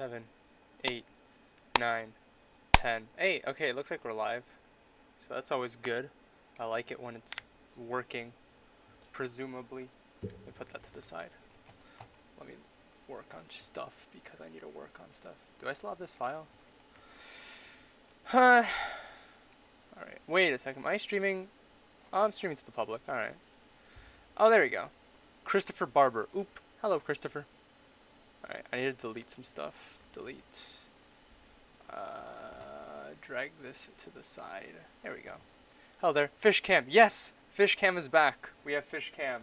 7, 8, 9, 10. Hey, okay, it looks like we're live. So that's always good. I like it when it's working, presumably. Let me put that to the side. Let me work on stuff because I need to work on stuff. Do I still have this file? Alright, wait a second. Am I streaming? Oh, I'm streaming to the public. Alright. Oh, there we go. Christopher Barber. Oop. Hello, Christopher. Alright, I need to delete some stuff. Delete. Drag this to the side. There we go. Hello there. Fish cam. Yes! Fish cam is back. We have fish cam.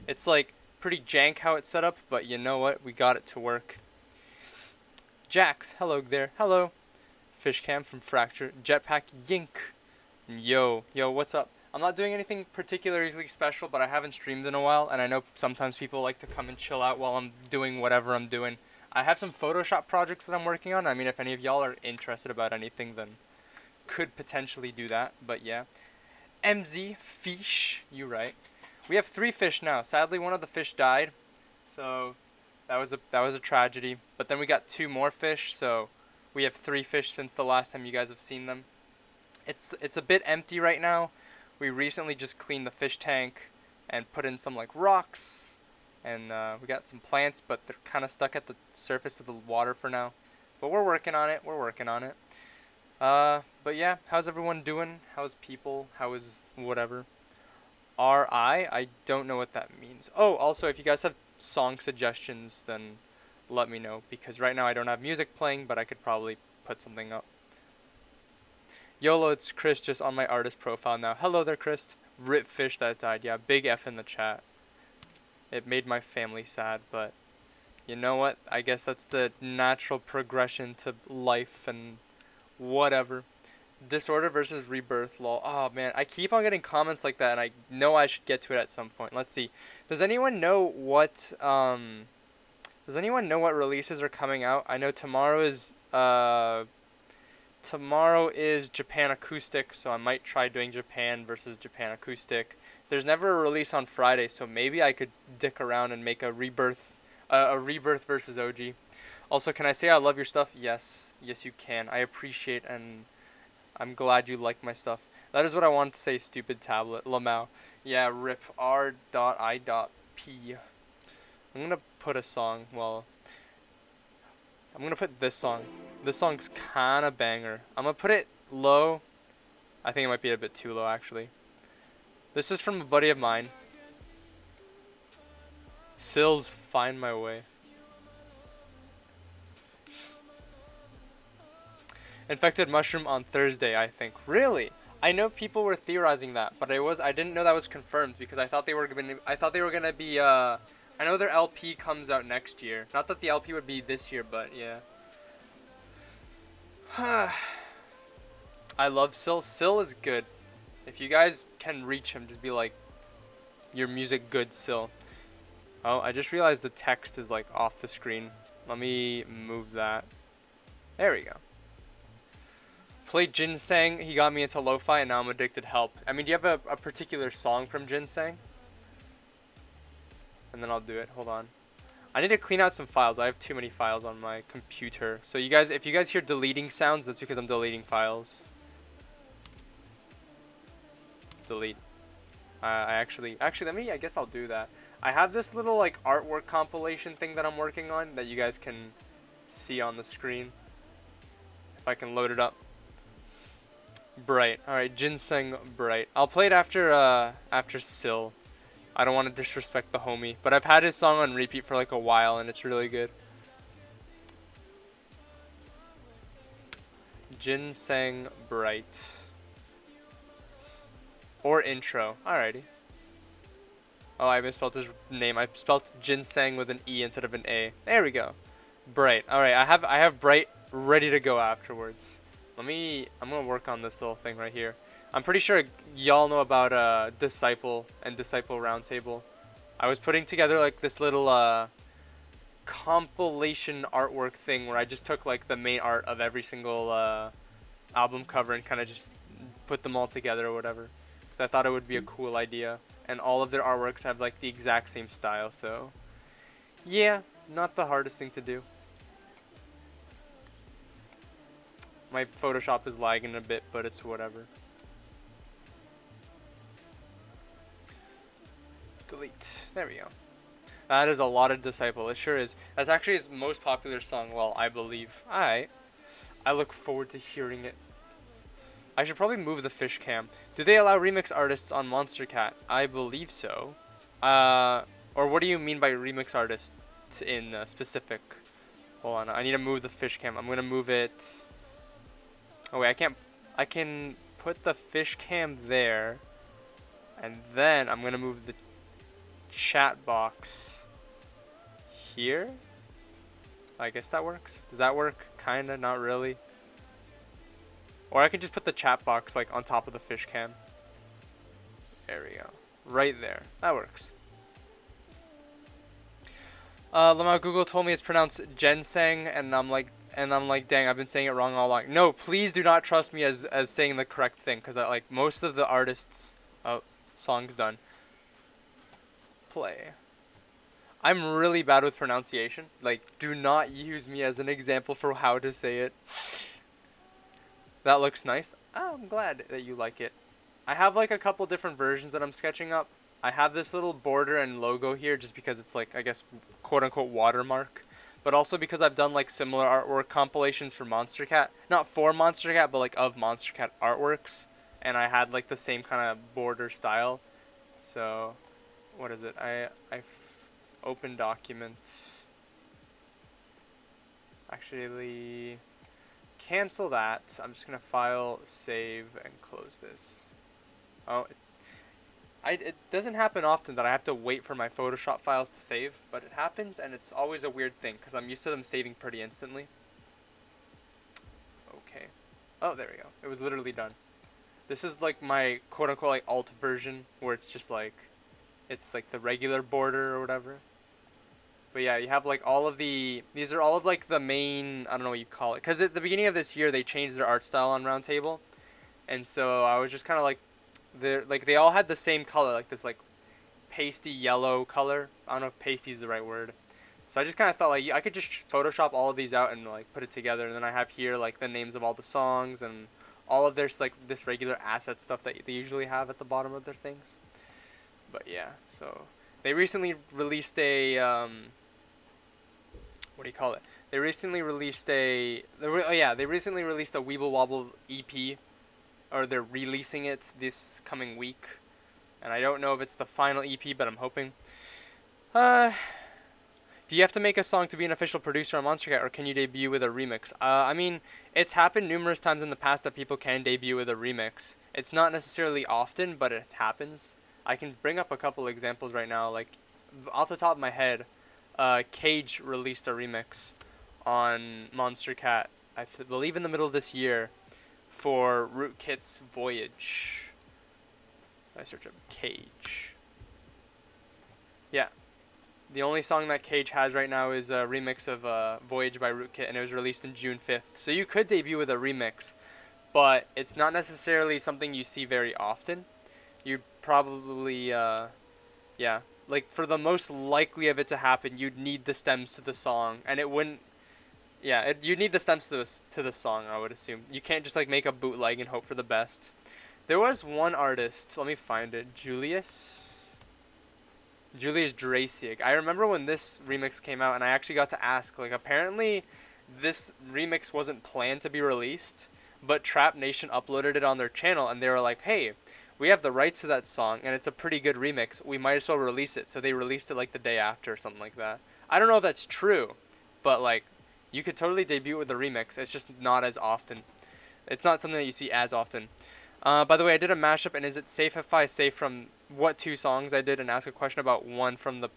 It's like pretty jank how it's set up, but you know what? We got it to work. Jax. Hello there. Hello. Fish cam from Fracture. Jetpack Yink. Yo. Yo, what's up? I'm not doing anything particularly special, but I haven't streamed in a while, and I know sometimes people like to come and chill out while I'm doing whatever I'm doing. I have some Photoshop projects that I'm working on. I mean, if any of y'all are interested about anything, then could potentially do that, but yeah. MZ Fish, you right. We have 3 fish now. Sadly, one of the fish died, so that was a tragedy. But then we got 2 more fish, so we have 3 fish since the last time you guys have seen them. It's a bit empty right now. We recently just cleaned the fish tank and put in some like rocks, and we got some plants, but they're kind of stuck at the surface of the water for now. But we're working on it. We're working on it. But yeah, how's everyone doing? How's people? How is whatever? I don't know what that means. Oh, also, if you guys have song suggestions, then let me know, because right now I don't have music playing, but I could probably put something up. YOLO, it's Chris just on my artist profile now. Hello there, Chris. Rip fish that died. Yeah, big F in the chat. It made my family sad, but you know what? I guess that's the natural progression to life and whatever. Disorder versus rebirth, lol. Oh man, I keep on getting comments like that, and I know I should get to it at some point. Let's see. Does anyone know what releases are coming out? I know tomorrow is Japan Acoustic, so I might try doing Japan versus Japan Acoustic. There's never a release on Friday, so maybe I could dick around and make a rebirth versus OG. Also, can I say I love your stuff? Yes, you can. I appreciate and I'm glad you like my stuff. That is what I want to say, stupid tablet. Lamau. Yeah, rip r.i.p. I'm gonna put a song, I'm gonna put this song. This song's kinda banger. I'm gonna put it low. I think it might be a bit too low, actually. This is from a buddy of mine. Sills, Find My Way. Infected mushroom on Thursday, I think. Really? I know people were theorizing that, but I didn't know that was confirmed because I thought they were gonna be I know their LP comes out next year. Not that the LP would be this year, but yeah. I love Sill. Sill is good. If you guys can reach him, just be like, your music good, Sill. Oh, I just realized the text is like off the screen. Let me move that. There we go. Played Ginseng, he got me into lo-fi, and now I'm addicted. Help. I mean, do you have a particular song from Ginseng? And then I'll do it. Hold on. I need to clean out some files. I have too many files on my computer. So you guys, if you guys hear deleting sounds, that's because I'm deleting files. Delete. I guess I'll do that. I have this little like artwork compilation thing that I'm working on that you guys can see on the screen. If I can load it up. Bright. Alright, Ginseng Bright. I'll play it after Sill. I don't want to disrespect the homie, but I've had his song on repeat for like a while and it's really good. Ginseng Bright. Or intro. Alrighty. Oh, I misspelled his name. I spelled Ginseng with an E instead of an A. There we go. Bright. Alright, I have Bright ready to go afterwards. I'm gonna work on this little thing right here. I'm pretty sure y'all know about Disciple and Disciple Roundtable. I was putting together like this little compilation artwork thing where I just took like the main art of every single album cover and kind of just put them all together or whatever. Because I thought it would be a cool idea. And all of their artworks have like the exact same style, so yeah, not the hardest thing to do. My Photoshop is lagging a bit, but it's whatever. Delete. There we go. That is a lot of Disciple. It sure is. That's actually his most popular song, well, I believe. I look forward to hearing it. I should probably move the fish cam. Do they allow remix artists on Monster Cat? I believe so. Or what do you mean by remix artists in specific? Hold on, I need to move the fish cam. I'm gonna move it. Oh wait, I can't. I can put the fish cam there, and then I'm gonna move the chat box here. I guess that works. Does that work? Kinda, not really. Or I could just put the chat box like on top of the fish cam. There we go. Right there. That works. Lamau, Google told me it's pronounced ginseng, and I'm like, dang, I've been saying it wrong all along. No, please do not trust me as saying the correct thing, because like most of the artists, oh, song's done. Play. I'm really bad with pronunciation. Like, do not use me as an example for how to say it. That looks nice. Oh, I'm glad that you like it. I have like a couple different versions that I'm sketching up. I have this little border and logo here just because it's like, I guess, quote unquote watermark. But also because I've done like similar artwork compilations for Monster Cat. Not for Monster Cat, but like of Monster Cat artworks. And I had like the same kind of border style. So, what is it? I open documents. Actually, cancel that. I'm just gonna file, save, and close this. Oh, it doesn't happen often that I have to wait for my Photoshop files to save, but it happens, and it's always a weird thing because I'm used to them saving pretty instantly. Okay. Oh, there we go. It was literally done. This is like my quote-unquote like alt version where it's just like, it's like the regular border or whatever. But yeah, you have like all of the, these are all of like the main, I don't know what you call it, because at the beginning of this year they changed their art style on Roundtable, and so I was just kind of like, they all had the same color, like this like pasty yellow color. I don't know if pasty is the right word. So I just kind of thought like I could just Photoshop all of these out and like put it together, and then I have here like the names of all the songs and all of their like this regular asset stuff that they usually have at the bottom of their things. But yeah, so they recently released a what do you call it? They recently released a they recently released a Weeble Wobble EP, or they're releasing it this coming week, and I don't know if it's the final EP, but I'm hoping. Do you have to make a song to be an official producer on Monster Cat, or can you debut with a remix? I mean, it's happened numerous times in the past that people can debut with a remix. It's not necessarily often, but it happens. I can bring up a couple examples right now. Like, off the top of my head, Cage released a remix on Monster Cat, I believe in the middle of this year, for Rootkit's Voyage. I search up Cage. Yeah. The only song that Cage has right now is a remix of Voyage by Rootkit, and it was released in June 5th. So you could debut with a remix, but it's not necessarily something you see very often. You'd probably, yeah, like for the most likely of it to happen, you'd need the stems to the song, and it wouldn't, yeah, you'd need the stems to the song, I would assume. You can't just like make a bootleg and hope for the best. There was one artist, let me find it, Julius Drasiak. I remember when this remix came out, and I actually got to ask, like, apparently this remix wasn't planned to be released, but Trap Nation uploaded it on their channel, and they were like, hey, we have the rights to that song, and it's a pretty good remix. We might as well release it. So they released it like the day after or something like that. I don't know if that's true, but like, you could totally debut with a remix. It's just not as often. It's not something that you see as often. By the way, I did a mashup, and is it safe if I say from what 2 songs I did and ask a question about one from the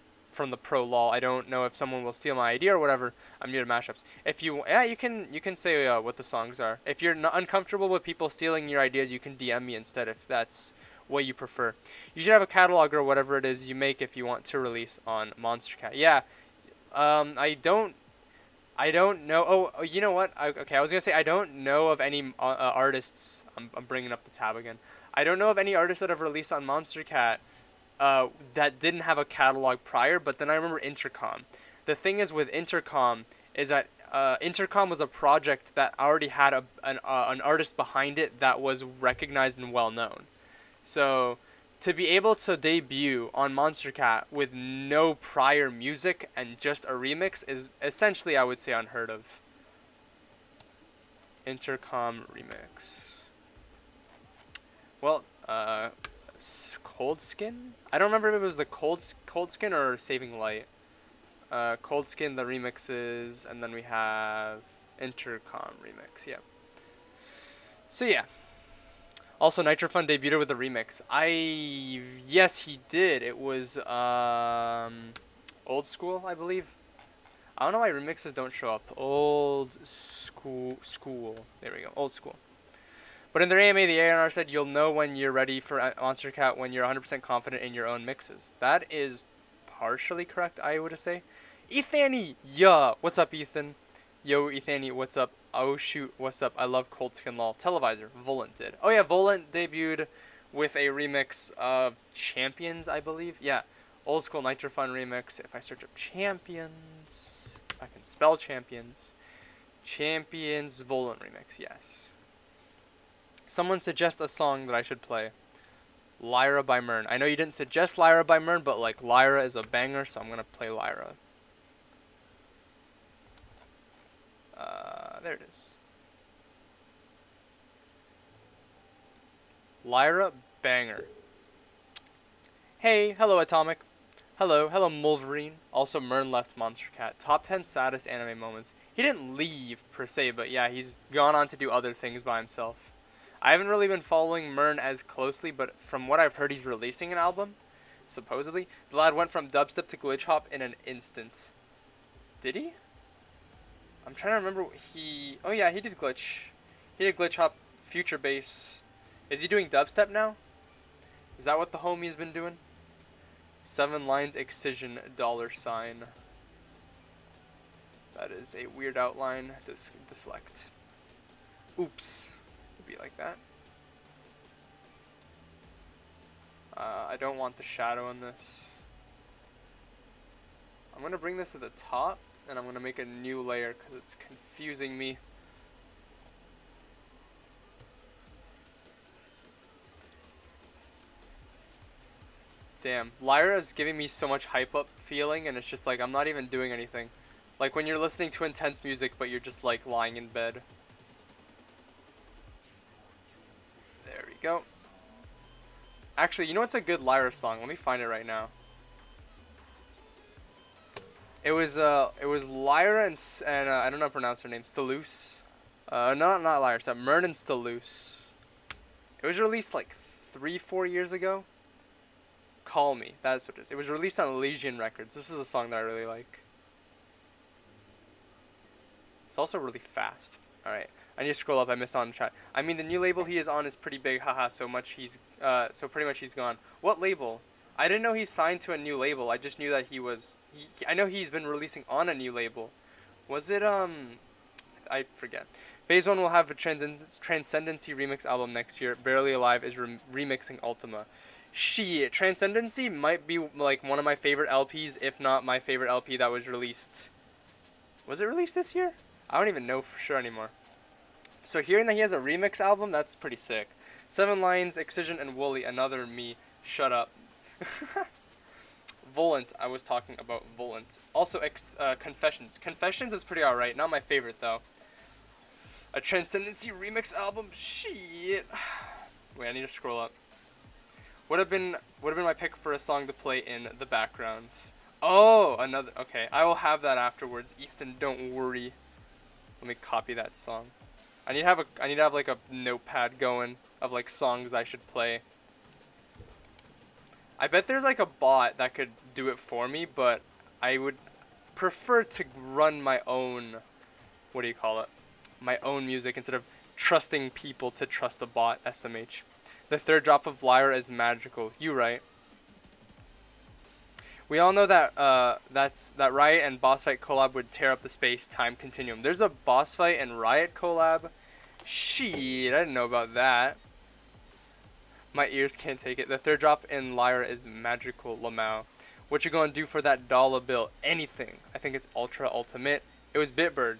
pro lol? I don't know if someone will steal my idea or whatever. I'm new to mashups. If you, yeah, you can say what the songs are. If you're not uncomfortable with people stealing your ideas, you can DM me instead if that's what you prefer. You should have a catalog or whatever it is you make if you want to release on Monster Cat. Yeah, I don't know. Oh, you know what? Okay, I was gonna say I don't know of any artists. I'm bringing up the tab again. I don't know of any artists that have released on Monster Cat that didn't have a catalog prior. But then I remember Intercom. The thing is with Intercom is that Intercom was a project that already had an artist behind it that was recognized and well known. So to be able to debut on Monster Cat with no prior music and just a remix is essentially, I would say, unheard of. Intercom remix. Well, Cold Skin? I don't remember if it was the Cold Skin or Saving Light. Cold Skin, the remixes, and then we have Intercom remix. Yeah. So yeah. Also, Nitrofun debuted with a remix. Yes, he did. It was Old School, I believe. I don't know why remixes don't show up. Old School. There we go. Old School. But in their AMA, the A&R said you'll know when you're ready for Monster Cat when you're 100% confident in your own mixes. That is partially correct, I would say. Ethany, yeah. What's up, Ethan? Yo, Ethany, what's up? Oh shoot, what's up? I love Cold Skin LOL. Televisor, Volant did. Oh yeah, Volant debuted with a remix of Champions, I believe. Yeah, Old School Nitrofun remix. If I search up Champions, if I can spell Champions. Champions Volant remix, yes. Someone suggest a song that I should play. Lyra by Mern. I know you didn't suggest Lyra by Mern, but like Lyra is a banger, so I'm gonna play Lyra. There it is. Lyra banger. Hey, hello Atomic. Hello Mulverine. Also Mern left Monster Cat. Top 10 saddest anime moments. He didn't leave per se, but yeah, he's gone on to do other things by himself. I haven't really been following Mern as closely, but from what I've heard, he's releasing an album, supposedly. The lad went from dubstep to glitch hop in an instant. Did he? I'm trying to remember. Oh yeah, he did glitch. He did glitch hop, future bass. Is he doing dubstep now? Is that what the homie's been doing? 7 lines excision $sign. That is a weird outline. Dyslect. Oops. Be like that. I don't want the shadow on this. I'm gonna bring this to the top, and I'm gonna make a new layer because it's confusing me. Damn, Lyra is giving me so much hype up feeling, and it's just like I'm not even doing anything. Like when you're listening to intense music, but you're just like lying in bed. There we go. Actually, you know what's a good Lyra song? Let me find it right now. It was Lyra and I don't know how to pronounce her name. Stalus. Not Lyra. It's Mern and Stalus. It was released like 3-4 years ago. Call Me. That's what it is. It was released on Elysian Records. This is a song that I really like. It's also really fast. All right. I need to scroll up. I missed on the chat. I mean, the new label he is on is pretty big. Haha. So pretty much he's gone. What label? I didn't know he signed to a new label. I just knew that he was. I know he's been releasing on a new label. Was it I forget. Phase 1 will have a Transcendency remix album next year. Barely Alive is remixing Ultima. Shit, Transcendency might be like one of my favorite LPs, if not my favorite LP that was released. Was it released this year? I don't even know for sure anymore. So hearing that he has a remix album, that's pretty sick. 7 Lines, Excision, and Wooly, another me. Shut up. Volant, I was talking about Volant. Also, Confessions. Confessions is pretty alright. Not my favorite, though. A Transcendency remix album? Shit. Wait, I need to scroll up. Would have been my pick for a song to play in the background. Oh, another. Okay, I will have that afterwards. Ethan, don't worry. Let me copy that song. I need to have like a notepad going of like songs I should play. I bet there's like a bot that could do it for me, but I would prefer to run my own, what do you call it? My own music instead of trusting people to trust a bot, SMH. The third drop of Lyra is magical. You right. We all know that that Riot and Boss Fight collab would tear up the space-time continuum. There's a Boss Fight and Riot collab? Shit, I didn't know about that. My ears can't take it. The third drop in Lyra is magical, Lamau. What you gonna do for that dollar bill? Anything. I think it's Ultra Ultimate. It was Bitbird.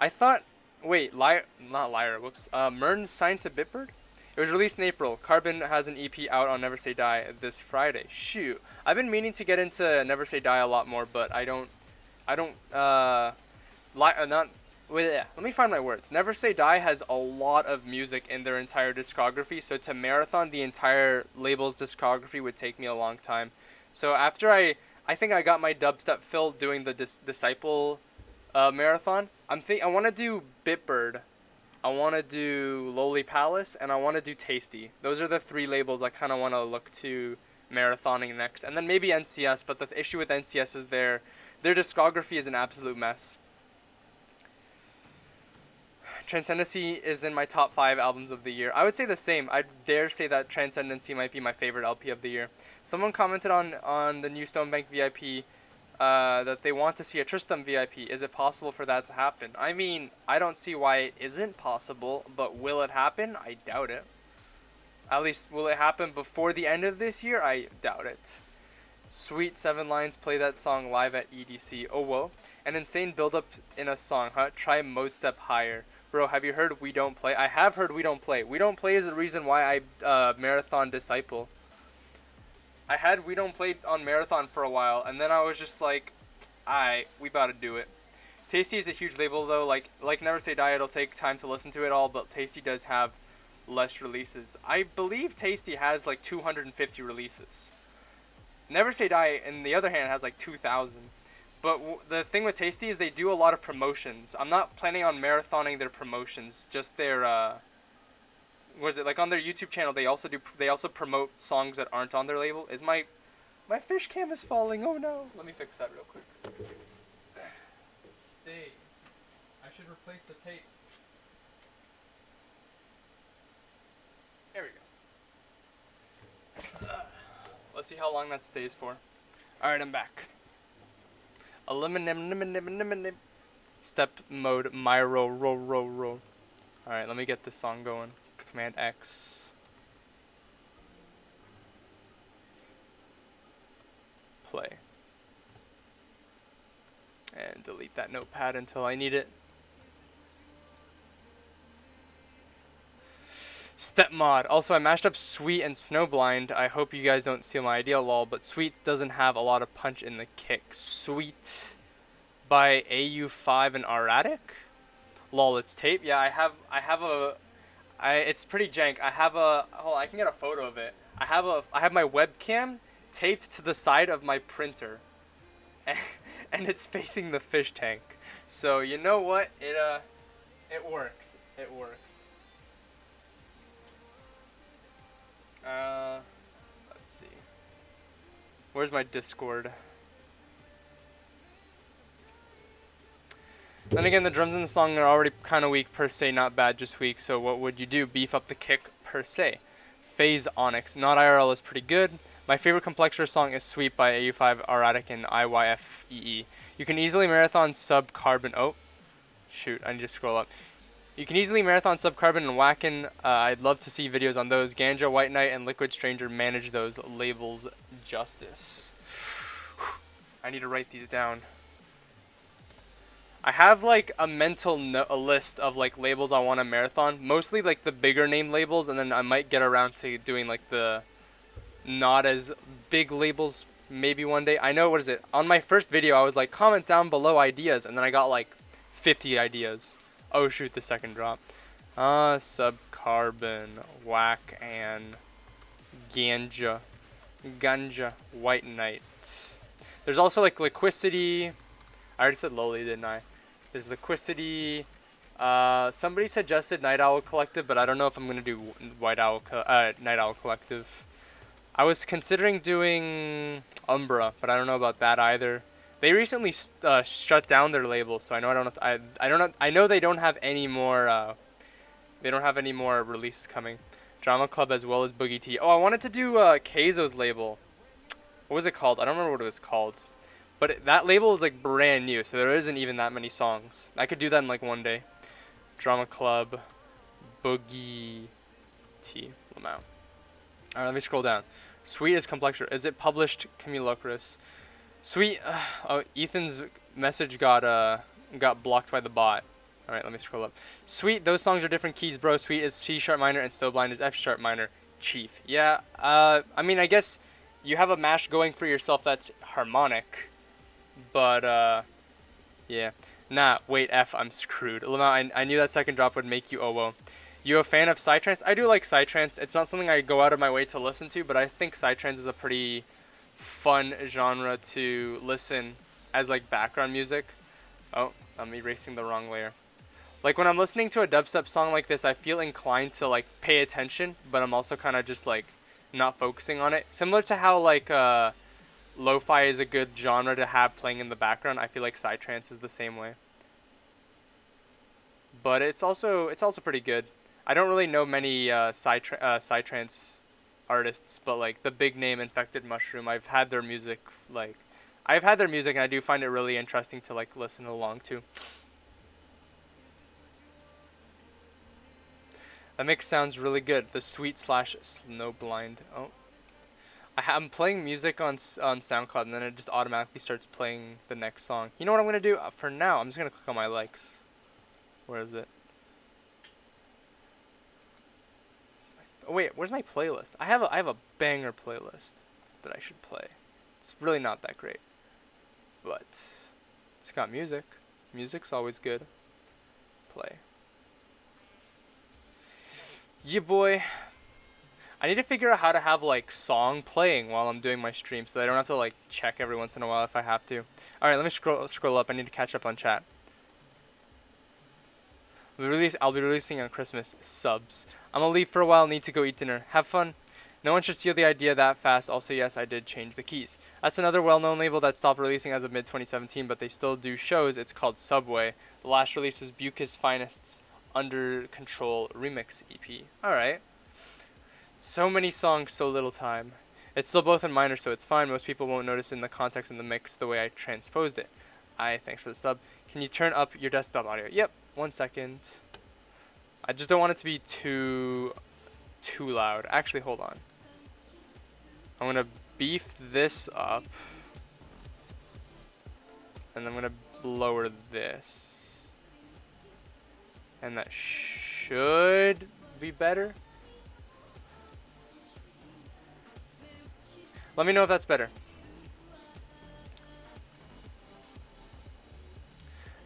I thought, wait, not Liar, whoops. Mern signed to Bitbird? It was released in April. Carbon has an EP out on Never Say Die this Friday. Shoot. I've been meaning to get into Never Say Die a lot more, but I don't, not, wait, yeah, let me find my words. Never Say Die has a lot of music in their entire discography, so to marathon the entire label's discography would take me a long time. So after I think I got my dubstep fill doing the Disciple marathon, I want to do Bitbird, I want to do Lowly Palace, and I want to do Tasty. Those are the 3 labels I kind of want to look to marathoning next. And then maybe NCS, but the issue with NCS is their discography is an absolute mess. Transcendency is in my top 5 albums of the year. I would say the same. I dare say that Transcendency might be my favorite LP of the year. Someone commented on the new Stonebank VIP that they want to see a Tristram VIP. Is it possible for that to happen? I mean, I don't see why it isn't possible, but will it happen? I doubt it. At least, will it happen before the end of this year? I doubt it. Sweet 7 lines, play that song live at EDC. Oh, whoa. An insane build-up in a song, huh? Try mode step higher. Bro, have you heard We Don't Play? I have heard We Don't Play. We Don't Play is the reason why I marathon Disciple. I had We Don't Play on marathon for a while, and then I was just like, alright, we about to do it. Tasty is a huge label, though. Like Never Say Die, it'll take time to listen to it all, but Tasty does have less releases. I believe Tasty has like 250 releases. Never Say Die, on the other hand, has like 2,000. But the thing with Tasty is they do a lot of promotions. I'm not planning on marathoning their promotions, just their was it like on their YouTube channel? They also promote songs that aren't on their label. Is my fish cam is falling? Oh no! Let me fix that real quick. Stay. I should replace the tape. There we go. Let's see how long that stays for. All right, I'm back. Step mode, Myro, roll. All right, let me get this song going. Command X. Play. And delete that notepad until I need it. Step mod. Also, I mashed up Sweet and Snowblind. I hope you guys don't steal my idea, lol, but Sweet doesn't have a lot of punch in the kick. Sweet by AU5 and Erratic? Lol, it's tape? Yeah, it's pretty jank. Hold on, I can get a photo of it. I have my webcam taped to the side of my printer. And it's facing the fish tank. So, you know what? It works. It works. Let's see. Where's my Discord? Then again, the drums in the song are already kind of weak per se, not bad, just weak. So what would you do? Beef up the kick per se. Phase Onyx, not IRL, is pretty good. My favorite Complexure song is Sweet by AU5, Erratic, and IYFEE. You can easily marathon Sub Carbon. Oh, shoot, I need to scroll up. You can easily marathon Sub Carbon and Whacken. I'd love to see videos on those. Ganja, White Knight, and Liquid Stranger manage those labels justice. I need to write these down. I have like a mental a list of like labels I want to marathon. Mostly like the bigger name labels, and then I might get around to doing like the not as big labels maybe one day. I know, what is it? On my first video, I was like, comment down below ideas, and then I got like 50 ideas. Oh shoot, the second drop. Sub Carbon, Whack, and Ganja, White Knight. There's also like Liquicity. I already said Lowly, didn't I? There's Liquicity. Somebody suggested Night Owl Collective, but I don't know if I'm gonna do Night Owl Collective. I was considering doing Umbra, but I don't know about that either. They recently shut down their label, so I know they don't have any more. They don't have any more releases coming. Drama Club as well as Boogie T. Oh, I wanted to do Keizo's label. What was it called? I don't remember what it was called. But that label is like brand new, so there isn't even that many songs. I could do that in like one day. Drama Club, Boogie T. Lamau. Alright, let me scroll down. Sweet is Complexure. Is it published? Camulocris. Sweet. Oh, Ethan's message got blocked by the bot. All right, let me scroll up. Sweet, those songs are different keys, bro. Sweet is C sharp minor and Snowblind is F sharp minor. Chief. Yeah, I mean, I guess you have a mash going for yourself that's harmonic. But, yeah. Nah, wait, F, I'm screwed. Lamau, I knew that second drop would make you oh-whoa. You a fan of psytrance? I do like psytrance. It's not something I go out of my way to listen to, but I think psytrance is a pretty fun genre to listen as, like, background music. Oh, I'm erasing the wrong layer. Like, when I'm listening to a dubstep song like this, I feel inclined to, like, pay attention, but I'm also kind of just, like, not focusing on it. Similar to how, like, lo-fi is a good genre to have playing in the background. I feel like psytrance is the same way. But it's also pretty good. I don't really know many psytrance artists, but, like, the big name Infected Mushroom, I've had their music, and I do find it really interesting to, like, listen along to. That mix sounds really good. The Sweet / Snowblind. Oh, I'm playing music on SoundCloud, and then it just automatically starts playing the next song. You know what I'm gonna do? For now, I'm just gonna click on my likes. Where is it? Oh wait, where's my playlist? I have a banger playlist that I should play. It's really not that great, but it's got music. Music's always good. Play. Yeah, boy. I need to figure out how to have, like, song playing while I'm doing my stream so that I don't have to, like, check every once in a while if I have to. Alright, let me scroll up. I need to catch up on chat. I'll be releasing on Christmas. Subs. I'm gonna leave for a while. Need to go eat dinner. Have fun. No one should steal the idea that fast. Also, yes, I did change the keys. That's another well-known label that stopped releasing as of mid-2017, but they still do shows. It's called Subway. The last release was Bucus Finest's Under Control Remix EP. Alright. So many songs, so little time. It's still both in minor, so it's fine. Most people won't notice in the context in the mix the way I transposed it. Thanks for the sub. Can you turn up your desktop audio? Yep. 1 second. I just don't want it to be too loud. Actually, hold on. I'm gonna beef this up, and I'm gonna lower this, and that should be better. Let me know if that's better.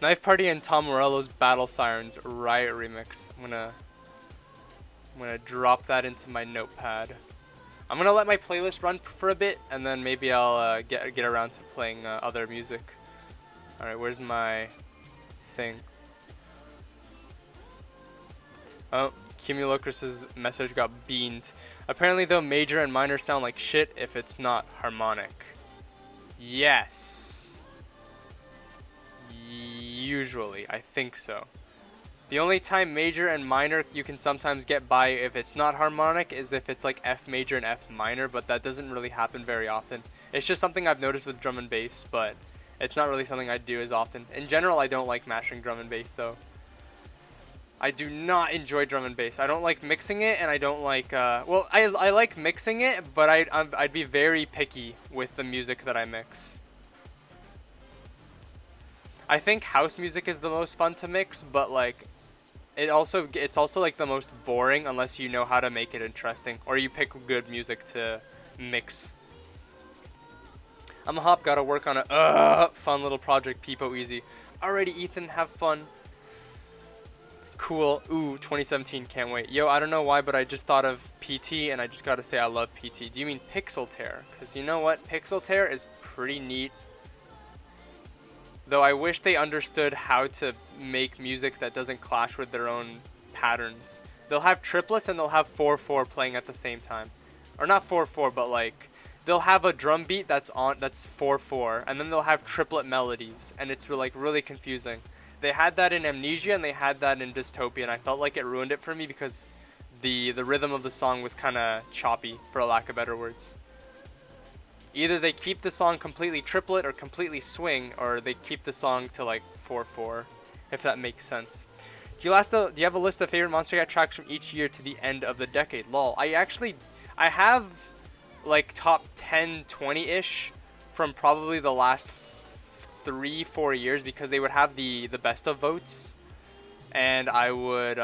Knife Party and Tom Morello's Battle Sirens Riot Remix. I'm gonna drop that into my notepad. I'm gonna let my playlist run for a bit, and then maybe I'll get around to playing other music. All right, where's my thing? Oh, Cumulocrus's message got beamed. Apparently, though, major and minor sound like shit if it's not harmonic. Yes. Usually, I think so. The only time major and minor you can sometimes get by if it's not harmonic is if it's like F major and F minor, but that doesn't really happen very often. It's just something I've noticed with drum and bass, but it's not really something I do as often. In general, I don't like mashing drum and bass, though. I do not enjoy drum and bass. I don't like mixing it, and I don't like, well, I like mixing it, but I'd be very picky with the music that I mix. I think house music is the most fun to mix, but, like, it's also like the most boring unless you know how to make it interesting, or you pick good music to mix. I'm a hop, gotta work on a fun little project, Peepo Easy. Alrighty, Ethan, have fun. Cool. Ooh, 2017, can't wait. Yo, I don't know why, but I just thought of PT, and I just gotta say I love PT. Do you mean Pixel Tear? Because you know what? Pixel Tear is pretty neat. Though I wish they understood how to make music that doesn't clash with their own patterns. They'll have triplets and they'll have 4/4 playing at the same time. Or not 4/4, but like they'll have a drum beat that's 4/4, and then they'll have triplet melodies, and it's like really confusing. They had that in Amnesia and they had that in Dystopia, and I felt like it ruined it for me because the rhythm of the song was kind of choppy, for a lack of better words. Either they keep the song completely triplet or completely swing, or they keep the song to like 4/4, if that makes sense. Do you have a list of favorite Monster Cat tracks from each year to the end of the decade? Lol. I have like top 10, 20-ish from probably the last 3-4 years, because they would have the best of votes. and I would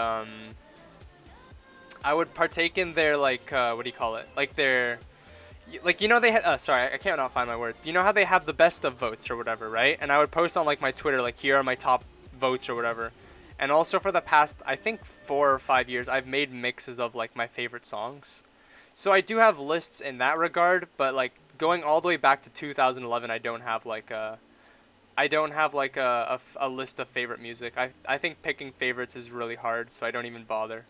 partake in their like what do you call it? Like their like you know they had sorry I can't not find my words. You know how they have the best of votes or whatever, right? And I would post on like my Twitter like here are my top votes or whatever. And also for the past I think 4 or 5 years I've made mixes of like my favorite songs. So I do have lists in that regard, but like going all the way back to 2011 I don't have like a a list of favorite music. I think picking favorites is really hard, so I don't even bother.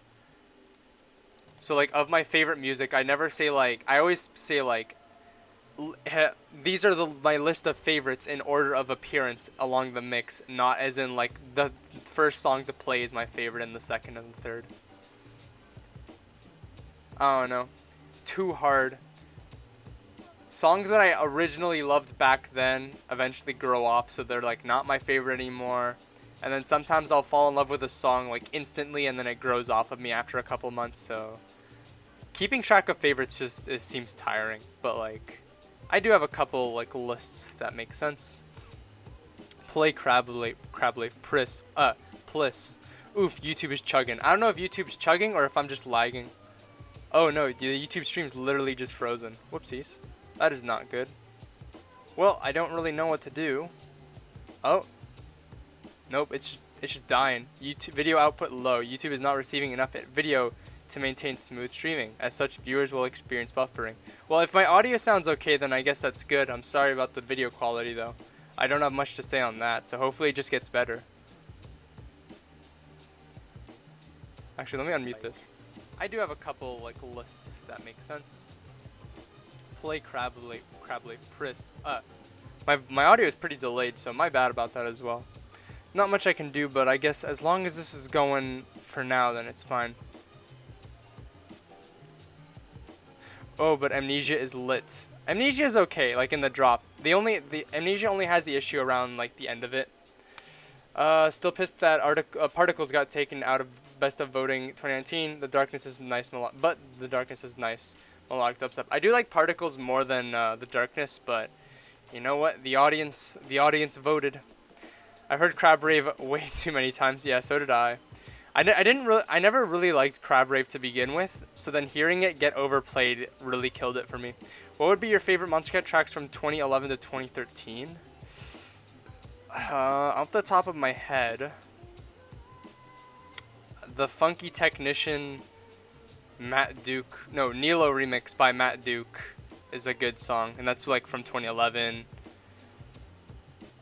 So like of my favorite music, I never say like I always say like these are my list of favorites in order of appearance along the mix, not as in like the first song to play is my favorite and the second and the third. I don't know. It's too hard. Songs that I originally loved back then eventually grow off, so they're like not my favorite anymore. And then sometimes I'll fall in love with a song like instantly and then it grows off of me after a couple months, so keeping track of favorites just it seems tiring, but like I do have a couple like lists if that makes sense. Play Crabbley Priss Pliss. Oof, YouTube is chugging. I don't know if YouTube's chugging or if I'm just lagging. Oh no, the YouTube stream's literally just frozen. Whoopsies. That is not good. Well, I don't really know what to do. Oh. Nope, it's just dying. YouTube video output low. YouTube is not receiving enough video to maintain smooth streaming. As such, viewers will experience buffering. Well, if my audio sounds okay, then I guess that's good. I'm sorry about the video quality though. I don't have much to say on that, so hopefully it just gets better. Actually, let me unmute this. I do have a couple like lists if that makes sense. Play Crabbley Priss. My audio is pretty delayed, so my bad about that as well. Not much I can do, but I guess as long as this is going for now, then it's fine. Oh, but Amnesia is lit. Amnesia is okay, like in the drop. The Amnesia only has the issue around like the end of it. Still pissed that Particles got taken out of Best of Voting 2019. The Darkness is nice, but the Darkness is nice. Melodic dubstep. I do like Particles more than the Darkness, but you know what? The audience voted. I've heard Crab Rave way too many times. Yeah, so did I. I never really liked Crab Rave to begin with, so then hearing it get overplayed really killed it for me. What would be your favorite Monster Cat tracks from 2011 to 2013? Off the top of my head, the Funky Technician Nilo remix by Matt Duke is a good song, and that's like from 2011.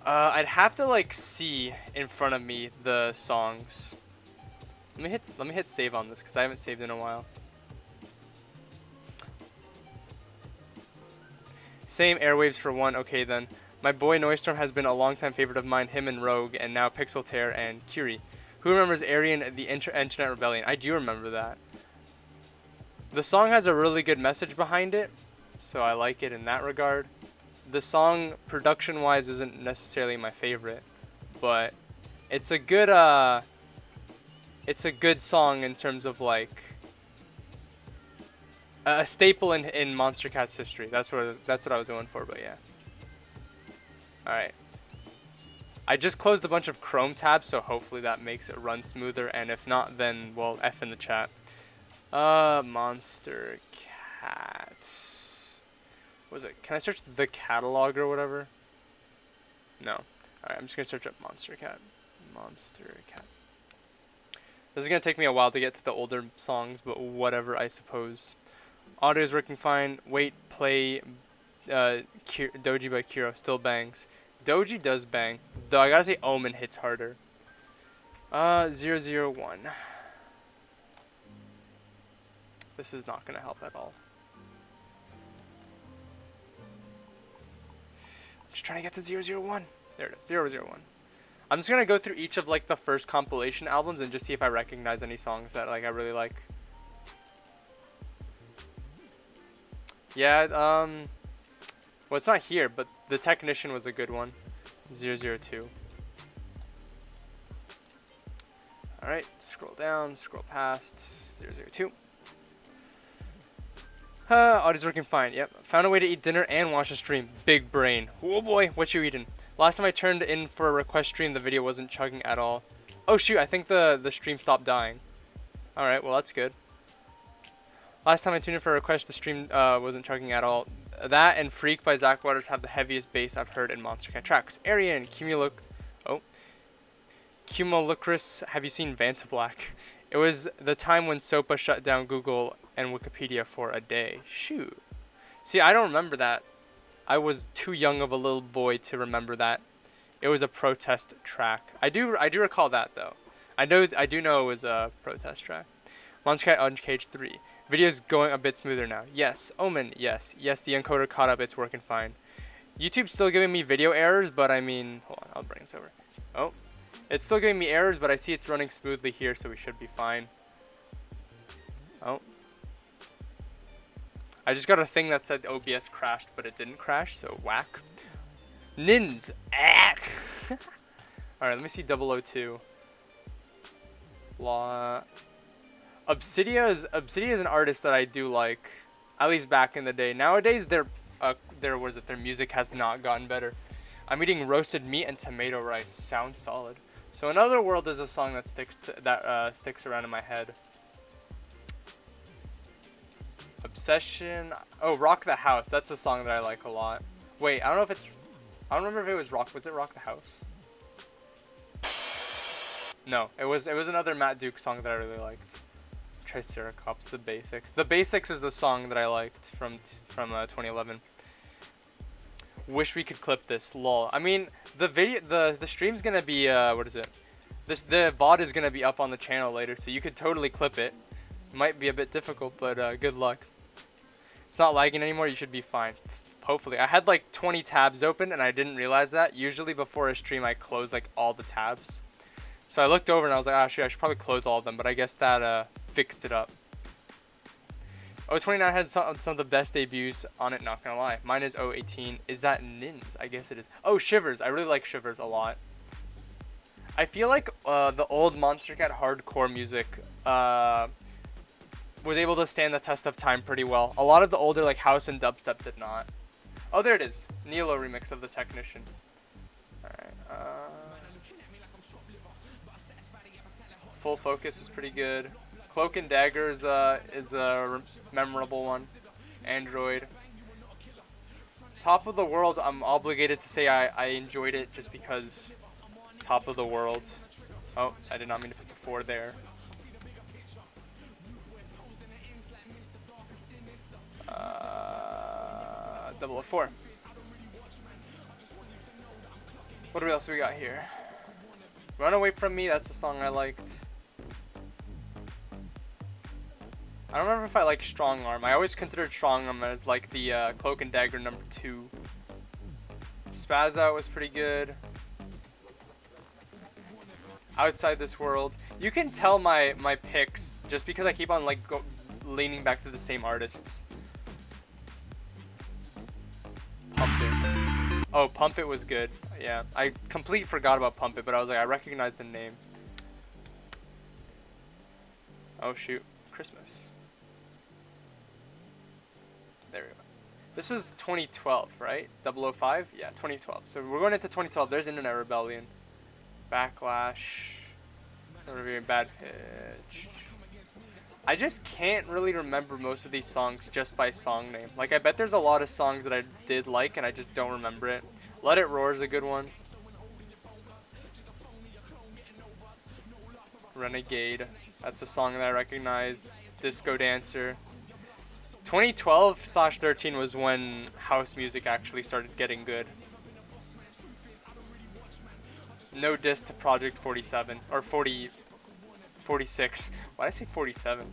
I'd have to like see in front of me the songs. Let me hit save on this because I haven't saved in a while. Same airwaves for one. Okay then. My boy Noistorm has been a longtime favorite of mine. Him and Rogue, and now Pixel Tear and Curie. Who remembers Aryan the Internet Rebellion? I do remember that. The song has a really good message behind it, so I like it in that regard. The song production-wise isn't necessarily my favorite, but it's a good song in terms of like a staple in Monster Cat's history. That's what I was going for, but yeah. All right. I just closed a bunch of Chrome tabs, so hopefully that makes it run smoother, and if not, then well, F in the chat. Monster Cat. What was it? Can I search the catalog or whatever? No. Alright, I'm just gonna search up Monster Cat. Monster Cat. This is gonna take me a while to get to the older songs, but whatever, I suppose. Audio is working fine. Wait, play Doji by Kiro. Still bangs. Doji does bang. Though I gotta say Omen hits harder. 001. This is not gonna help at all. I'm just trying to get to 001. There it is, 001. I'm just gonna go through each of like the first compilation albums and just see if I recognize any songs that like I really like. Yeah, well it's not here, but The Technician was a good one. 002. Alright, scroll down, scroll past. 002. Audio's working fine. Yep. Found a way to eat dinner and watch a stream. Big brain. Oh boy, what you eating? Last time I turned in for a request stream, the video wasn't chugging at all. Oh shoot, I think the stream stopped dying. Alright, well that's good. Last time I tuned in for a request, the stream wasn't chugging at all. That and Freak by Zach Waters have the heaviest bass I've heard in Monster Cat tracks. Arian, Cumulocris, have you seen Vanta Black? It was the time when SOPA shut down Google and Wikipedia for a day. Shoot. See, I don't remember that. I was too young of a little boy to remember that. It was a protest track. I do recall that though. I do know it was a protest track. Monster Cat Uncaged 3. Video's going a bit smoother now. Yes. Omen, yes. Yes, the encoder caught up, it's working fine. YouTube's still giving me video errors, but I mean, hold on, I'll bring this over. Oh. It's still giving me errors, but I see it's running smoothly here, so we should be fine. Oh. I just got a thing that said OBS crashed, but it didn't crash, so whack. Nins. Alright, let me see 002. Obsidia is an artist that I do like, at least back in the day. Nowadays, their music has not gotten better. I'm eating roasted meat and tomato rice. Sounds solid. So Another World is a song that sticks around in my head. Obsession. Oh, Rock the House. That's a song that I like a lot. Wait, I don't remember if it was Rock. Was it Rock the House? No, it was another Matt Duke song that I really liked. Triceratops, The Basics. The Basics is the song that I liked from 2011. Wish we could clip this, lol. I mean, the stream's gonna be what is it? The VOD is gonna be up on the channel later, so you could totally clip it. Might be a bit difficult, but good luck. It's not lagging anymore. You should be fine. Hopefully. I had like 20 tabs open and I didn't realize that. Usually before a stream I close like all the tabs. So I looked over and I was like, ah, shit, I should probably close all of them, but I guess that fixed it up. 029 has some of the best debuts on it, not gonna lie. Mine is 018. Is that Nins? I guess it is. Oh, Shivers. I really like Shivers a lot. I feel like the old Monster Cat hardcore music was able to stand the test of time pretty well. A lot of the older like house and dubstep did not. Oh, there it is. Nilo remix of The Technician. Alright. Full Focus is pretty good. Cloak and Dagger is a memorable one. Android. Top of the World, I'm obligated to say I enjoyed it just because Top of the World. Oh, I did not mean to put the 4 there. 004. What else we got here? Run Away From Me, that's a song I liked. I don't remember if I like Strong Arm. I always considered Strong Arm as like the Cloak and Dagger number 2. Spaz Out was pretty good. Outside This World. You can tell my picks just because I keep on like leaning back to the same artists. Pump It. Oh, Pump It was good. Yeah, I completely forgot about Pump It, but I was like, I recognize the name. Oh shoot, Christmas. There we go. This is 2012, right? 005? Yeah, 2012. So we're going into 2012. There's Internet Rebellion. Backlash. Bad Pitch. I just can't really remember most of these songs just by song name. Like, I bet there's a lot of songs that I did like and I just don't remember it. Let It Roar is a good one. Renegade. That's a song that I recognize. Disco Dancer. 2012/13 was when house music actually started getting good. No diss to Project 47 or 46. Why did I say 47?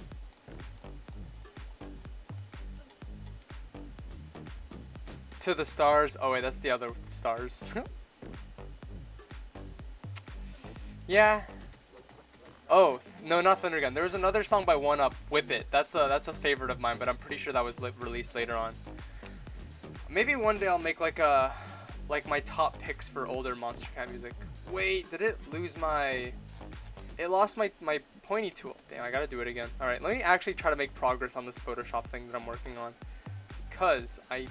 To the Stars. Oh wait, that's the other Stars. Yeah. Oh no, not Thundergun. There was another song by One Up, Whip It. That's a favorite of mine, but I'm pretty sure that was released later on. Maybe one day I'll make like my top picks for older Monster Cat music. Wait, did it lose my... It lost my pointy tool. Damn, I gotta do it again. Alright, let me actually try to make progress on this Photoshop thing that I'm working on. Because I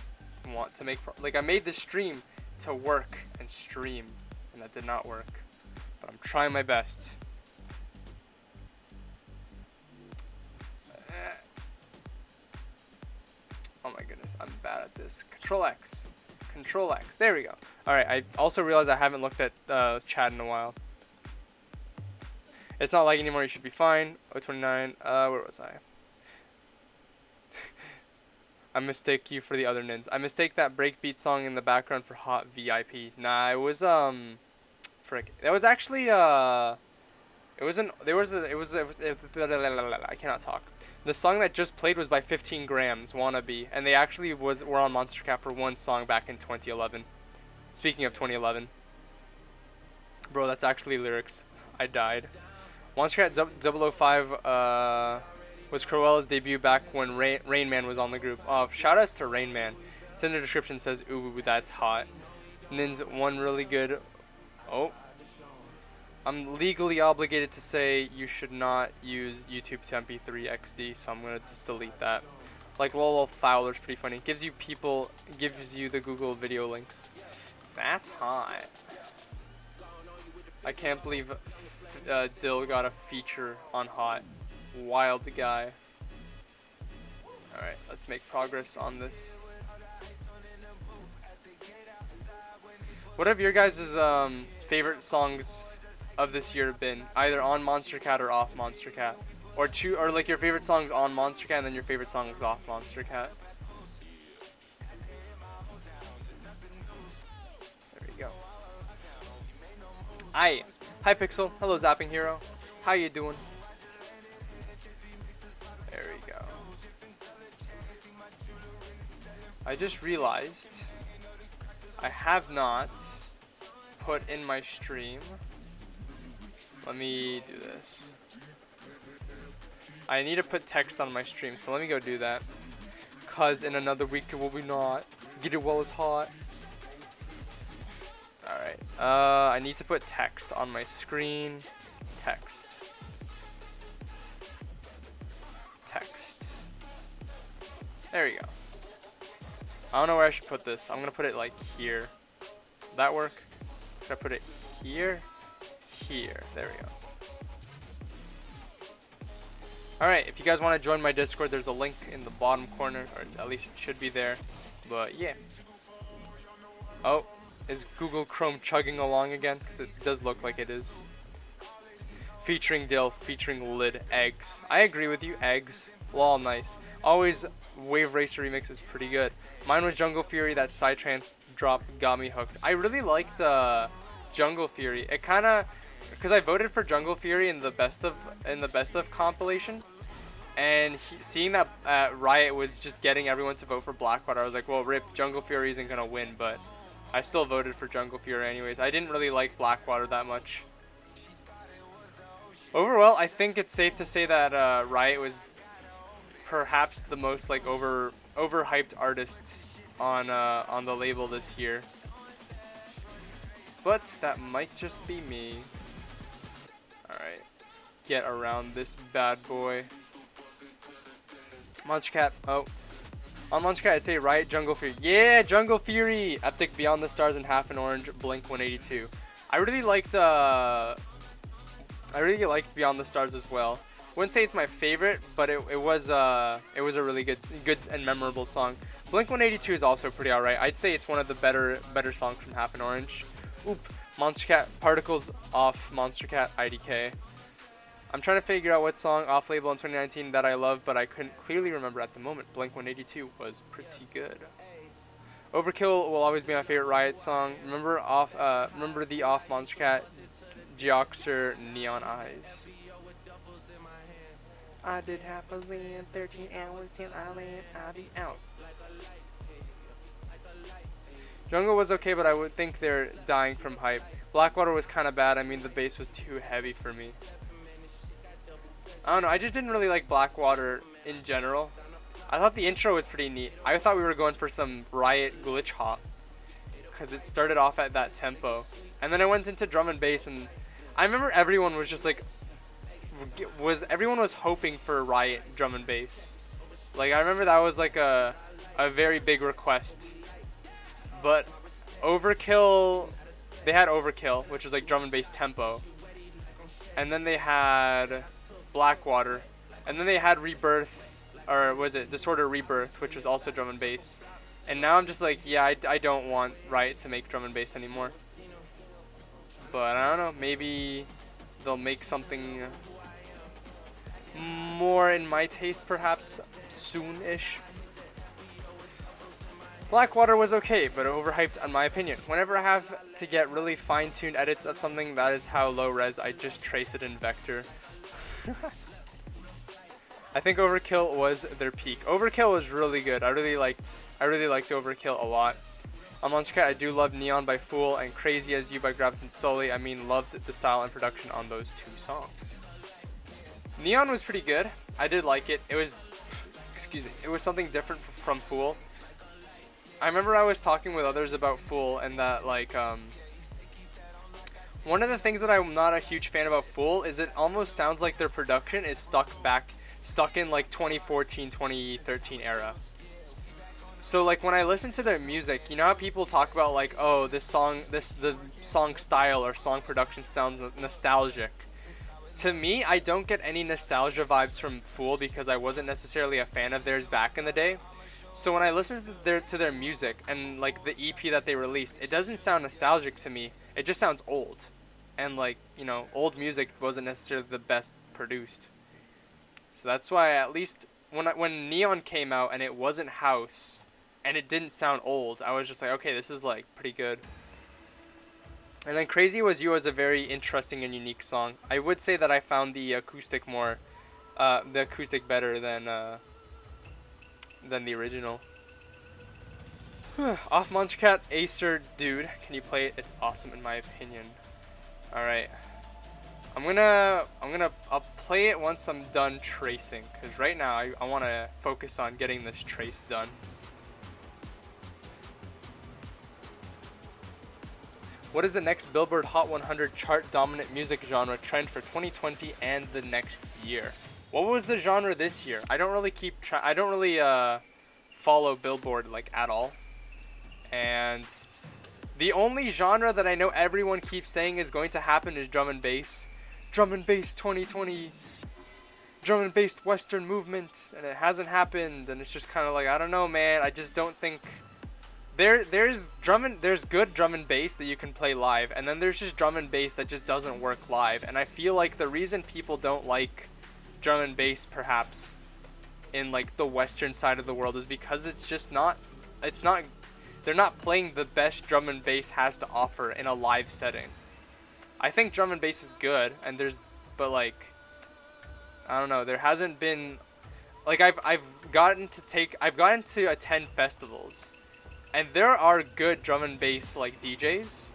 want to make... I made this stream to work and stream, and that did not work. But I'm trying my best. Oh my goodness, I'm bad at this. Control X. Control X. There we go. Alright, I also realized I haven't looked at chat in a while. It's not lagging anymore, you should be fine. 029, where was I? I mistake you for the other nins. I mistake that breakbeat song in the background for Hot VIP. Nah, it was, frick. That was actually, I cannot talk. The song that just played was by 15 Grams, Wannabe, and they actually were on Monster Cat for one song back in 2011. Speaking of 2011. Bro, that's actually lyrics. I died. Monster Cat 005 was Cruella's debut back when Rain Man was on the group. Oh, shout outs to Rain Man. It's in the description, says, ooh, that's hot. Nin's one really good... Oh. I'm legally obligated to say you should not use YouTube to MP3 XD, so I'm going to just delete that. Like Lol Fowler's pretty funny. Gives you the Google video links. That's hot. I can't believe Dill got a feature on Hot. Wild guy. Alright, let's make progress on this. What have your guys' favorite songs of this year been? Either on Monster Cat or off Monster Cat? Or like your favorite songs on Monster Cat and then your favorite songs off Monster Cat? There we go. Hi Pixel. Hello Zapping Hero. How you doing? There we go. I just realized I have not put in my stream. Let me do this. I need to put text on my stream, so let me go do that. Cause in another week it will be not. Get it while it's hot. Alright. I need to put text on my screen. Text. Text. There you go. I don't know where I should put this. I'm gonna put it like here. Will that work? Should I put it here? Here. There we go. Alright, if you guys want to join my Discord, there's a link in the bottom corner, or at least it should be there. But yeah. Oh, is Google Chrome chugging along again? Because it does look like it is. Featuring Dill, featuring Lid, Eggs. I agree with you, Eggs. Lol, nice. Always Wave Racer remix is pretty good. Mine was Jungle Fury, that Psytrance drop got me hooked. I really liked Jungle Fury. It kind of, because I voted for Jungle Fury in the best of compilation, and seeing that Riot was just getting everyone to vote for Blackwater, I was like, well, rip, Jungle Fury isn't gonna win, but I still voted for Jungle Fury anyways. I didn't really like Blackwater that much. Overall, I think it's safe to say that Riot was perhaps the most like overhyped artist on the label this year. But that might just be me. Alright, let's get around this bad boy. Monster Cat, oh. On Monster Cat, I'd say Riot, Jungle Fury. Yeah, Jungle Fury! Eptic, Beyond the Stars, and Half an Orange, Blink 182. I really liked Beyond the Stars as well. Wouldn't say it's my favorite, but it was a really good and memorable song. Blink 182 is also pretty alright. I'd say it's one of the better songs from Half an Orange. Oop, Monster Cat Particles off Monster Cat IDK. I'm trying to figure out what song off label in 2019 that I love, but I couldn't clearly remember at the moment. Blink 182 was pretty good. Overkill will always be my favorite Riot song. Remember the off Monster Cat Geoxer Neon Eyes. I did half a zillion, 13 hours till I land, I'll be out. Jungle was okay, but I would think they're dying from hype. Blackwater was kind of bad. I mean, the bass was too heavy for me. I don't know, I just didn't really like Blackwater in general. I thought the intro was pretty neat. I thought we were going for some Riot glitch hop, because it started off at that tempo. And then I went into drum and bass, and I remember everyone was just like, everyone was hoping for Riot drum and bass. Like, I remember that was like a very big request. But Overkill, they had Overkill, which was like drum and bass tempo. And then they had Blackwater. And then they had Rebirth, or was it Disorder Rebirth, which was also drum and bass. And now I'm just like, yeah, I don't want Riot to make drum and bass anymore. But I don't know, maybe they'll make something more in my taste perhaps soon-ish. Blackwater was okay, but overhyped in my opinion. Whenever I have to get really fine-tuned edits of something, that is how low res I just trace it in vector. I think Overkill was their peak. Overkill was really good. I really liked Overkill a lot. On Monster Cat, I do love Neon by Fool and Crazy as You by Graviton Solely. I mean, loved the style and production on those two songs. Neon was pretty good. I did like it. It was, it was something different from Fool. I remember I was talking with others about Fool and that, like, one of the things that I'm not a huge fan about Fool is it almost sounds like their production is stuck in like 2014, 2013 era. So like when I listen to their music, you know how people talk about like, oh, the song style or song production sounds nostalgic. To me, I don't get any nostalgia vibes from Fool because I wasn't necessarily a fan of theirs back in the day. So when I listen to their music and like the EP that they released, it doesn't sound nostalgic to me. It just sounds old. And like, you know, old music wasn't necessarily the best produced. So that's why at least when Neon came out and it wasn't house and it didn't sound old, I was just like, okay, this is like pretty good. And then Crazy Was You was a very interesting and unique song. I would say that I found the acoustic better than the original. Off Monster Cat, Acer Dude. Can you play it? It's awesome in my opinion. Alright. I'll play it once I'm done tracing, because right now I want to focus on getting this trace done. What is the next Billboard Hot 100 chart dominant music genre trend for 2020 and the next year? What was the genre this year? I don't really follow Billboard like at all. And the only genre that I know everyone keeps saying is going to happen is drum and bass. Drum and bass 2020. Drum and bass Western movement, and it hasn't happened, and it's just kind of like, I don't know, man. I just don't think there's good drum and bass that you can play live, and then there's just drum and bass that just doesn't work live. And I feel like the reason people don't like drum and bass perhaps in like the Western side of the world is because they're not playing the best drum and bass has to offer in a live setting. I think drum and bass is good, but like, I don't know, there hasn't been, like, I've gotten to attend festivals, and there are good drum and bass like DJs,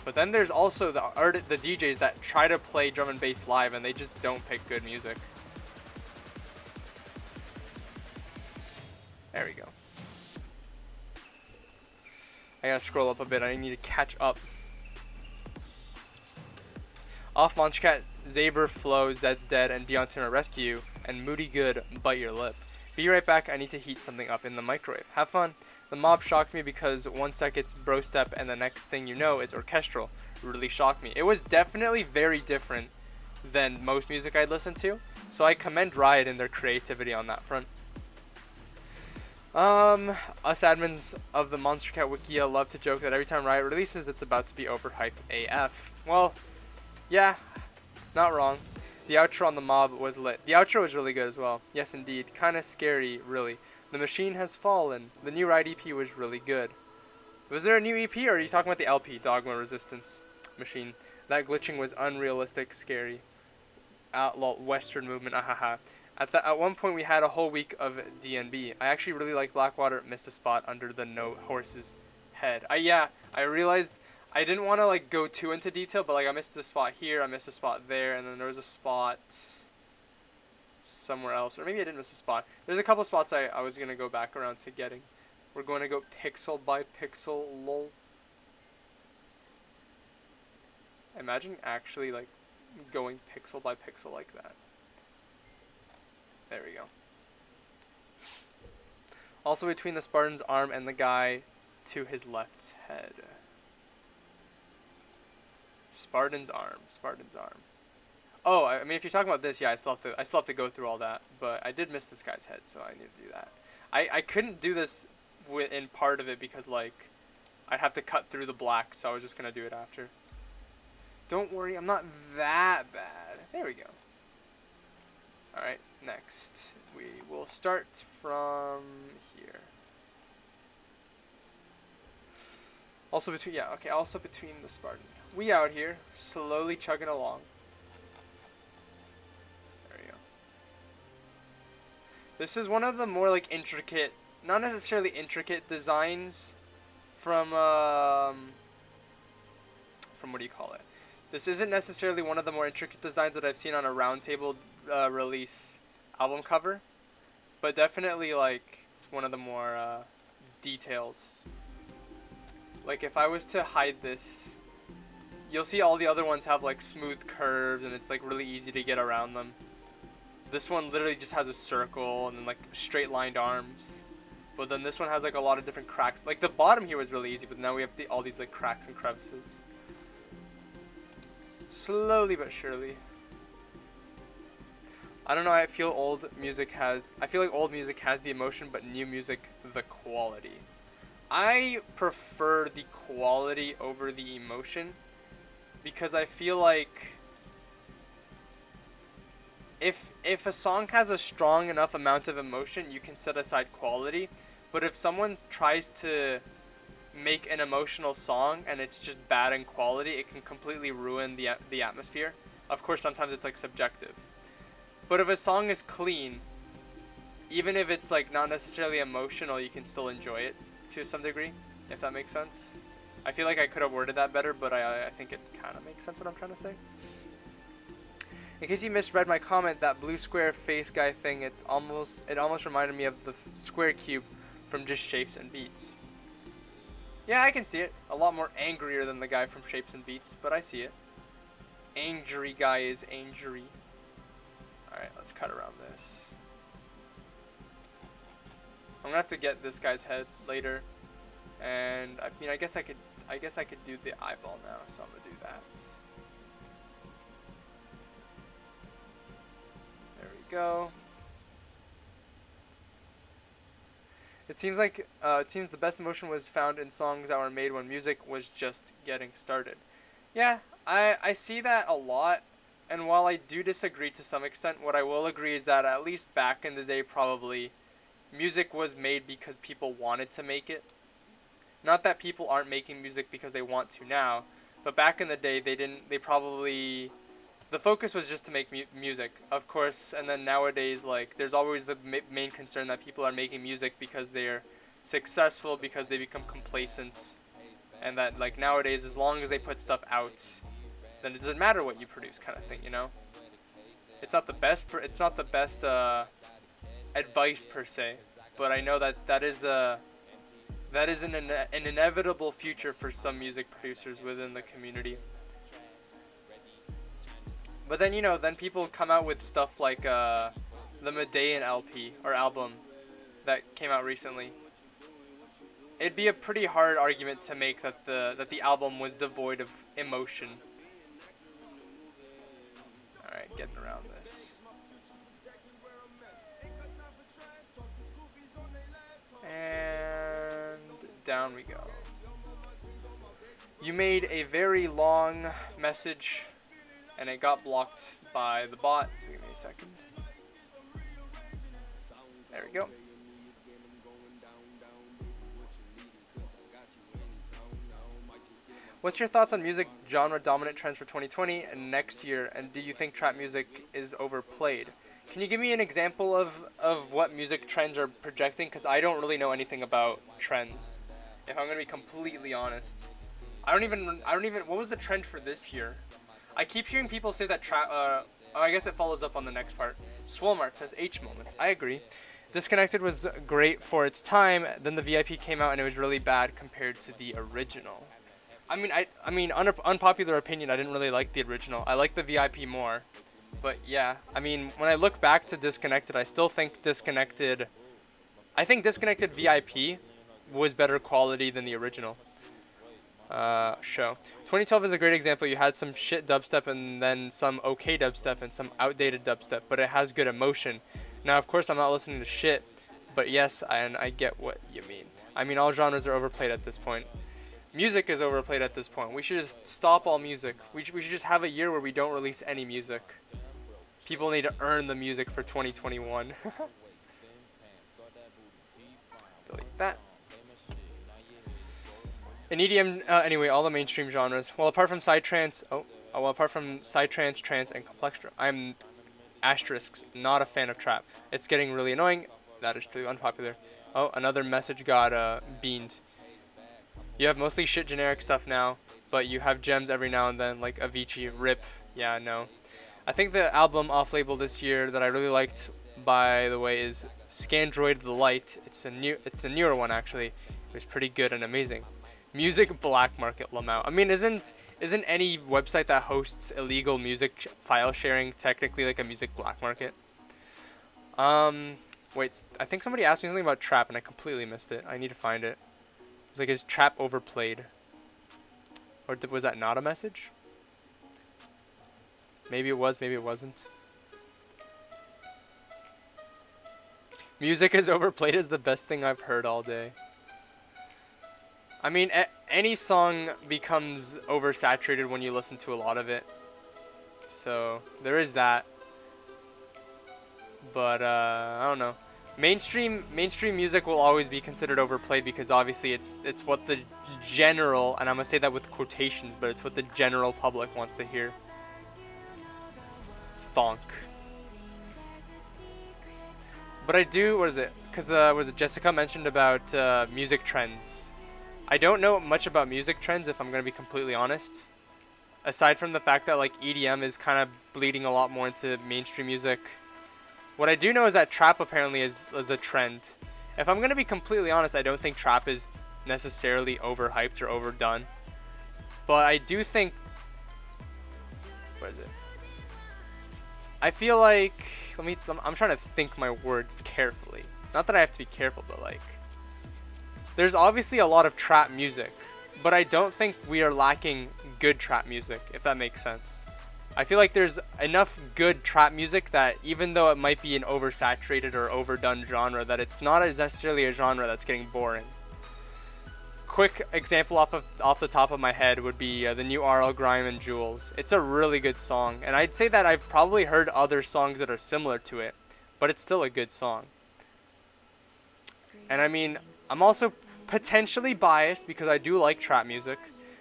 but then there's also the DJs that try to play drum and bass live and they just don't pick good music. There we go. I gotta scroll up a bit, I need to catch up. Off Monster Cat, Zaber, Flo, Zed's Dead, and Beyond Timber Rescue, and Moody Good, Bite Your Lip. Be right back, I need to heat something up in the microwave. Have fun. The mob shocked me because 1 sec it's bro step and the next thing you know it's orchestral. Really shocked me. It was definitely very different than most music I'd listen to, so I commend Riot in their creativity on that front. Us admins of the Monster Cat Wikia love to joke that every time Riot releases it's about to be overhyped AF. Well, yeah, not wrong. The outro on the mob was lit. The outro was really good as well. Yes, indeed. Kinda scary, really. The machine has fallen. The new Riot EP was really good. Was there a new EP, or are you talking about the LP, Dogma Resistance Machine? That glitching was unrealistic, scary. Outlaw Western movement, ahaha. At one point we had a whole week of DNB. I actually really like Blackwater. Missed a spot under the no horse's head. I realized I didn't want to like go too into detail, but like I missed a spot here, I missed a spot there, and then there was a spot somewhere else, or maybe I didn't miss a spot. There's a couple spots I was gonna go back around to getting. We're going to go pixel by pixel, lol. Imagine actually like going pixel by pixel like that. There we go. Also between the Spartan's arm and the guy to his left's head. Spartan's arm. Oh, I mean, if you're talking about this, yeah, I still have to go through all that. But I did miss this guy's head, so I need to do that. I couldn't do this in part of it because, like, I'd have to cut through the black, so I was just gonna do it after. Don't worry, I'm not that bad. There we go. Alright, next. We will start from here. Also between, yeah, okay, also between the Spartan. We out here, slowly chugging along. There we go. This is one of the more, like, intricate, not necessarily intricate designs from what do you call it? This isn't necessarily one of the more intricate designs that I've seen on a roundtable release album cover, but definitely, like, it's one of the more detailed. Like, if I was to hide this, you'll see all the other ones have, like, smooth curves, and it's, like, really easy to get around them. This one literally just has a circle and then, like, straight lined arms. But then this one has, like, a lot of different cracks. Like, the bottom here was really easy, but now we have all these, like, cracks and crevices. Slowly but surely. I don't know, I feel like old music has the emotion, but new music, the quality. I prefer the quality over the emotion, because I feel like if a song has a strong enough amount of emotion, you can set aside quality. But if someone tries to make an emotional song and it's just bad in quality, it can completely ruin the atmosphere. Of course, sometimes it's, like, subjective. But if a song is clean, even if it's, like, not necessarily emotional, you can still enjoy it to some degree, if that makes sense. I feel like I could have worded that better, but I think it kind of makes sense what I'm trying to say. In case you misread my comment, that blue square face guy thing, it almost reminded me of the square cube from just Shapes and Beats. Yeah, I can see it. A lot more angrier than the guy from Shapes and Beats, but I see it. Angry guy is angry. Alright, let's cut around this. I'm gonna have to get this guy's head later. And I mean, I guess I could do the eyeball now, so I'm gonna do that. There we go. It seems the best emotion was found in songs that were made when music was just getting started. Yeah, I see that a lot, and while I do disagree to some extent, what I will agree is that at least back in the day, probably, music was made because people wanted to make it. Not that people aren't making music because they want to now, but back in the day, the focus was just to make music, of course, and then nowadays, like, there's always the main concern that people are making music because they're successful, because they become complacent, and that, like, nowadays, as long as they put stuff out, then it doesn't matter what you produce, kind of thing, you know? It's not the best advice per se, but I know that is an inevitable future for some music producers within the community. But then, you know, then people come out with stuff like the Medean LP or album that came out recently. It'd be a pretty hard argument to make that the album was devoid of emotion. All right, getting around this. And down we go. You made a very long message, and it got blocked by the bot, so give me a second. There we go. What's your thoughts on music genre dominant trends for 2020 and next year, and do you think trap music is overplayed? Can you give me an example of what music trends are projecting? Because I don't really know anything about trends, if I'm going to be completely honest. I don't even, what was the trend for this year? I keep hearing people say that I guess it follows up on the next part. Swolmart says H moment. I agree. Disconnected was great for its time, then the VIP came out and it was really bad compared to the original. I mean, unpopular opinion, I didn't really like the original. I like the VIP more. But yeah, I mean, when I look back to Disconnected, I still think Disconnected VIP was better quality than the original. show. 2012 is a great example. You had some shit dubstep and then some okay dubstep and some outdated dubstep, but it has good emotion. Now, of course, I'm not listening to shit, but yes, I get what you mean. I mean, all genres are overplayed at this point. Music is overplayed at this point. We should just stop all music. We should just have a year where we don't release any music. People need to earn the music for 2021. Delete that. In EDM, anyway, all the mainstream genres. Well, apart from psytrance, trance, and complex, I'm asterisks not a fan of trap. It's getting really annoying. That is too unpopular. Oh, another message got beamed. You have mostly shit generic stuff now, but you have gems every now and then, like Avicii, RIP. Yeah, no. I think the album off-label this year that I really liked, by the way, is Scandroid the Light. It's the newer one actually. It was pretty good and amazing. Music black market Lamau. I mean, isn't any website that hosts illegal music file sharing technically like a music black market? Wait, I think somebody asked me something about trap and I completely missed it. I need to find it. It's like, is trap overplayed? Or was that not a message? Maybe it was, maybe it wasn't. Music is overplayed is the best thing I've heard all day. I mean, any song becomes oversaturated when you listen to a lot of it. So, there is that. But, I don't know. Mainstream music will always be considered overplayed because obviously it's what the general, and I'm going to say that with quotations, but it's what the general public wants to hear. Thonk. But I do, what is it? Because, was it Jessica mentioned about music trends? I don't know much about music trends, if I'm going to be completely honest. Aside from the fact that, like, EDM is kind of bleeding a lot more into mainstream music. What I do know is that trap apparently is a trend. If I'm going to be completely honest, I don't think trap is necessarily overhyped or overdone. But I do think... What is it? I feel like... I'm trying to think my words carefully. Not that I have to be careful, but like... There's obviously a lot of trap music. But I don't think we are lacking good trap music, if that makes sense. I feel like there's enough good trap music that even though it might be an oversaturated or overdone genre, that it's not necessarily a genre that's getting boring. Quick example off the top of my head would be the new RL Grime and Jules. It's a really good song, and I'd say that I've probably heard other songs that are similar to it, but it's still a good song. And I mean, I'm also potentially biased because I do like trap music.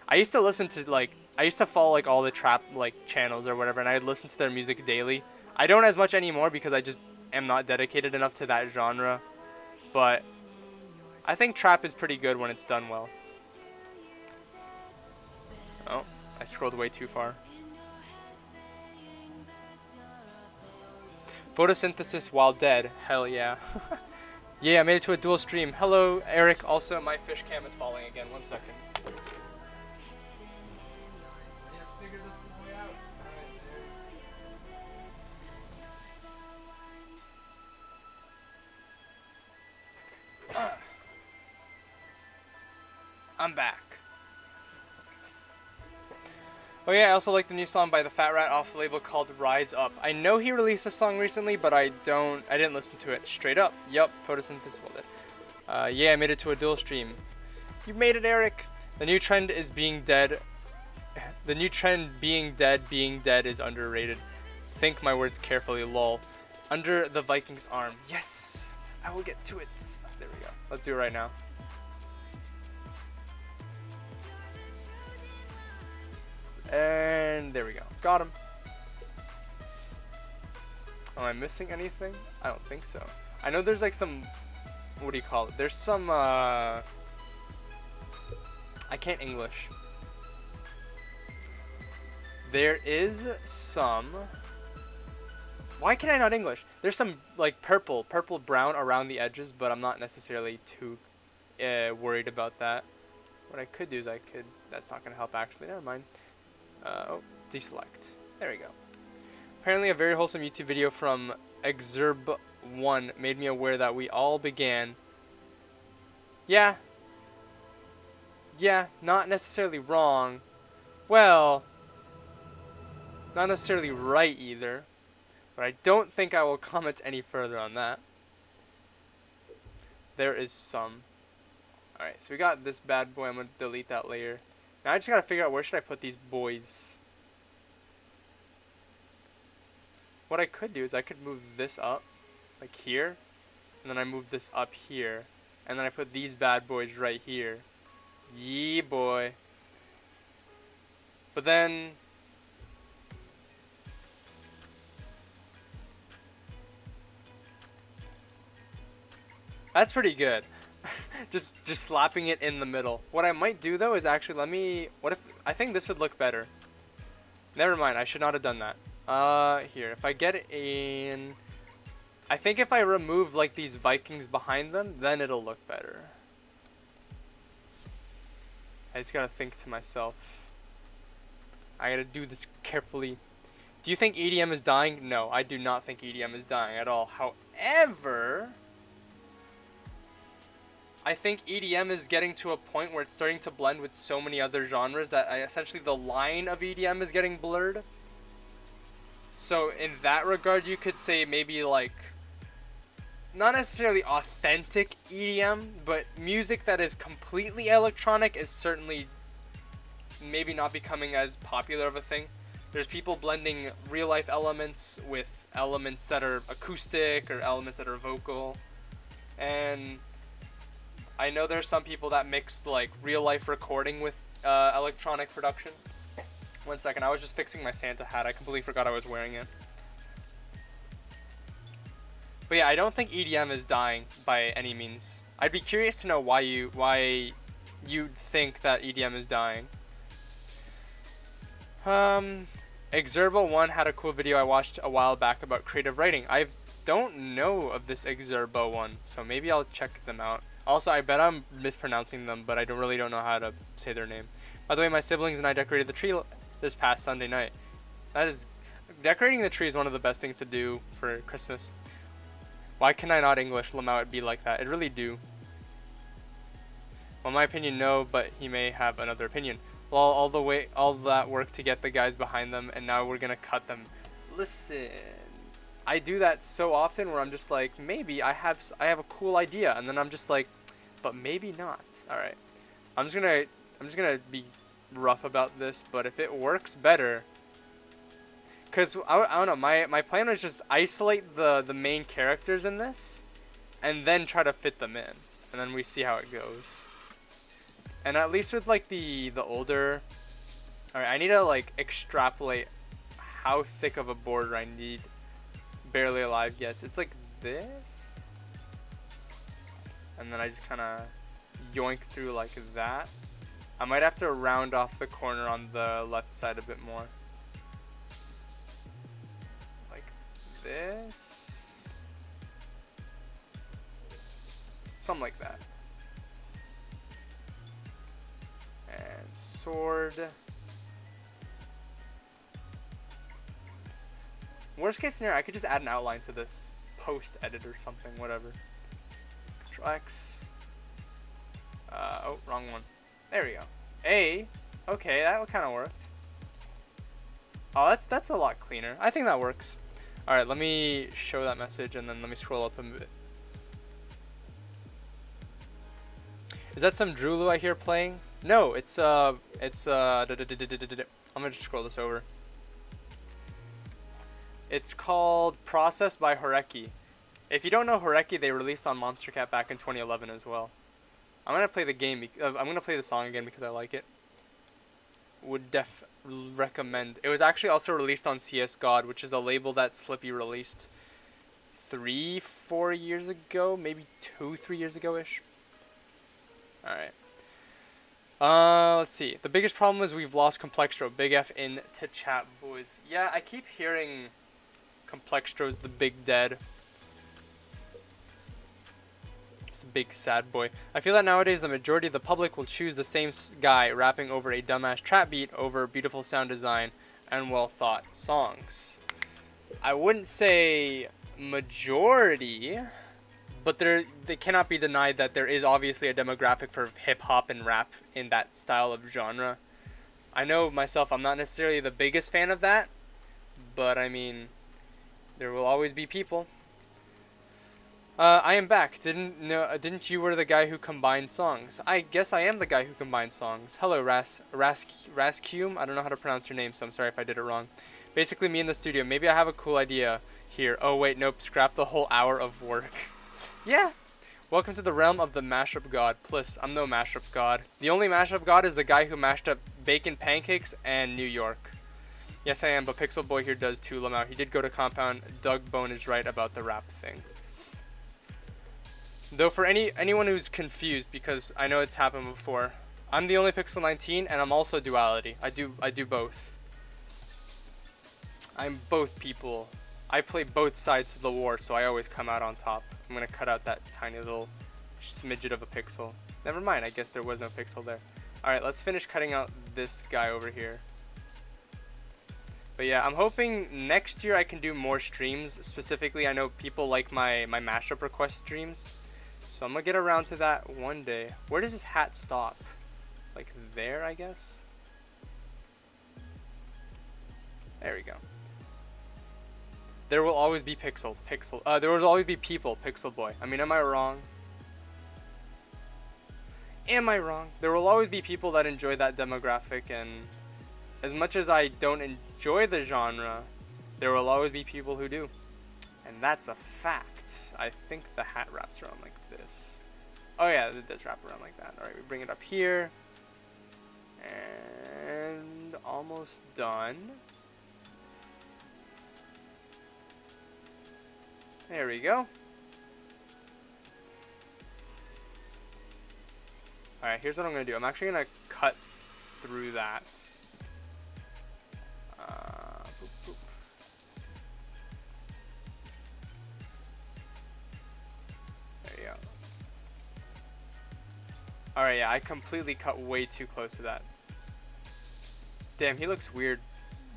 I used to listen to I used to follow like all the trap like channels or whatever, and I'd listen to their music daily. I don't as much anymore because I just am not dedicated enough to that genre. But I think trap is pretty good when it's done well. Oh, I scrolled way too far. Photosynthesis while dead. Hell yeah. Yeah, I made it to a dual stream. Hello, Eric. Also, my fish cam is falling again. 1 second. I'm back. Oh yeah, I also like the new song by the Fat Rat off the label called Rise Up. I know he released a song recently, but I didn't listen to it straight up. Yup, photosynthesis will it. Yeah, I made it to a dual stream. You made it, Eric. The new trend is being dead. The new trend being dead is underrated. Think my words carefully, lol. Under the Vikings' arm. Yes, I will get to it. There we go. Let's do it right now. And there we go. Got him. Am I missing anything? I don't think so. I know there's like some... What do you call it? There's some... I can't English. There is some... Why can I not English? There's some like purple brown around the edges, but I'm not necessarily too worried about that. What I could do is that's not going to help actually. Never mind. Oh, deselect. There we go. Apparently a very wholesome YouTube video from Exurb1 made me aware that we all began... Yeah. yeah, not necessarily wrong. Well, not necessarily right either. But I don't think I will comment any further on that. There is some. Alright, so we got this bad boy. I'm going to delete that layer. Now I just got to figure out where should I put these boys. What I could do is I could move this up, like here. And then I move this up here. And then I put these bad boys right here. Yee boy. But then... that's pretty good. just slapping it in the middle. What I might do though is actually what if I think this would look better. Never mind, I should not have done that. Here, if I get it in, I think if I remove like these Vikings behind them, then it'll look better. I just gotta think to myself. I gotta do this carefully. Do you think EDM is dying? No, I do not think EDM is dying at all. However, I think EDM is getting to a point where it's starting to blend with so many other genres that essentially the line of EDM is getting blurred. So in that regard, you could say maybe like, not necessarily authentic EDM, but music that is completely electronic is certainly maybe not becoming as popular of a thing. There's people blending real life elements with elements that are acoustic or elements that are vocal. And I know there's some people that mixed like real life recording with electronic production. One second, I was just fixing my Santa hat. I completely forgot I was wearing it. But yeah, I don't think EDM is dying by any means. I'd be curious to know why you think that EDM is dying. Exerbo1 had a cool video I watched a while back about creative writing. I don't know of this Exerbo one, so maybe I'll check them out. Also, I bet I'm mispronouncing them, but I really don't know how to say their name. By the way, my siblings and I decorated the tree this past Sunday night. Decorating the tree is one of the best things to do for Christmas. Why can I not English Lamau it be like that? It really do. Well, in my opinion, no, but he may have another opinion. Well, all that work to get the guys behind them, and now we're gonna cut them. Listen, I do that so often where I'm just like, maybe I have a cool idea, and then I'm just like, but maybe not. All right, I'm just gonna be rough about this, but if it works better, because I don't know, my plan was just isolate the main characters in this, and then try to fit them in, and then we see how it goes. And at least with like the older, all right, I need to like extrapolate how thick of a border I need Barely Alive gets. It's like this, and then I just kind of yoink through like that. I might have to round off the corner on the left side a bit more. Like this. Something like that. And sword. Worst case scenario, I could just add an outline to this post edit or something, whatever. Control X. Oh, wrong one. There we go. A. Okay, that kind of worked. Oh, that's a lot cleaner. I think that works. All right, let me show that message and then let me scroll up a bit. Is that some Drulu I hear playing? No, it's I'm gonna just scroll this over. It's called Process by Horeki. If you don't know Horeki, they released on Monster Cat back in 2011 as well. I'm gonna play the game. I'm gonna play the song again because I like it. Would recommend. It was actually also released on CS God, which is a label that Slippy released 3-4 years ago, maybe 2-3 years ago ish. All right. Let's see. The biggest problem is we've lost Complextro. Big F into chat, boys. Yeah, I keep hearing Complextro's the big dead. It's a big sad boy. I feel that nowadays the majority of the public will choose the same guy rapping over a dumbass trap beat over beautiful sound design and well thought songs. I wouldn't say majority, but they cannot be denied that there is obviously a demographic for hip hop and rap in that style of genre. I know myself, I'm not necessarily the biggest fan of that, but I mean, there will always be people. I am back. Didn't you were the guy who combined songs? I guess I am the guy who combined songs. Hello, Rascume. I don't know how to pronounce your name, so I'm sorry if I did it wrong. Basically, me in the studio. Maybe I have a cool idea here. Oh wait, nope. Scrap the whole hour of work. Yeah. Welcome to the realm of the mashup god. Plus, I'm no mashup god. The only mashup god is the guy who mashed up bacon pancakes and New York. Yes, I am, but Pixel Boy here does too. Lamau. He did go to compound. Doug Bone is right about the rap thing. Though for anyone who's confused, because I know it's happened before, I'm the only Pixel 19, and I'm also Duality. I do both. I'm both people. I play both sides of the war, so I always come out on top. I'm gonna cut out that tiny little smidget of a pixel. Never mind, I guess there was no pixel there. Alright, let's finish cutting out this guy over here. But yeah, I'm hoping next year I can do more streams. Specifically, I know people like my mashup request streams. So I'm gonna get around to that one day. Where does this hat stop? Like there, I guess? There we go. There will always be there will always be people, Pixel Boy. I mean, am I wrong? Am I wrong? There will always be people that enjoy that demographic, and as much as I don't enjoy the genre, there will always be people who do. And that's a fact. I think the hat wraps around like this. Oh yeah, it does wrap around like that. Alright, we bring it up here. And almost done. There we go. Alright, here's what I'm going to do. I'm actually going to cut through that. Boop, boop. There you go. Alright, yeah, I completely cut way too close to that. Damn, he looks weird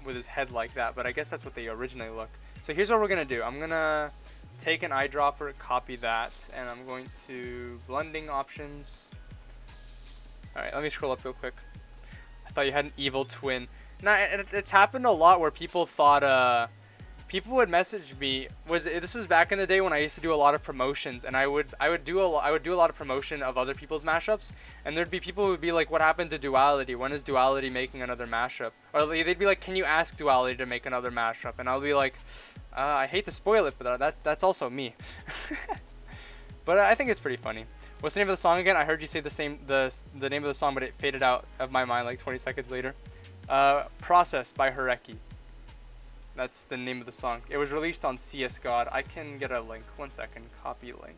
with his head like that, but I guess that's what they originally look. So here's what we're going to do. I'm going to take an eyedropper, copy that, and I'm going to blending options. Alright, let me scroll up real quick. I thought you had an evil twin. Nah, it's happened a lot where people thought, people would message me. This was back in the day when I used to do a lot of promotions, and I would do a lot of promotion of other people's mashups, and there'd be people who would be like, "What happened to Duality? When is Duality making another mashup?" Or they'd be like, "Can you ask Duality to make another mashup?" And I'll be like, I hate to spoil it, but that's also me. But I think it's pretty funny. What's the name of the song again? I heard you say the name of the song, but it faded out of my mind like 20 seconds later. Process by Hereki. That's the name of the song. It was released on CS God. I can get a link. 1 second. Copy link.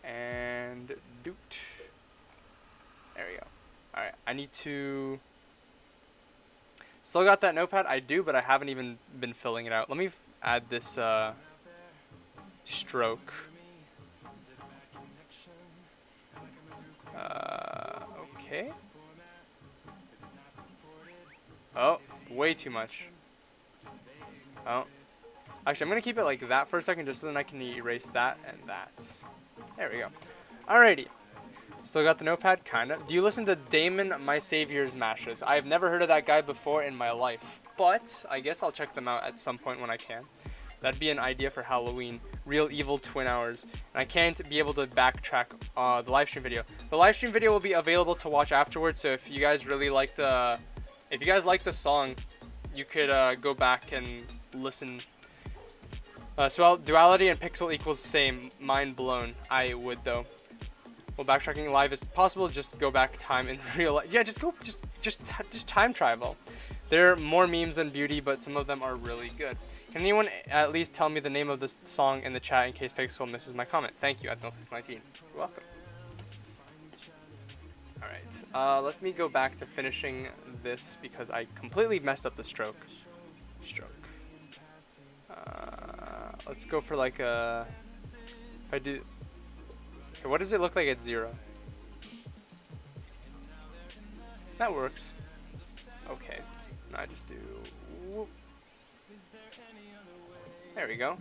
And doot. There we go. Alright, I need to... Still got that notepad? I do, but I haven't even been filling it out. Let me add this stroke. Okay. Oh, way too much. Oh. Actually, I'm going to keep it like that for a second just so then I can erase that and that. There we go. Alrighty. Still got the notepad? Kinda. Do you listen to Damon My Savior's mashes? I've never heard of that guy before in my life, but I guess I'll check them out at some point when I can. That'd be an idea for Halloween. Real evil twin hours. And I can't be able to backtrack the livestream video. The livestream video will be available to watch afterwards, so if you guys really liked the song, you could go back and listen. So Duality and Pixel equals same. Mind blown. I would though. Well, backtracking live is possible. Just go back time in real life. Yeah, just time travel. There are more memes than beauty, but some of them are really good. Can anyone at least tell me the name of this song in the chat in case Pixel misses my comment? Thank you, @Pixel19. You're welcome. Alright, let me go back to finishing this because I completely messed up the stroke. Let's go for like a... If I do... Okay, what does it look like at 0? That works. Okay, now I just do... Whoop. There we go.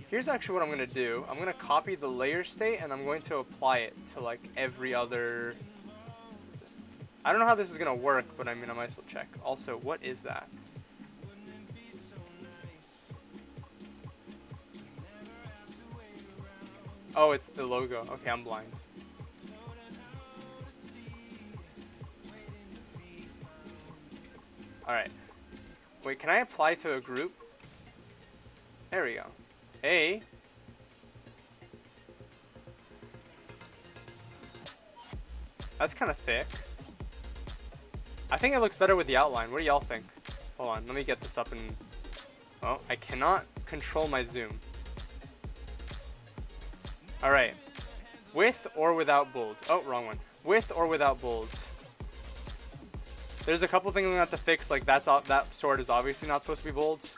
Here's actually what I'm gonna do. I'm gonna copy the layer state and I'm going to apply it to like every other. I don't know how this is gonna work, but I mean I might as well check. Also, what is that? Oh, it's the logo. Okay, I'm blind. Alright. Wait, can I apply to a group? There we go. Hey. That's kind of thick. I think it looks better with the outline. What do y'all think? Hold on, let me get this up and... Oh, I cannot control my zoom. Alright. With or without bold? Oh, wrong one. With or without bold? There's a couple things I'm gonna have to fix, like that sword is obviously not supposed to be bold.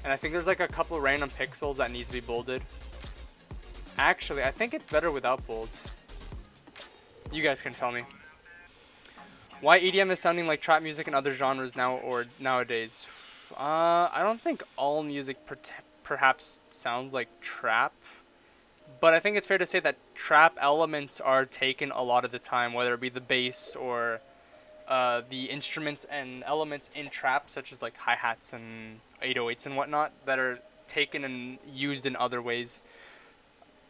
And I think there's like a couple random pixels that needs to be bolded. Actually, I think it's better without bold. You guys can tell me. Why EDM is sounding like trap music and other genres now or nowadays? I don't think all music perhaps sounds like trap. But I think it's fair to say that trap elements are taken a lot of the time, whether it be the bass or the instruments and elements in trap, such as like hi-hats and 808s and whatnot, that are taken and used in other ways.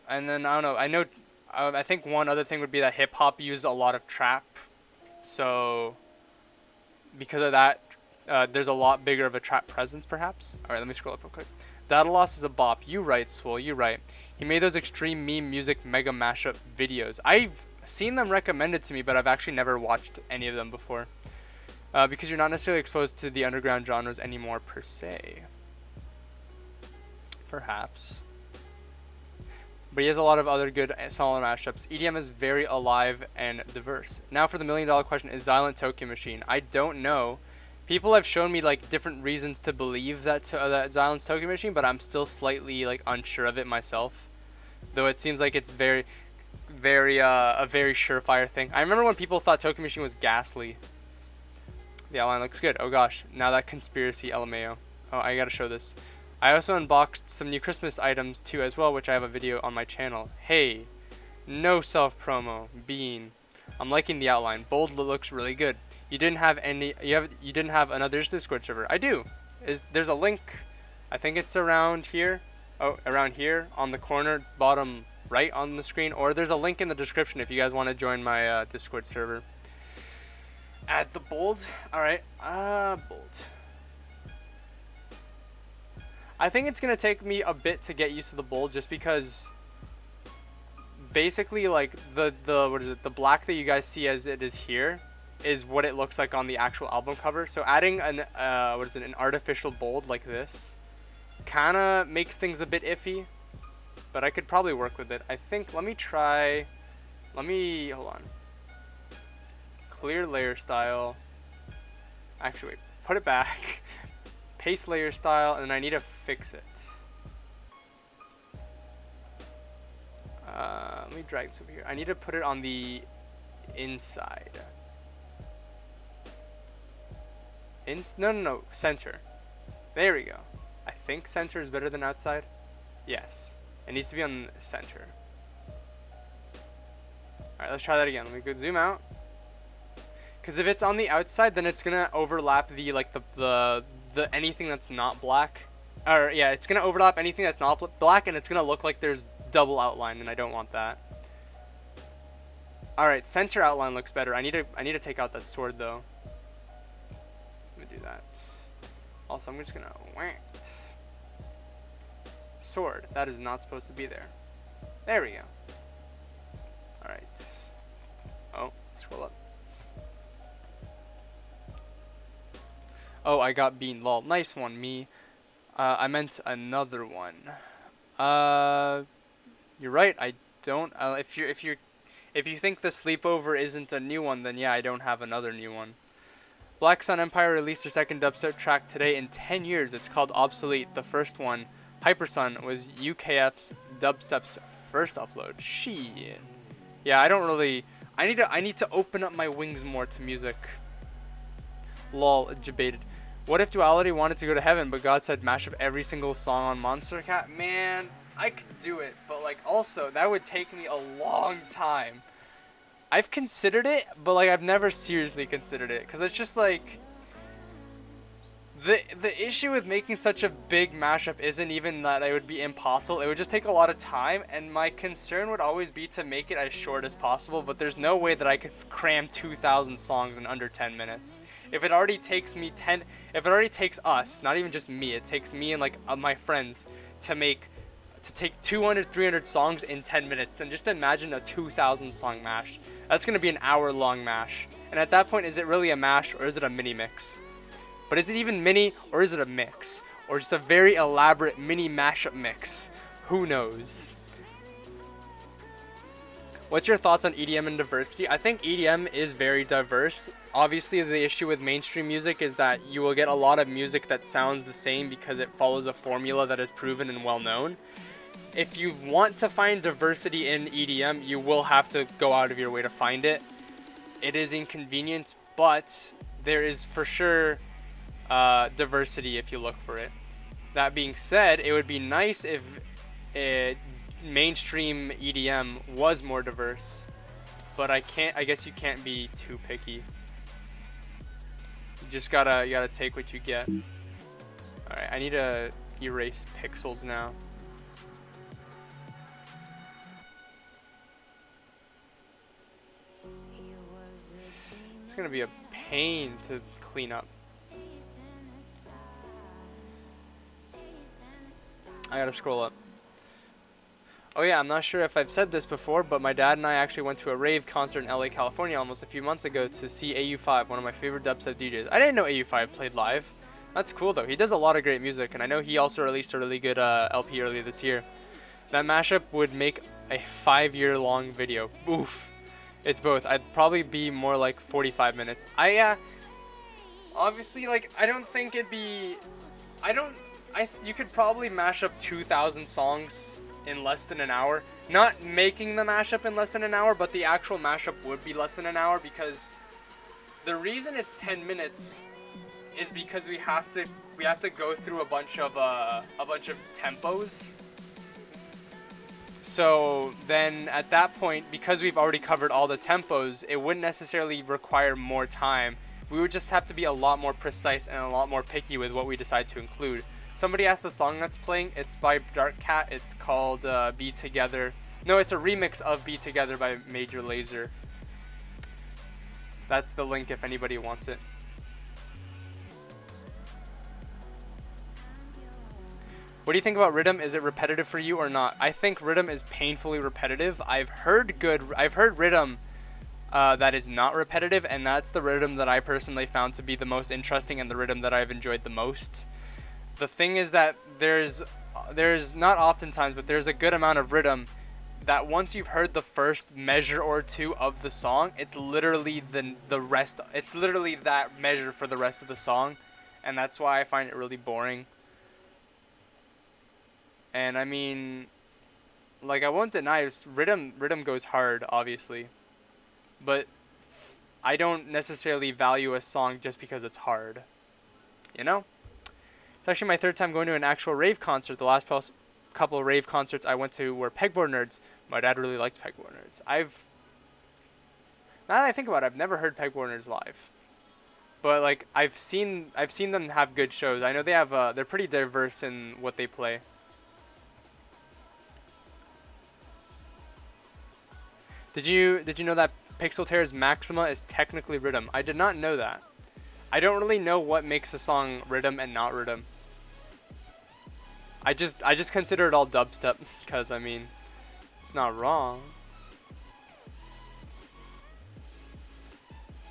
And then, I don't know, I think one other thing would be that hip-hop used a lot of trap. So, because of that, there's a lot bigger of a trap presence, perhaps. Alright, let me scroll up real quick. Data Loss is a bop. You right, Swole, you right. He made those extreme meme music mega mashup videos. I've seen them recommended to me, but I've actually never watched any of them before. Because you're not necessarily exposed to the underground genres anymore, per se. Perhaps. But he has a lot of other good solid mashups. EDM is very alive and diverse. Now for the $1 million question, is Xylent Tokyo Machine? I don't know. People have shown me like different reasons to believe that Xylent's Tokyo Machine, but I'm still slightly like unsure of it myself. Though it seems like it's a very surefire thing. I remember when people thought Tokyo Machine was ghastly. The outline looks good. Oh gosh, now that conspiracy LMAO. Oh, I gotta show this. I also unboxed some new Christmas items too as well, which I have a video on my channel. Hey, no self-promo, Bean. I'm liking the outline. Bold looks really good. You didn't have another Discord server. I do. There's a link. I think it's around here. Oh, around here on the corner bottom right on the screen, or there's a link in the description if you guys want to join my Discord server. Add the bold. All right. Bold. I think it's gonna take me a bit to get used to the bold, just because basically like the black that you guys see as it is here is what it looks like on the actual album cover. So adding an artificial bold like this kind of makes things a bit iffy, but I could probably work with it. I think hold on. Clear layer style. Actually, wait, put it back. Paste layer style, and I need to fix it. Let me drag this over here. I need to put it on the inside. No, center. There we go. I think center is better than outside. Yes, it needs to be on center. Alright, let's try that again. Let me go zoom out. Because if it's on the outside, then it's gonna overlap the anything that's not black. Or yeah, it's gonna overlap anything that's not black, and it's gonna look like there's double outline, and I don't want that. All right, center outline looks better. I need to take out that sword though. Let me do that. Also, I'm just gonna whack. Sword. That is not supposed to be there. There we go. All right. Oh, scroll up. Oh, I got Bean. Lol. Nice one, me. I meant another one. You're right. I don't. If you think the sleepover isn't a new one, then yeah, I don't have another new one. Black Sun Empire released their second dubstep track today in 10 years. It's called Obsolete. The first one, Hypersun, was UKF's dubstep's first upload. Shit. Yeah, I don't really. I need to open up my wings more to music. Lol, debated. What if Duality wanted to go to heaven, but God said mash up every single song on Monster Cat? Man, I could do it, but like also that would take me a long time. I've considered it, but like I've never seriously considered it, because it's just like the issue with making such a big mashup isn't even that it would be impossible. It would just take a lot of time, and my concern would always be to make it as short as possible, but there's no way that I could cram 2,000 songs in under 10 minutes. If it already takes us, not even just me, it takes me and like my friends to take 200, 300 songs in 10 minutes, then just imagine a 2,000 song mash. That's going to be an hour-long mash. And at that point, is it really a mash, or is it a mini mix? But is it even mini, or is it a mix? Or just a very elaborate mini mashup mix? Who knows? What's your thoughts on EDM and diversity? I think EDM is very diverse. Obviously, the issue with mainstream music is that you will get a lot of music that sounds the same because it follows a formula that is proven and well known. If you want to find diversity in EDM, you will have to go out of your way to find it. It is inconvenient, but there is for sure diversity if you look for it. That being said, it would be nice if mainstream EDM was more diverse, but I guess you can't be too picky. You just gotta take what you get. Alright, I need to erase pixels now. It's gonna be a pain to clean up. I gotta scroll up. Oh yeah, I'm not sure if I've said this before, but my dad and I actually went to a rave concert in LA, California almost a few months ago to see AU5, one of my favorite dubstep DJs. I didn't know AU5 played live. That's cool though. He does a lot of great music, and I know he also released a really good LP earlier this year. That mashup would make a 5-year-long video. Oof. It's both. I'd probably be more like 45 minutes. Obviously, like, I don't think it'd be... you could probably mash up 2,000 songs in less than an hour. Not making the mashup in less than an hour, but the actual mashup would be less than an hour, because the reason it's 10 minutes is because we have to go through a bunch of tempos. So then at that point, because we've already covered all the tempos, it wouldn't necessarily require more time. We would just have to be a lot more precise and a lot more picky with what we decide to include. Somebody asked the song that's playing. It's by Dark Cat. It's called Be Together. No, it's a remix of Be Together by Major Lazer. That's the link if anybody wants it. What do you think about rhythm? Is it repetitive for you or not? I think rhythm is painfully repetitive. I've heard rhythm that is not repetitive, and that's the rhythm that I personally found to be the most interesting and the rhythm that I've enjoyed the most. The thing is that there's not oftentimes, but there's a good amount of rhythm that once you've heard the first measure or two of the song, it's literally the rest. It's literally that measure for the rest of the song, and that's why I find it really boring. And I mean, like, I won't deny rhythm goes hard, obviously, but I don't necessarily value a song just because it's hard, you know? It's actually my third time going to an actual rave concert. The last couple of rave concerts I went to were Pegboard Nerds. My dad really liked Pegboard Nerds. Now that I think about it, I've never heard Pegboard Nerds live, but like I've seen them have good shows. I know they have they're pretty diverse in what they play. Did you know that Pixel Tear's Maxima is technically rhythm? I did not know that. I don't really know what makes a song rhythm and not rhythm. I just consider it all dubstep because, I mean, it's not wrong.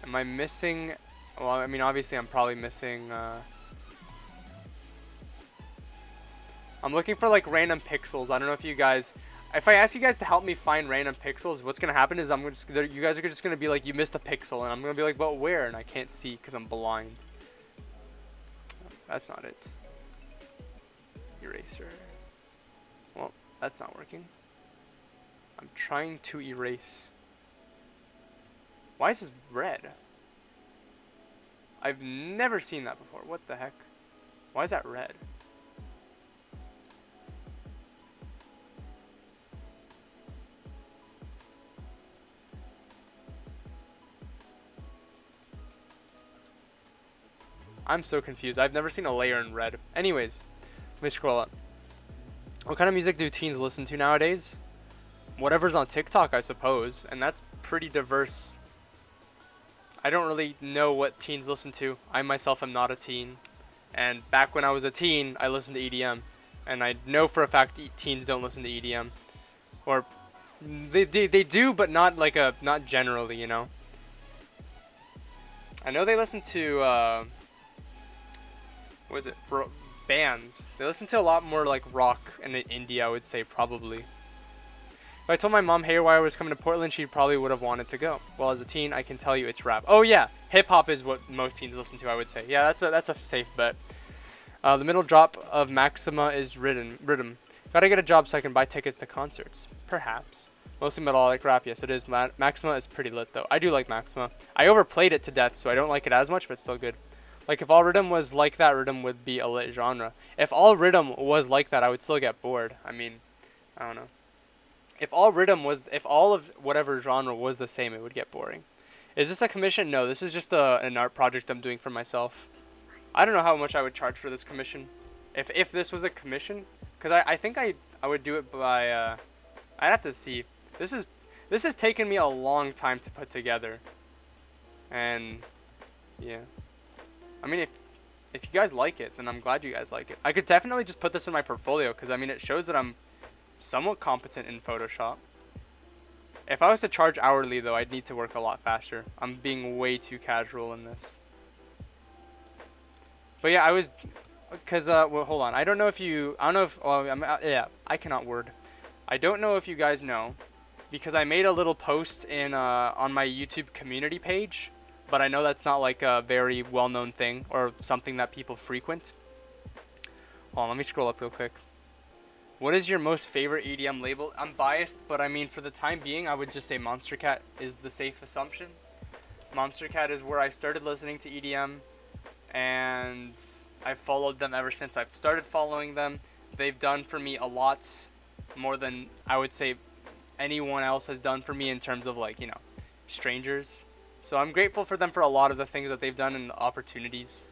Am I missing? Well, I mean, obviously I'm probably missing. I'm looking for like random pixels. I don't know if you guys... If I ask you guys to help me find random pixels, what's gonna happen is you guys are just gonna be like, you missed a pixel, and I'm gonna be like, but where? And I can't see because I'm blind. That's not it. Eraser. Well, that's not working. I'm trying to erase. Why is this red? I've never seen that before. What the heck? Why is that red? I'm so confused. I've never seen a layer in red. Anyways, let me scroll up. What kind of music do teens listen to nowadays? Whatever's on TikTok, I suppose. And that's pretty diverse. I don't really know what teens listen to. I myself am not a teen. And back when I was a teen, I listened to EDM. And I know for a fact teens don't listen to EDM. Or they do, but not like not generally, you know. I know they listen to what is it? Bands. They listen to a lot more like rock and indie, I would say, probably. If I told my mom Haywire was coming to Portland, she probably would have wanted to go. Well, as a teen, I can tell you it's rap. Oh yeah, hip hop is what most teens listen to, I would say. Yeah, that's a safe bet. The middle drop of Maxima is Rhythm. Gotta get a job so I can buy tickets to concerts. Perhaps. Mostly melodic rap, yes it is. Maxima is pretty lit though. I do like Maxima. I overplayed it to death, so I don't like it as much, but it's still good. Like, if all rhythm was like that, rhythm would be a lit genre. If all rhythm was like that, I would still get bored. I mean, I don't know. If all of whatever genre was the same, it would get boring. Is this a commission? No, this is just an art project I'm doing for myself. I don't know how much I would charge for this commission. If this was a commission, because I think I would do it by, I'd have to see. This has taken me a long time to put together. And, yeah. I mean, if you guys like it, then I'm glad you guys like it. I could definitely just put this in my portfolio because, I mean, it shows that I'm somewhat competent in Photoshop. If I was to charge hourly, though, I'd need to work a lot faster. I'm being way too casual in this. But yeah, I was... Because, well, hold on. I don't know if... Well, yeah, I cannot word. I don't know if you guys know, because I made a little post on my YouTube community page, but I know that's not like a very well-known thing or something that people frequent. Hold on, let me scroll up real quick. What is your most favorite EDM label? I'm biased, but I mean, for the time being, I would just say Monster Cat is the safe assumption. Monster Cat is where I started listening to EDM, and I've followed them ever since I've started following them. They've done for me a lot more than I would say anyone else has done for me in terms of, like, you know, strangers. So I'm grateful for them for a lot of the things that they've done and the opportunities.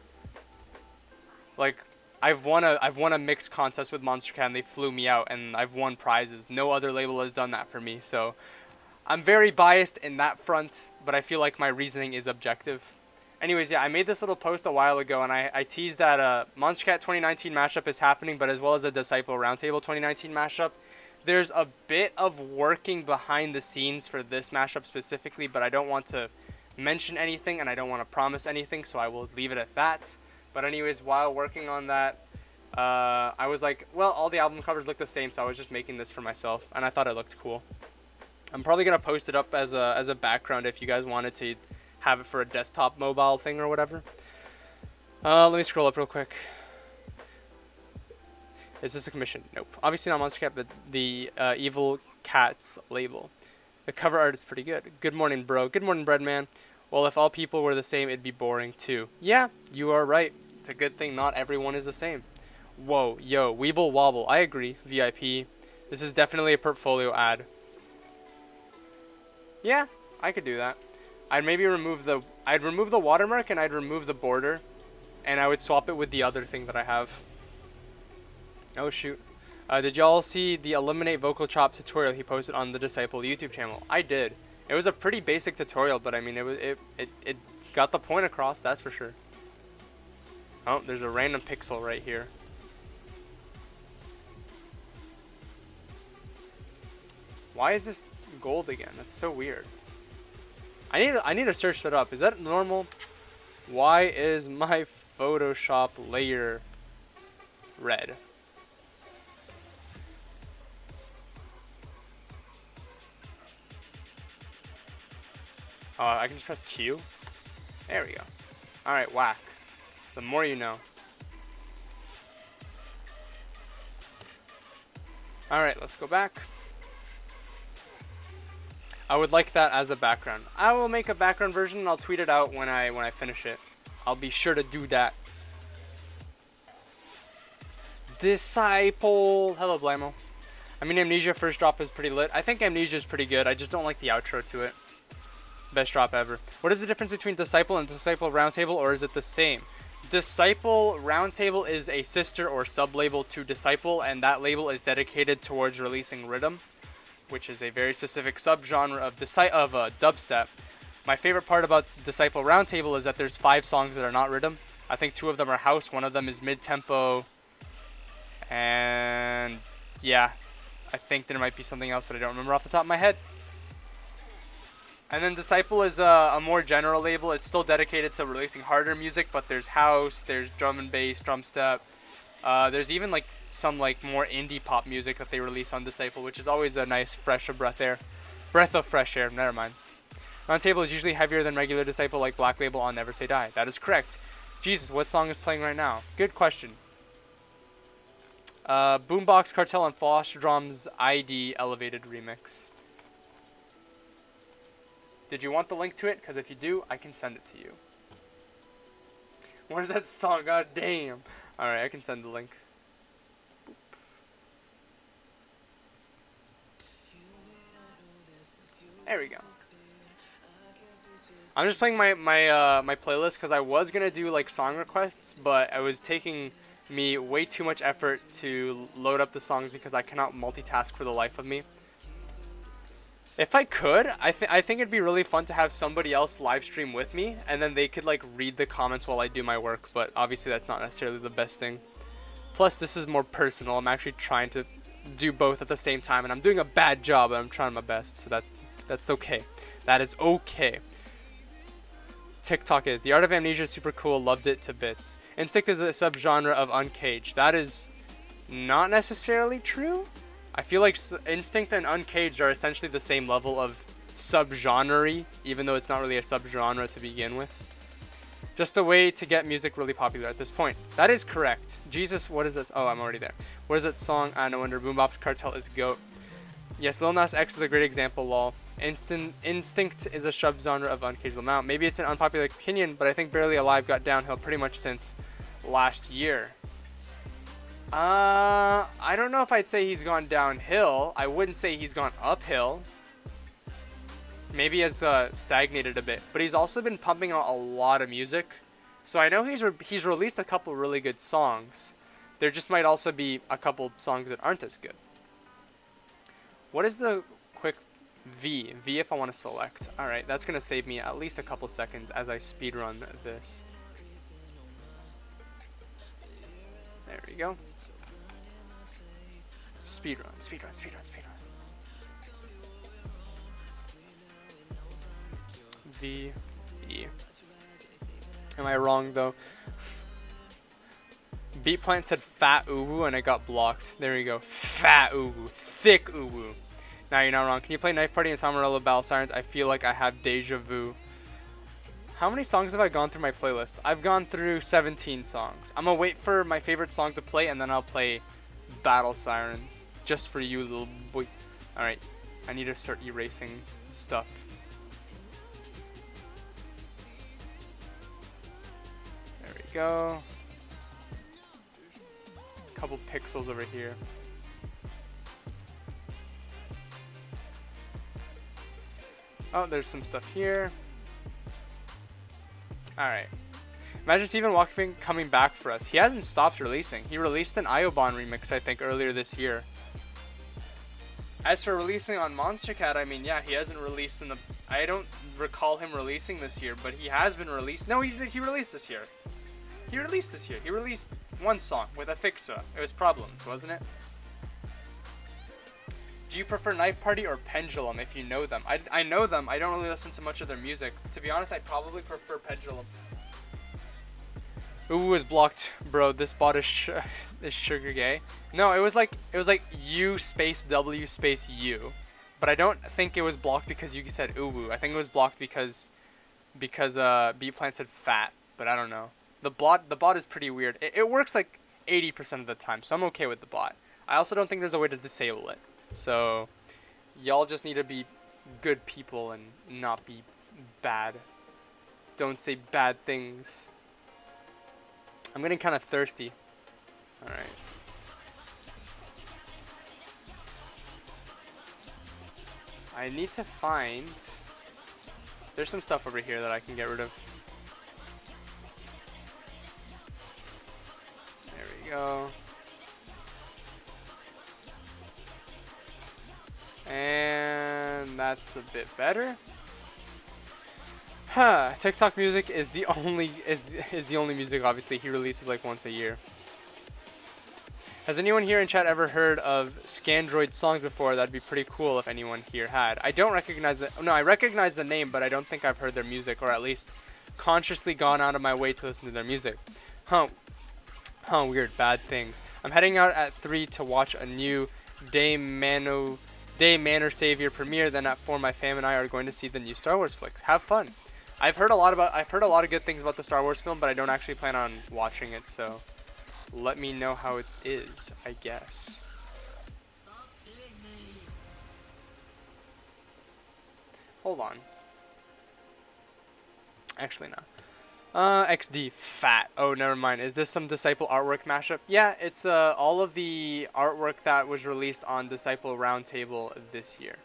Like, I've won a mixed contest with Monster Cat and they flew me out and I've won prizes. No other label has done that for me. So I'm very biased in that front, but I feel like my reasoning is objective. Anyways, yeah, I made this little post a while ago and I teased that Monster Cat 2019 mashup is happening, but as well as a Disciple Roundtable 2019 mashup. There's a bit of working behind the scenes for this mashup specifically, but I don't want to mention anything and I don't want to promise anything, so I will leave it at that. But anyways, while working on that, I was like, well, all the album covers look the same, so I was just making this for myself, and I thought it looked cool. I'm probably gonna post it up as a background if you guys wanted to have it for a desktop mobile thing or whatever. Let me scroll up real quick. Is this a commission? Nope. Obviously not Monster Cat, but the Evil Cats label. The cover art is pretty good. Good morning, bro. Good morning, Breadman. Well, if all people were the same, it'd be boring too. Yeah, you are right. It's a good thing not everyone is the same. Whoa, yo, Weeble Wobble. I agree. VIP. This is definitely a portfolio ad. Yeah, I could do that. I'd maybe remove the watermark and I'd remove the border, and I would swap it with the other thing that I have. Oh shoot. Did y'all see the Eliminate Vocal Chop tutorial he posted on the Disciple YouTube channel? I did. It was a pretty basic tutorial, but I mean, it got the point across, that's for sure. Oh, there's a random pixel right here. Why is this gold again? That's so weird. I need to search that up. Is that normal? Why is my Photoshop layer red? I can just press Q. There we go. Alright, whack. The more you know. Alright, let's go back. I would like that as a background. I will make a background version and I'll tweet it out when I finish it. I'll be sure to do that. Disciple. Hello, Blamo. I mean, Amnesia first drop is pretty lit. I think Amnesia is pretty good. I just don't like the outro to it. Best drop ever. What is the difference between Disciple and Disciple Roundtable, or is it the same? Disciple Roundtable is a sister or sub-label to Disciple, and that label is dedicated towards releasing rhythm, which is a very specific subgenre of dubstep. My favorite part about Disciple Roundtable is that there's 5 songs that are not rhythm. I think 2 of them are house, 1 of them is mid-tempo, and yeah, I think there might be something else, but I don't remember off the top of my head. And then Disciple is a more general label. It's still dedicated to releasing harder music, but there's house, there's drum and bass, drum step. There's even like some like more indie pop music that they release on Disciple, which is always a nice breath of fresh air. Never mind. Roundtable is usually heavier than regular Disciple, like Black Label on Never Say Die. That is correct. Jesus, what song is playing right now? Good question. Boombox Cartel on Foster Drums ID Elevated Remix. Did you want the link to it? Because if you do, I can send it to you. Where's that song? God damn. Alright, I can send the link. Boop. There we go. I'm just playing my playlist because I was going to do like song requests, but it was taking me way too much effort to load up the songs because I cannot multitask for the life of me. If I could, I think it'd be really fun to have somebody else live stream with me, and then they could like read the comments while I do my work, but obviously that's not necessarily the best thing. Plus, this is more personal. I'm actually trying to do both at the same time, and I'm doing a bad job, but I'm trying my best, so that's okay. That is okay. TikTok is. The Art of Amnesia is super cool, loved it to bits. Instinct is a subgenre of Uncaged. That is not necessarily true. I feel like Instinct and Uncaged are essentially the same level of subgenre, even though it's not really a subgenre to begin with. Just a way to get music really popular at this point. That is correct. Jesus, what is this? Oh, I'm already there. What is that song? I no wonder. Boombox Cartel is GOAT. Yes, Lil Nas X is a great example, lol. Instinct is a subgenre of Uncaged Lamau. Maybe it's an unpopular opinion, but I think Barely Alive got downhill pretty much since last year. I don't know if I'd say he's gone downhill. I wouldn't say he's gone uphill. Maybe has stagnated a bit, but he's also been pumping out a lot of music. So I know he's released a couple really good songs. There just might also be a couple songs that aren't as good. What is the quick V? V if I want to select. Alright, that's going to save me at least a couple seconds as I speedrun this. There we go. Speedrun. V, E. Am I wrong though? Beat Plant said fat uwu and I got blocked. There you go. Fat uwu. Thick uwu. Now you're not wrong. Can you play Knife Party and Samarella Battle Sirens? I feel like I have deja vu. How many songs have I gone through my playlist? I've gone through 17 songs. I'm gonna wait for my favorite song to play and then I'll play Battle Sirens. Just for you, little boy. Alright. I need to start erasing stuff. There we go. Couple pixels over here. Oh, there's some stuff here. Alright. Imagine Steven Walking coming back for us. He hasn't stopped releasing. He released an Iobon remix, I think, earlier this year. As for releasing on Monster Cat, I mean, yeah, he hasn't released in the... I don't recall him releasing this year, but he has been released. No, he released this year. He released one song with Afixa. It was Problems, wasn't it? Do you prefer Knife Party or Pendulum if you know them? I know them. I don't really listen to much of their music. To be honest, I'd probably prefer Pendulum. Ooh, is blocked, bro. This bot is sugar gay. No, it was like U space W space U, but I don't think it was blocked because you said ooh. I think it was blocked because Beat Plant said fat, but I don't know. The bot is pretty weird. It works like 80% of the time, so I'm okay with the bot. I also don't think there's a way to disable it. So y'all just need to be good people and not be bad. Don't say bad things. I'm getting kind of thirsty. All right. I need to find... There's some stuff over here that I can get rid of. There we go. And that's a bit better. Huh. TikTok music is the only music obviously he releases like once a year. Has anyone here in chat ever heard of Scandroid songs before? That'd be pretty cool if anyone here had. I don't recognize it. No, I recognize the name, but I don't think I've heard their music, or at least consciously gone out of my way to listen to their music. Huh, weird, bad things. I'm heading out at 3 to watch a new Day Manor Savior premiere. Then at 4, my fam and I are going to see the new Star Wars flicks. Have fun. I've heard a lot of good things about the Star Wars film, but I don't actually plan on watching it, so let me know how it is, I guess. Stop hitting me. Hold on. Actually, no. XD, fat. Oh, never mind. Is this some Disciple artwork mashup? Yeah, it's all of the artwork that was released on Disciple Roundtable this year.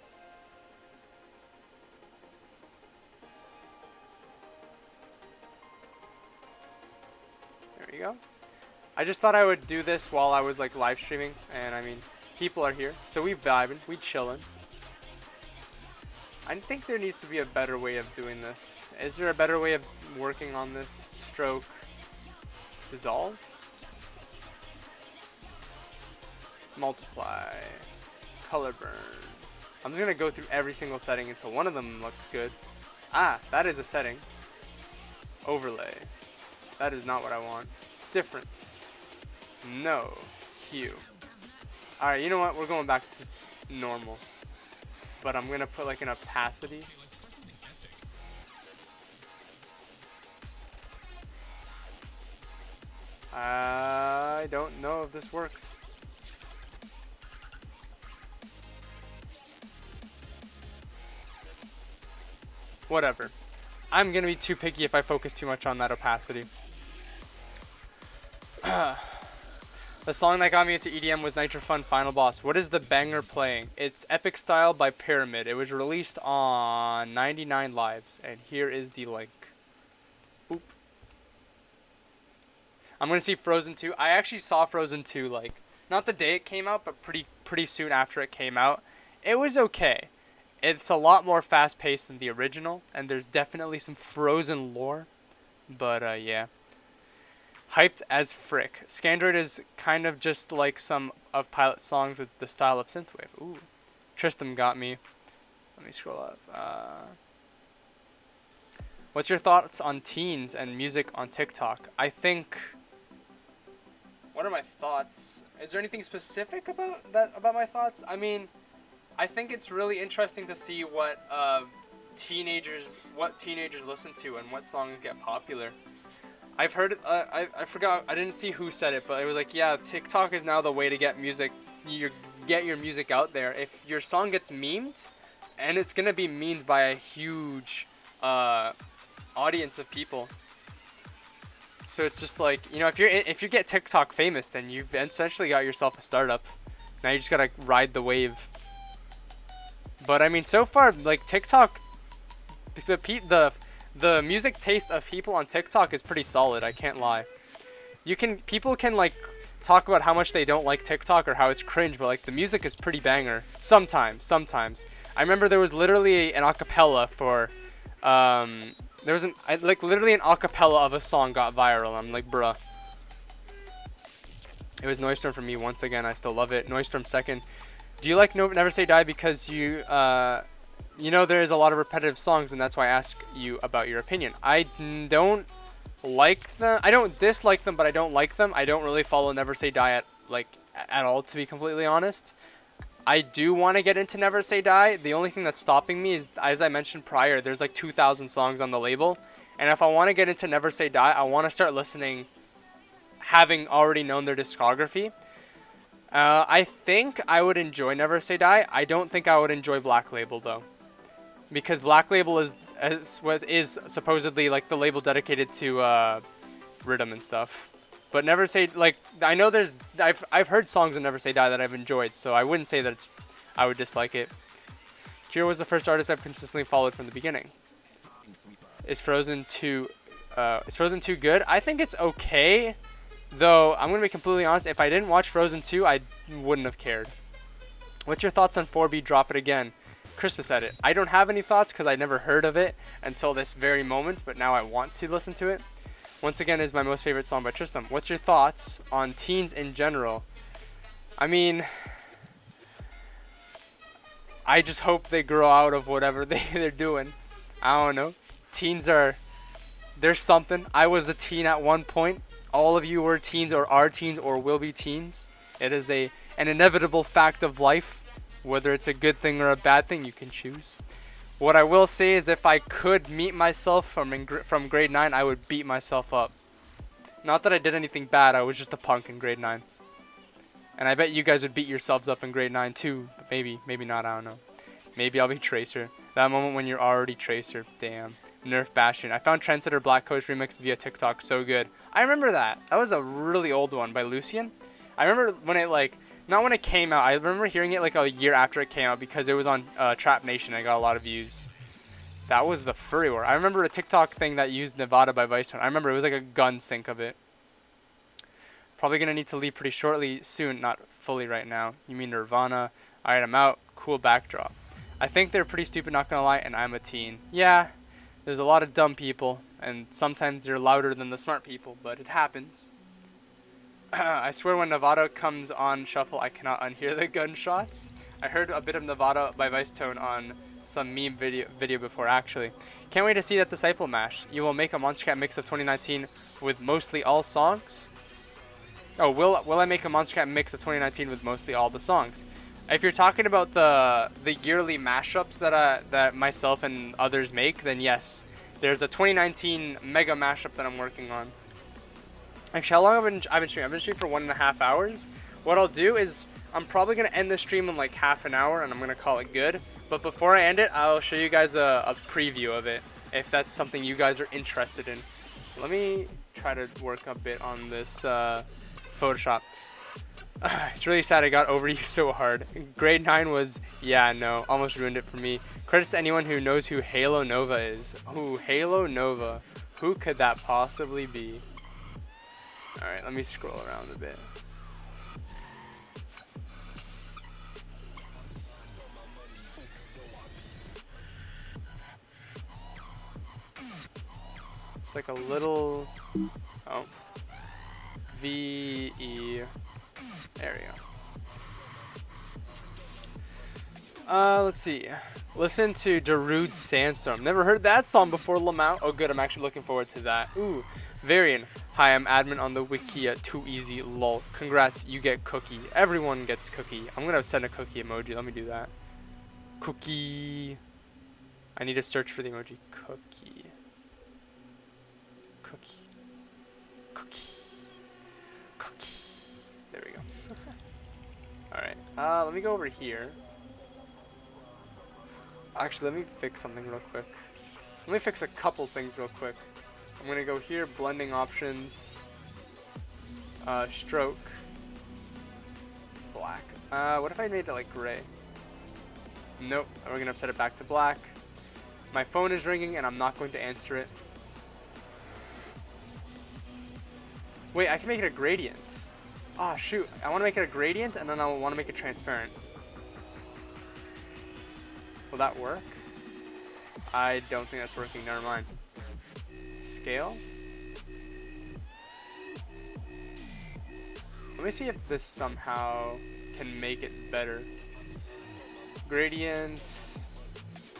There you go. I just thought I would do this while I was like live streaming, and I mean, people are here, so we vibing, we chilling. I think there needs to be a better way of doing this. Is there a better way of working on this? Stroke, dissolve, multiply, color burn. I'm just gonna go through every single setting until one of them looks good. Ah, that is a setting. Overlay. That is not what I want. Difference. No. Hue. Alright, you know what? We're going back to just normal. But I'm gonna put like an opacity. I don't know if this works. Whatever. I'm gonna be too picky if I focus too much on that opacity. The song that got me into EDM was Nitro Fun Final Boss. What is the banger playing? It's Epic Style by Pyramid. It was released on 99 Lives, and here is the link. Boop. I'm gonna see Frozen 2. I actually saw Frozen 2 like not the day it came out, but pretty soon after it came out. It was okay. It's a lot more fast-paced than the original, and there's definitely some Frozen lore. But yeah. Hyped as frick. Scandroid is kind of just like some of Pilot's songs with the style of synthwave. Ooh. Tristram got me. Let me scroll up. What's your thoughts on teens and music on TikTok? I think... What are my thoughts? Is there anything specific about my thoughts? I mean, I think it's really interesting to see what teenagers listen to and what songs get popular. I've heard, I forgot, I didn't see who said it, but it was like, yeah, TikTok is now the way to get get your music out there. If your song gets memed, and it's gonna be memed by a huge audience of people. So it's just like, you know, if you get TikTok famous, then you've essentially got yourself a startup. Now you just gotta ride the wave. But I mean, so far, like TikTok, the music taste of people on TikTok is pretty solid, I can't lie. People can like talk about how much they don't like TikTok or how it's cringe, but like the music is pretty banger. Sometimes. I remember there was literally an acapella for literally an acapella of a song got viral. I'm like, bruh. It was Neustorm for me once again. I still love it. Neustorm second. Do you like Never Say Die because you know there is a lot of repetitive songs, and that's why I ask you about your opinion. I don't like them. I don't dislike them, but I don't like them. I don't really follow Never Say Die at all, to be completely honest. I do want to get into Never Say Die. The only thing that's stopping me is, as I mentioned prior, there's like 2,000 songs on the label. And if I want to get into Never Say Die, I want to start listening, having already known their discography. I think I would enjoy Never Say Die. I don't think I would enjoy Black Label, though. Because Black Label is supposedly like the label dedicated to rhythm and stuff. But Never Say, like, I know I've heard songs of Never Say Die that I've enjoyed, so I wouldn't say that I would dislike it. Kira was the first artist I've consistently followed from the beginning. Is Frozen 2 good? I think it's okay, though I'm gonna be completely honest, if I didn't watch Frozen 2, I wouldn't have cared. What's your thoughts on 4B Drop It Again? Christmas edit. I don't have any thoughts because I never heard of it until this very moment, but now I want to listen to it. Once Again is my most favorite song by Tristan. What's your thoughts on teens in general? I mean, I just hope they grow out of whatever they're doing. I don't know. Teens there's something. I was a teen at one point. All of you were teens or are teens or will be teens. It is an inevitable fact of life. Whether it's a good thing or a bad thing, you can choose. What I will say is if I could meet myself from grade 9, I would beat myself up. Not that I did anything bad, I was just a punk in grade 9. And I bet you guys would beat yourselves up in grade 9 too. But maybe not, I don't know. Maybe I'll be Tracer. That moment when you're already Tracer. Damn. Nerf Bastion. I found Trendsetter Black Coast remix via TikTok. So good. I remember that. That was a really old one by Lucian. I remember when it not when it came out. I remember hearing it like a year after it came out because it was on Trap Nation. I got a lot of views. That was the Furry War. I remember a TikTok thing that used Nevada by Vice. I remember it was like a gun sync of it. Probably gonna need to leave pretty shortly soon. Not fully right now. You mean Nirvana? Alright, I'm out. Cool backdrop. I think they're pretty stupid, not gonna lie, and I'm a teen. Yeah, there's a lot of dumb people, and sometimes they're louder than the smart people, but it happens. I swear when Nevada comes on shuffle, I cannot unhear the gunshots. I heard a bit of Nevada by Vice Tone on some meme video before, actually. Can't wait to see that Disciple mash. You will make a Monster Cat mix of 2019 with mostly all songs? Oh, will I make a Monster Cat mix of 2019 with mostly all the songs? If you're talking about the yearly mashups that myself and others make, then yes. There's a 2019 mega mashup that I'm working on. Actually, how long I've been streaming? I've been streaming for 1.5 hours. What I'll do is I'm probably gonna end the stream in like half an hour, and I'm gonna call it good. But before I end it, I'll show you guys a preview of it, if that's something you guys are interested in. Let me try to work a bit on this Photoshop. It's really sad I got over you so hard. Grade 9 was, yeah, no, almost ruined it for me. Credits to anyone who knows who Halo Nova is. Ooh, Halo Nova. Who could that possibly be? Alright, let me scroll around a bit. It's like a little... Oh. V-E... There we go. Let's see. Listen to Darude's Sandstorm. Never heard that song before, Lamau. Oh, good. I'm actually looking forward to that. Ooh. Varian. Hi, I'm admin on the wiki at Too Easy Lol. Congrats, you get cookie. Everyone gets cookie. I'm gonna send a cookie emoji. Let me do that. Cookie. I need to search for the emoji. Cookie. Cookie. Cookie. Cookie. There we go. Alright. Let me go over here. Actually, let me fix something real quick. Let me fix a couple things real quick. I'm gonna go here, blending options, stroke, black. What if I made it like gray? Nope, we're gonna set it back to black. My phone is ringing and I'm not going to answer it. Wait, I can make it a gradient. Ah, shoot, I wanna make it a gradient and then I wanna make it transparent. Will that work? I don't think that's working, never mind. Scale. Let me see if this somehow can make it better. Gradient.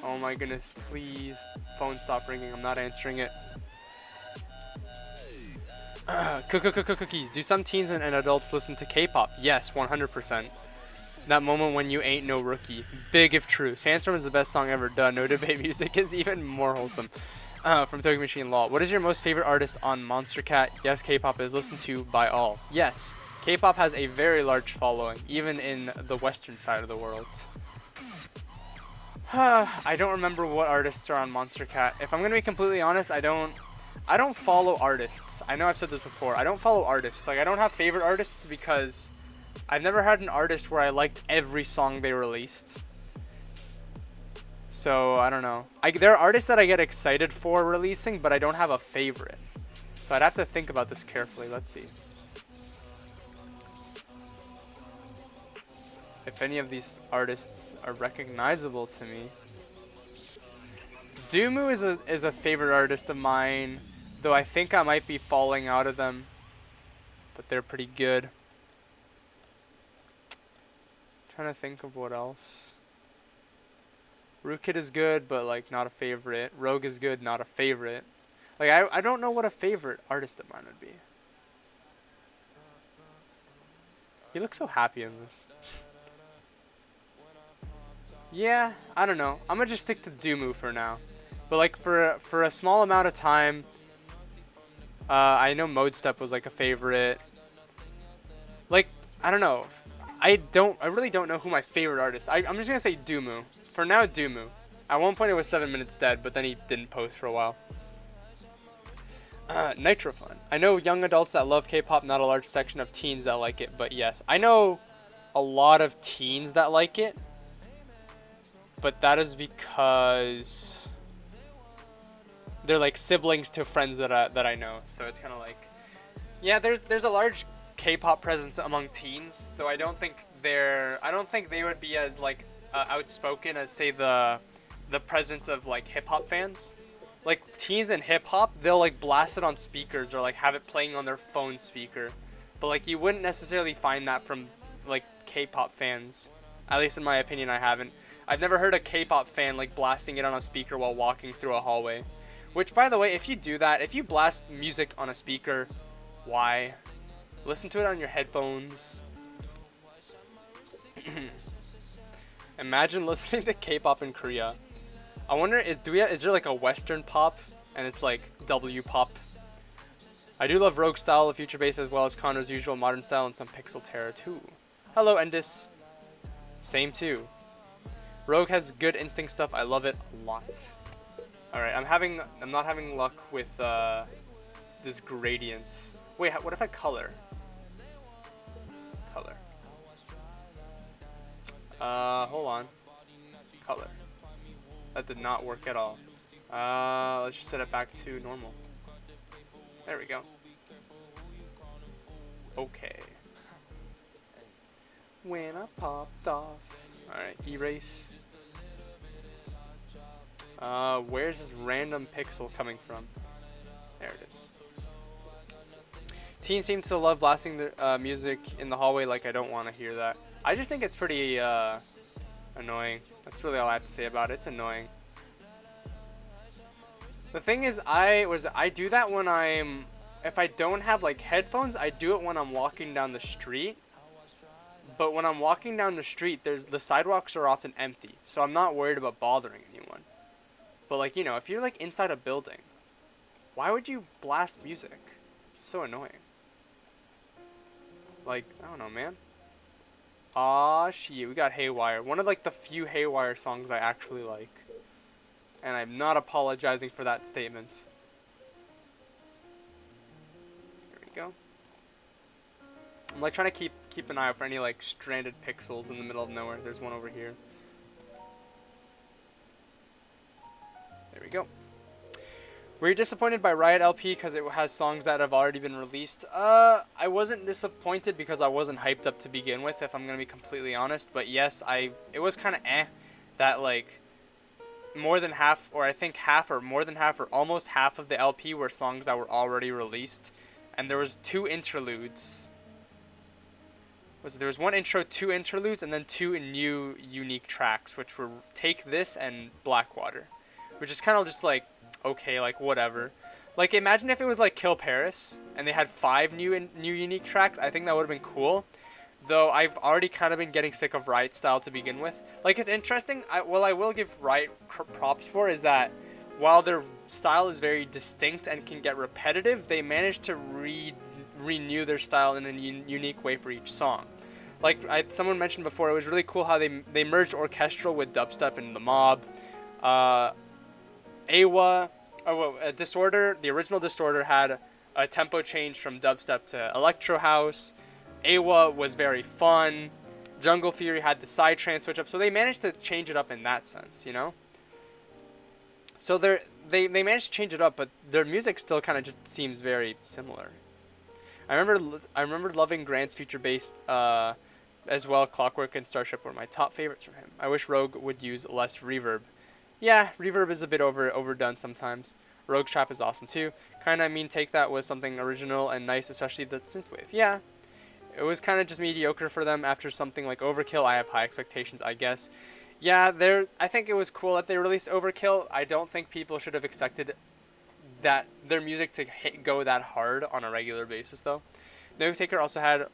Oh my goodness, please. Phone stop ringing, I'm not answering it. Cookies. Do some teens and adults listen to K-pop? Yes, 100%. That moment when you ain't no rookie. Big if true. Sandstorm is the best song ever done. No debate. Music is even more wholesome. From Tokyo Machine Law. What is your most favorite artist on Monster Cat? Yes, K-pop is listened to by all. Yes, K-pop has a very large following, even in the western side of the world. I don't remember what artists are on Monster Cat. If I'm gonna be completely honest, I I don't follow artists. I know I've said this before. I don't follow artists. Like, I don't have favorite artists because I've never had an artist where I liked every song they released. So, I don't know. There are artists that I get excited for releasing, but I don't have a favorite. So I'd have to think about this carefully. Let's see. If any of these artists are recognizable to me. Doomu is a favorite artist of mine, though I think I might be falling out of them. But they're pretty good. Trying to think of what else. Rookid is good, but like not a favorite. Rogue is good, not a favorite. Like I don't know what a favorite artist of mine would be. He looks so happy in this. Yeah, I don't know. I'm gonna just stick to Doomu for now. But like for a small amount of time, I know Mode Step was like a favorite. Like I don't know. I really don't know who my favorite artist. I'm just gonna say Doomu. For now, Doomu. At one point it was 7 Minutes Dead, but then he didn't post for a while. Nitrofun. I know young adults that love K-pop, not a large section of teens that like it, but yes. I know a lot of teens that like it, but that is because they're like siblings to friends that I know. So it's kind of like, yeah, there's a large K-pop presence among teens, though I don't think they would be as like outspoken as say the presence of like hip-hop fans. Like teens and hip-hop, they'll like blast it on speakers or like have it playing on their phone speaker, but like you wouldn't necessarily find that from like K-pop fans. At least in my opinion, I've never heard a K-pop fan like blasting it on a speaker while walking through a hallway. Which, by the way, if you do that, if you blast music on a speaker, why? Listen to it on your headphones. Imagine listening to K-pop in Korea. I wonder, is there like a Western pop and it's like W pop? I do love Rogue style of future bass as well as Connor's usual modern style and some pixel terror too. Hello Endis. Same too. Rogue has good instinct stuff. I love it a lot. All right, I'm not having luck with this gradient. Wait, what if I color? Color. Hold on. Color. That did not work at all. Let's just set it back to normal. There we go. Okay. When I popped off. Alright, erase. Where's this random pixel coming from? There it is. Teens seem to love blasting the music in the hallway like I don't want to hear that. I just think it's pretty annoying. That's really all I have to say about it. It's annoying. The thing is, I do that when if I don't have like headphones, I do it when I'm walking down the street. But when I'm walking down the street, the sidewalks are often empty, so I'm not worried about bothering anyone. But like, you know, if you're like inside a building, why would you blast music? It's so annoying. Like, I don't know, man. Aw, shit, we got Haywire. One of like the few Haywire songs I actually like. And I'm not apologizing for that statement. Here we go. I'm like trying to keep an eye out for any like stranded pixels in the middle of nowhere. There's one over here. There we go. Were you disappointed by Riot LP because it has songs that have already been released? I wasn't disappointed because I wasn't hyped up to begin with, if I'm gonna be completely honest. But yes, it was kind of that like more than half, or I think half or more than half or almost half of the LP were songs that were already released, and there was 2 interludes. There was 1 intro, 2 interludes, and then 2 new unique tracks, which were Take This and Blackwater, which is kind of just like, okay, like whatever. Like imagine if it was like Kill Paris and they had 5 new unique tracks. I think that would have been cool. Though I've already kind of been getting sick of Riot style to begin with. Like it's interesting. I will give Riot props for is that while their style is very distinct and can get repetitive, they managed to renew their style in a unique way for each song. Like someone mentioned before, it was really cool how they merged orchestral with dubstep and the mob. AWA Oh, well, Disorder, the original Disorder had a tempo change from dubstep to electro house. Awa was very fun. Jungle Theory had the psytrance switch up, so they managed to change it up in that sense, you know. So they managed to change it up, but their music still kind of just seems very similar. I remember loving Grant's future bass as well. Clockwork and Starship were my top favorites from him. I wish Rogue would use less reverb. Yeah, reverb is a bit overdone sometimes. Rogue Trap is awesome too. Kinda Take That was something original and nice, especially the synthwave. Yeah, it was kind of just mediocre for them after something like Overkill. I have high expectations, I guess. Yeah, I think it was cool that they released Overkill. I don't think people should have expected that their music to go that hard on a regular basis, though. No Taker also had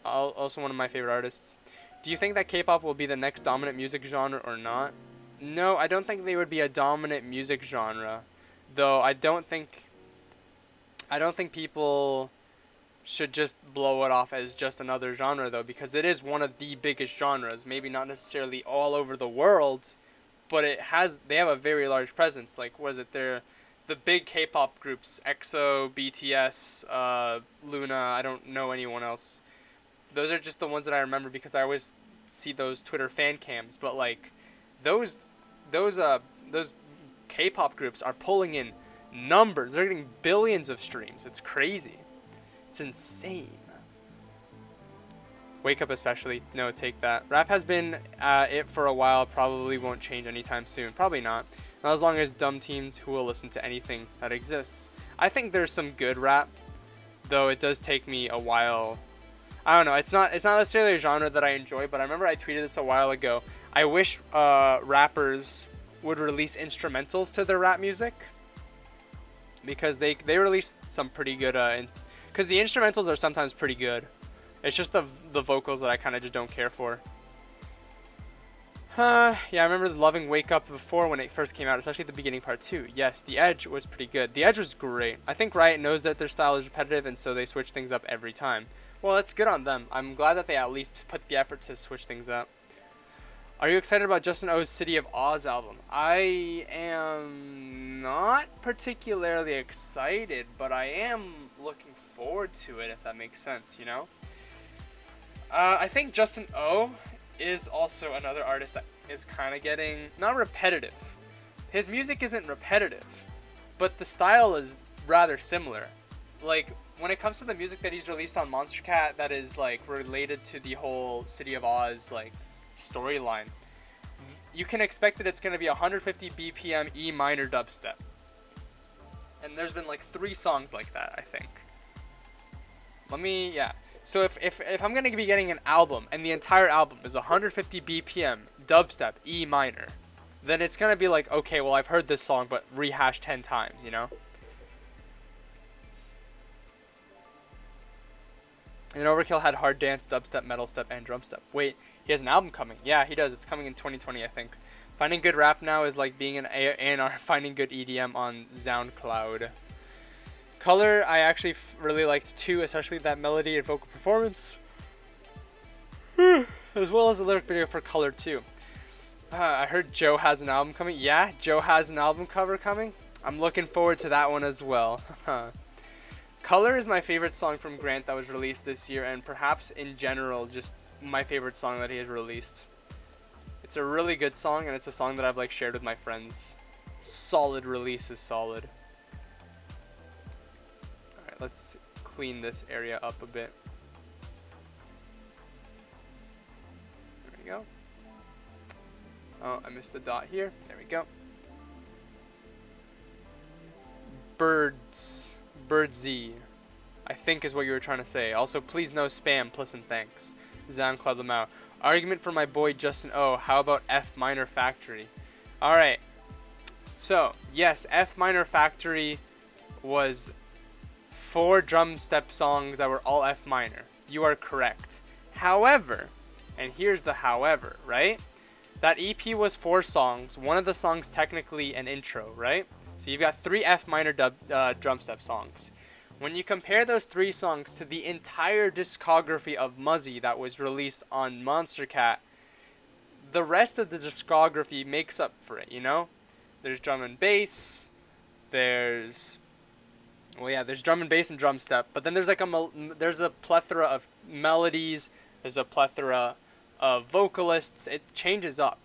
also one of my favorite artists. Do you think that K-pop will be the next dominant music genre or not? No, I don't think they would be a dominant music genre, though. I don't think people should just blow it off as just another genre, though, because it is one of the biggest genres. Maybe not necessarily all over the world, but they have a very large presence. Like, was it the big K-pop groups, EXO, BTS, Luna? I don't know anyone else. Those are just the ones that I remember because I always see those Twitter fan cams. But like, those K-pop groups are pulling in numbers. They're getting billions of streams. It's crazy. It's insane. Wake Up especially. No, Take That. Rap has been it for a while. Probably won't change anytime soon. Probably not. Not as long as dumb teens who will listen to anything that exists. I think there's some good rap, though it does take me a while. I don't know. It's not necessarily a genre that I enjoy, but I remember I tweeted this a while ago. I wish rappers would release instrumentals to their rap music, because they release some pretty good because the instrumentals are sometimes pretty good. It's just the vocals that I kind of just don't care for. Yeah, I remember loving Wake Up before when it first came out, especially the beginning part too. Yes, The Edge was pretty good. The Edge was great. I think Riot knows that their style is repetitive, and so they switch things up every time. Well, that's good on them. I'm glad that they at least put the effort to switch things up. Are you excited about Justin O's City of Oz album? I am not particularly excited, but I am looking forward to it, if that makes sense, you know? I think Justin O is also another artist that is kind of getting, not repetitive. His music isn't repetitive, but the style is rather similar. Like, when it comes to the music that he's released on Monster Cat that is, like, related to the whole City of Oz, like, storyline, you can expect that it's going to be 150 BPM E minor dubstep. And there's been like 3 songs like that, I think. Yeah. So if I'm going to be getting an album and the entire album is 150 BPM dubstep E minor, then it's going to be like, okay, well, I've heard this song but rehashed 10 times, you know? And Overkill had hard dance, dubstep, metal step, and drum step. Wait, he has an album coming. Yeah, he does. It's coming in 2020, I think. Finding good rap now is like being an A&R finding good EDM on SoundCloud. Color, I actually really liked too, especially that melody and vocal performance. As well as the lyric video for Color too. I heard Joe has an album coming. Yeah, Joe has an album cover coming. I'm looking forward to that one as well. Color is my favorite song from Grant that was released this year, and perhaps in general just my favorite song that he has released. It's a really good song, and it's a song that I've like shared with my friends. Solid release is solid. Alright, let's clean this area up a bit. There we go. Oh, I missed a dot here. There we go. Birdsy, I think is what you were trying to say. Also, please no spam, plus and thanks. SoundCloud Lamau. Argument for my boy Justin O. How about F Minor Factory? Alright. So, yes, F Minor Factory was 4 drum step songs that were all F minor. You are correct. However, and here's the however, right? That EP was 4 songs. One of the songs technically an intro, right? So you've got 3 F minor drum step songs. When you compare those 3 songs to the entire discography of Muzzy that was released on Monster Cat, the rest of the discography makes up for it, you know? There's drum and bass, There's, well, yeah, there's drum and bass and drum step, but then there's like there's a plethora of melodies. There's a plethora of vocalists. It changes up.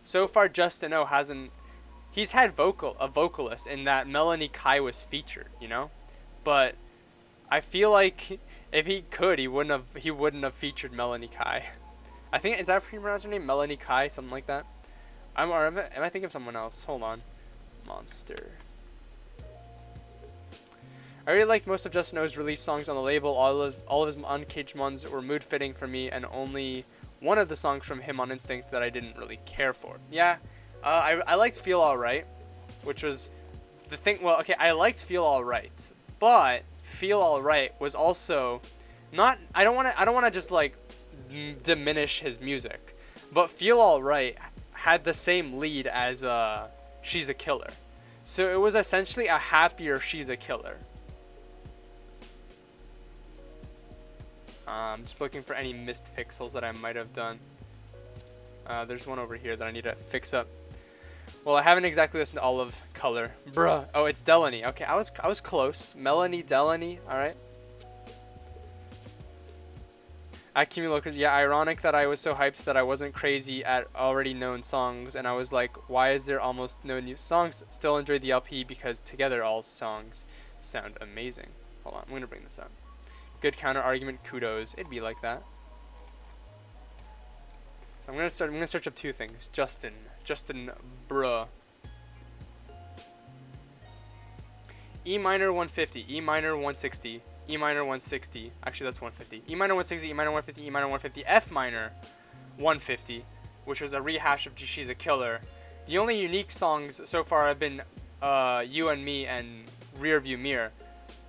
So far, Justin O hasn't. He's had a vocalist in that Melanie Kai was featured, you know, but I feel like if he could, he wouldn't have featured Melanie Kai. I think, is that how you pronounce her name? Melanie Kai, something like that. Am I thinking of someone else? Hold on. Monster. I really liked most of Justin O's released songs on the label. All of his uncaged ones were mood fitting for me, and only one of the songs from him on Instinct that I didn't really care for. Yeah, I liked Feel Alright, which was the thing. Well, okay, I liked Feel Alright, but Feel Alright was also not. I don't want to just like diminish his music, but Feel Alright had the same lead as She's a Killer, so it was essentially a happier She's a Killer. I'm just looking for any missed pixels that I might have done. There's one over here that I need to fix up. Well, I haven't exactly listened to all of Color. Bruh. Oh, it's Delaney. Okay, I was close. Melanie Delaney. All right. Accumulocus. Yeah, ironic that I was so hyped that I wasn't crazy at already known songs, and I was like, why is there almost no new songs? Still enjoyed the LP because together all songs sound amazing. Hold on, I'm gonna bring this up. Good counter argument, kudos. It'd be like that. So I'm gonna search up two things. Justin, bruh. E minor 150, E minor 160, E minor 160. Actually, that's 150. E minor 160, E minor 150, E minor 150, F minor 150, which was a rehash of She's a Killer. The only unique songs so far have been You and Me and Rearview Mirror.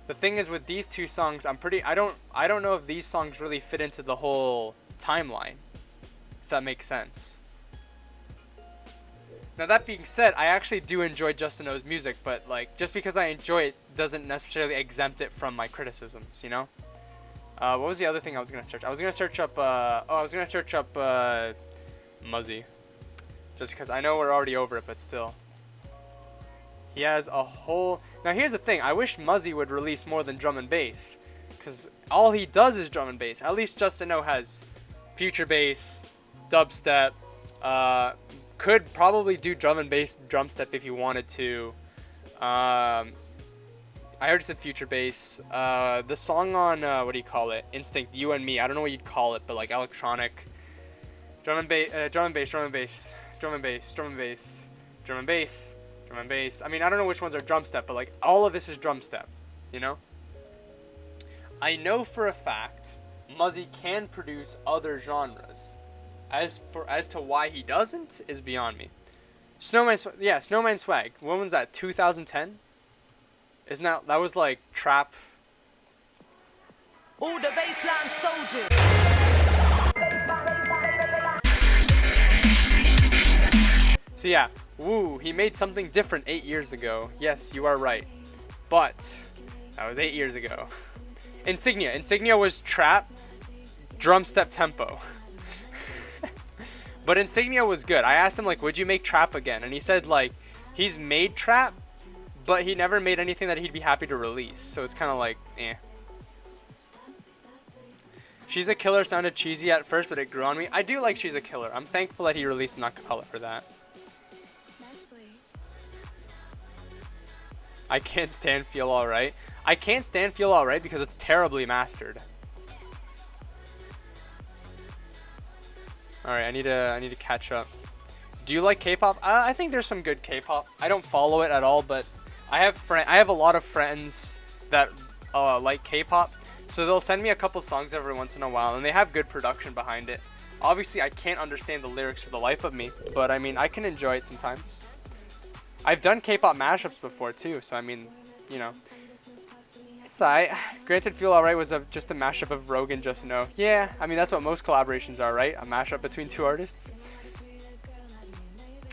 The thing is with these two songs, I don't know if these songs really fit into the whole timeline, if that makes sense. Now that being said, I actually do enjoy Justin O's music, but like just because I enjoy it doesn't necessarily exempt it from my criticisms, you know? What was the other thing I was gonna search? I was gonna search up Muzzy, just because I know we're already over it, but still. He has a whole... Now here's the thing, I wish Muzzy would release more than drum and bass, because all he does is drum and bass. At least Justin O has future bass, dubstep, could probably do drum and bass, drum step if he wanted to. I already said future bass. The song on, what do you call it? Instinct, You and Me, I don't know what you'd call it, but like electronic. Drum and bass, drum and bass, drum and bass, drum and bass, drum and bass, drum and bass. Drum and bass. I mean, I don't know which ones are drum step, but like all of this is drum step, you know? I know for a fact Muzzy can produce other genres. As to why he doesn't is beyond me. Snowman Swag. When was that? 2010? Isn't that was like trap? All the baseline soldiers. So yeah. Woo, he made something different 8 years ago. Yes, you are right. But that was 8 years ago. Insignia was trap, drum step tempo. But Insignia was good. I asked him like, would you make trap again? And he said like, he's made trap, but he never made anything that he'd be happy to release. So it's kind of like, eh. She's a Killer sounded cheesy at first, but it grew on me. I do like She's a Killer. I'm thankful that he released an acapella for that. I can't stand Feel Alright. I can't stand Feel Alright because it's terribly mastered. Alright, I need to catch up. Do you like K-pop? I think there's some good K-pop. I don't follow it at all, but I have a lot of friends that like K-pop, so they'll send me a couple songs every once in a while, and they have good production behind it. Obviously, I can't understand the lyrics for the life of me, but I mean, I can enjoy it sometimes. I've done K-pop mashups before too, so I mean, you know, it's alright. Granted, Feel Alright was just a mashup of Rogue and Justin O. Yeah, I mean that's what most collaborations are, right? A mashup between two artists.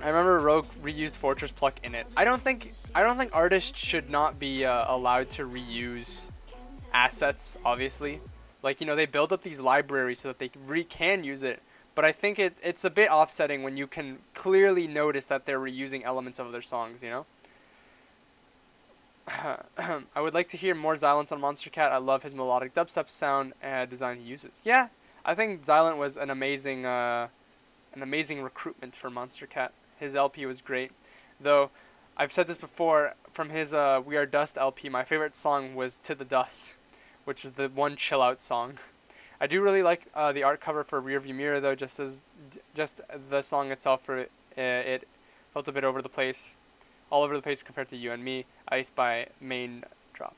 I remember Rogue reused Fortress Pluck in it. I don't think artists should not be allowed to reuse assets. Obviously, like, you know, they build up these libraries so that they can use it. But I think it's a bit offsetting when you can clearly notice that they're reusing elements of their songs, you know? I would like to hear more Xylent on Monster Cat. I love his melodic dubstep sound and design he uses. Yeah, I think Xylent was an amazing recruitment for Monster Cat. His LP was great, though. I've said this before. From his We Are Dust LP, my favorite song was To the Dust, which is the one chill out song. I do really like the art cover for Rearview Mirror, though. Just the song itself, for it felt a bit over the place, all over the place compared to You and Me. Ice by Main Drop.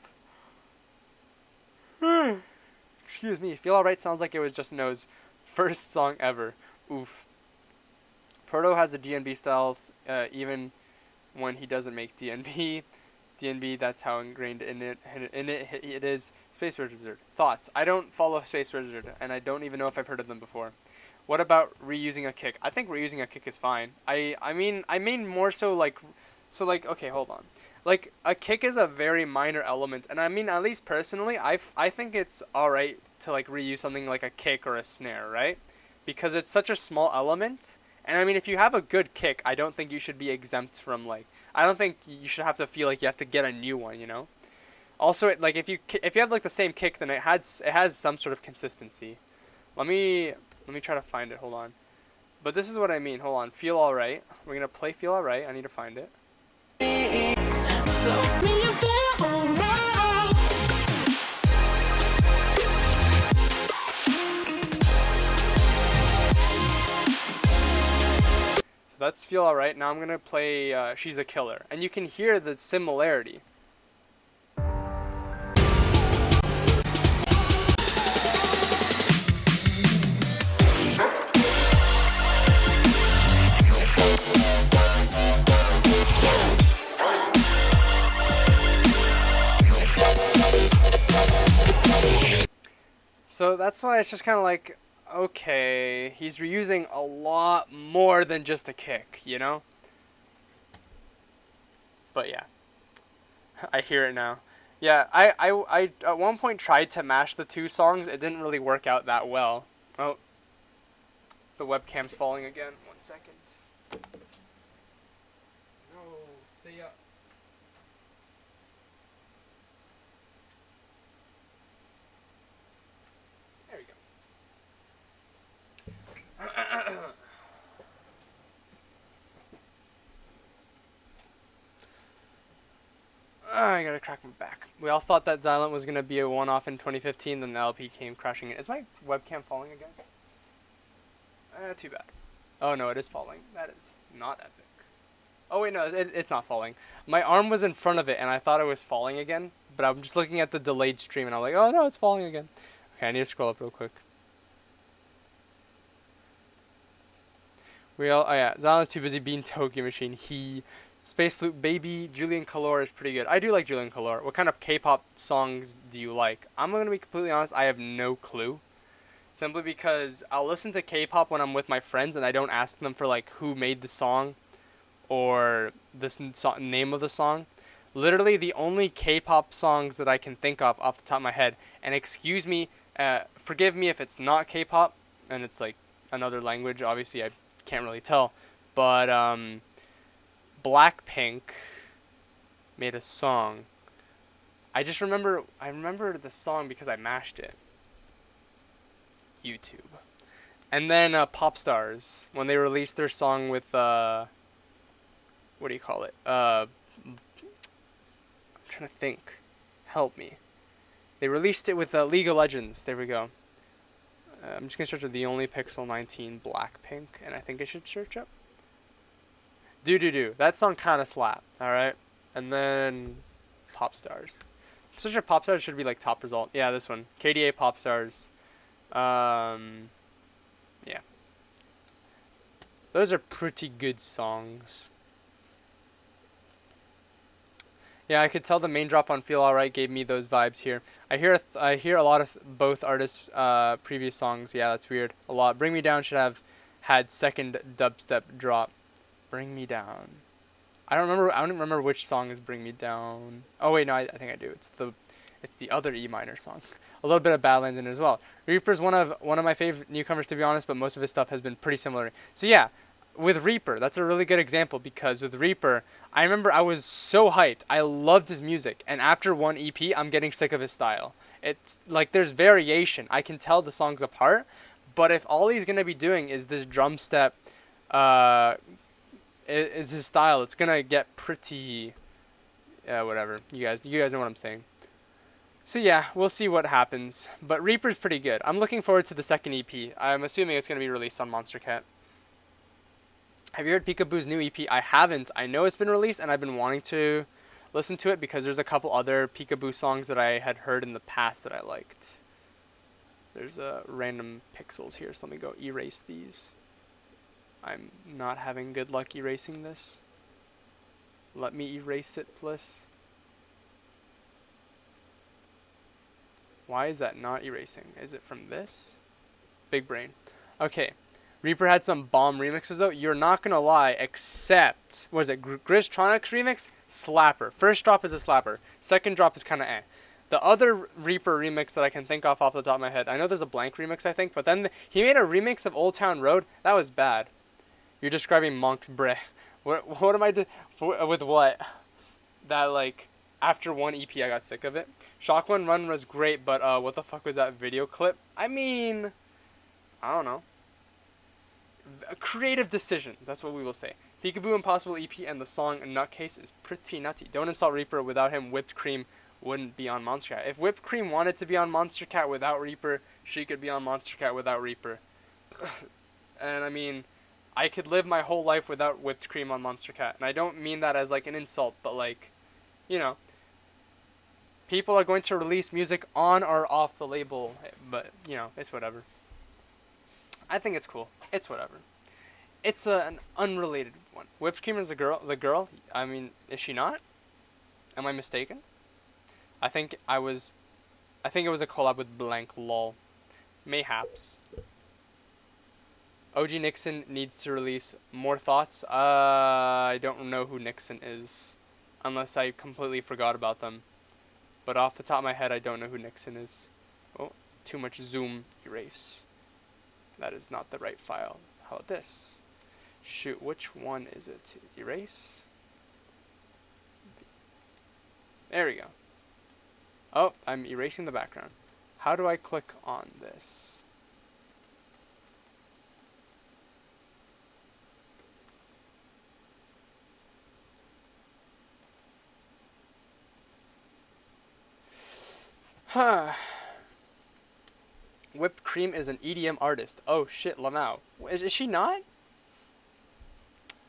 Excuse me. Feel Alright sounds like it was Just No's first song ever. Oof. Proto has the DNB styles, even when he doesn't make DNB. DNB, that's how ingrained in it is. Space Wizard. Thoughts? I don't follow Space Wizard, and I don't even know if I've heard of them before. What about reusing a kick? I think reusing a kick is fine. I mean more so like, okay, hold on. Like, a kick is a very minor element, and I mean, at least personally, I think it's alright to like reuse something like a kick or a snare, right? Because it's such a small element. And I mean, if you have a good kick, I don't think you should be exempt from like. I don't think you should have to feel like you have to get a new one, you know. Also, like if you have like the same kick, then it has some sort of consistency. Let me try to find it. Hold on. But this is what I mean. Hold on. Feel Alright. We're gonna play Feel Alright. I need to find it. That's Feel Alright. Now I'm going to play She's a Killer. And you can hear the similarity. So that's why it's just kind of like, okay, he's reusing a lot more than just a kick, you know? But yeah, I hear it now. Yeah, I at one point tried to mash the two songs. It didn't really work out that well. Oh, the webcam's falling again. 1 second. No, stay up. There we go. I gotta crack my back. We all thought that Xylent was gonna be a one-off in 2015, then the LP came crushing it. Is my webcam falling again? Too bad. Oh no, it is falling. That is not epic. Oh wait, no, it's not falling. My arm was in front of it, and I thought it was falling again, but I'm just looking at the delayed stream, and I'm like, oh no, it's falling again. Okay, I need to scroll up real quick. Oh yeah, Xylent's too busy being Tokyo Machine. Space Flute Baby, Julian Color is pretty good. I do like Julian Color. What kind of K-pop songs do you like? I'm gonna be completely honest, I have no clue. Simply because I'll listen to K-pop when I'm with my friends, and I don't ask them for like who made the song or the name of the song. Literally the only K-pop songs that I can think of off the top of my head, and excuse me, forgive me if it's not K-pop and it's like another language. Obviously I can't really tell, but Blackpink made a song. I remember the song because I mashed it. YouTube. And then Pop Stars, when they released their song with what do you call it? I'm trying to think. Help me. They released it with League of Legends. There we go. I'm just gonna search up the Only Pixel 19 Blackpink, and I think I should search up. Do. That song kind of slap. All right. And then Pop Stars. Such a Pop Stars should be like top result. Yeah, this one. KDA Pop Stars. Yeah. Those are pretty good songs. Yeah, I could tell the main drop on Feel Alright gave me those vibes here. I hear a lot of both artists' previous songs. Yeah, that's weird. A lot. Bring Me Down should have had second dubstep drop. Bring Me Down. I don't remember which song is Bring Me Down. Oh wait, no, I think I do. It's the other E minor song. A little bit of Badlands in it as well. Reaper's one of my favorite newcomers, to be honest, but most of his stuff has been pretty similar. So yeah, with Reaper, that's a really good example because with Reaper, I remember I was so hyped. I loved his music, and after one EP, I'm getting sick of his style. It's like there's variation. I can tell the songs apart, but if all he's gonna be doing is this drum step, uh, is his style, it's gonna get pretty, whatever. You guys know what I'm saying. So yeah, we'll see what happens. But Reaper's pretty good. I'm looking forward to the second EP. I'm assuming it's gonna be released on Monster Cat. Have you heard Peekaboo's new EP? I haven't. I know it's been released, and I've been wanting to listen to it because there's a couple other Peekaboo songs that I had heard in the past that I liked. There's random pixels here, so let me go erase these. I'm not having good luck erasing this. Let me erase it, please. Why is that not erasing? Is it from this? Big brain. Okay. Reaper had some bomb remixes though. You're not gonna lie, except what is it? Griztronics remix, slapper. First drop is a slapper. Second drop is kind of eh. The other Reaper remix that I can think of off the top of my head, I know there's a blank remix I think, but then he made a remix of Old Town Road. That was bad. You're describing monks, bruh. What am I with what? That like after one EP I got sick of it. Shock One Run was great, but what the fuck was that video clip? I mean, I don't know. Creative decision, that's what we will say. Peekaboo Impossible EP and the song Nutcase is pretty nutty. Don't insult Reaper. Without him, Whipped Cream wouldn't be on Monster Cat. If Whipped Cream wanted to be on Monster Cat without Reaper, she could be on Monster Cat without Reaper. And I mean, I could live my whole life without Whipped Cream on Monster Cat. And I don't mean that as like an insult, but like, you know, people are going to release music on or off the label, but you know, it's whatever. I think it's cool. It's whatever. It's an unrelated one. Whipped Cream is the girl. I mean, is she not? Am I mistaken? I think it was a collab with Blank Lol. Mayhaps. OG Nixon needs to release more thoughts. I don't know who Nixon is, unless I completely forgot about them. But off the top of my head, I don't know who Nixon is. Oh, too much zoom. Erase. That is not the right file. How about this? Shoot, which one is it? Erase. There we go. Oh, I'm erasing the background. How do I click on this? Huh. Whipped Cream is an EDM artist. Oh shit, Lamau. Is she not?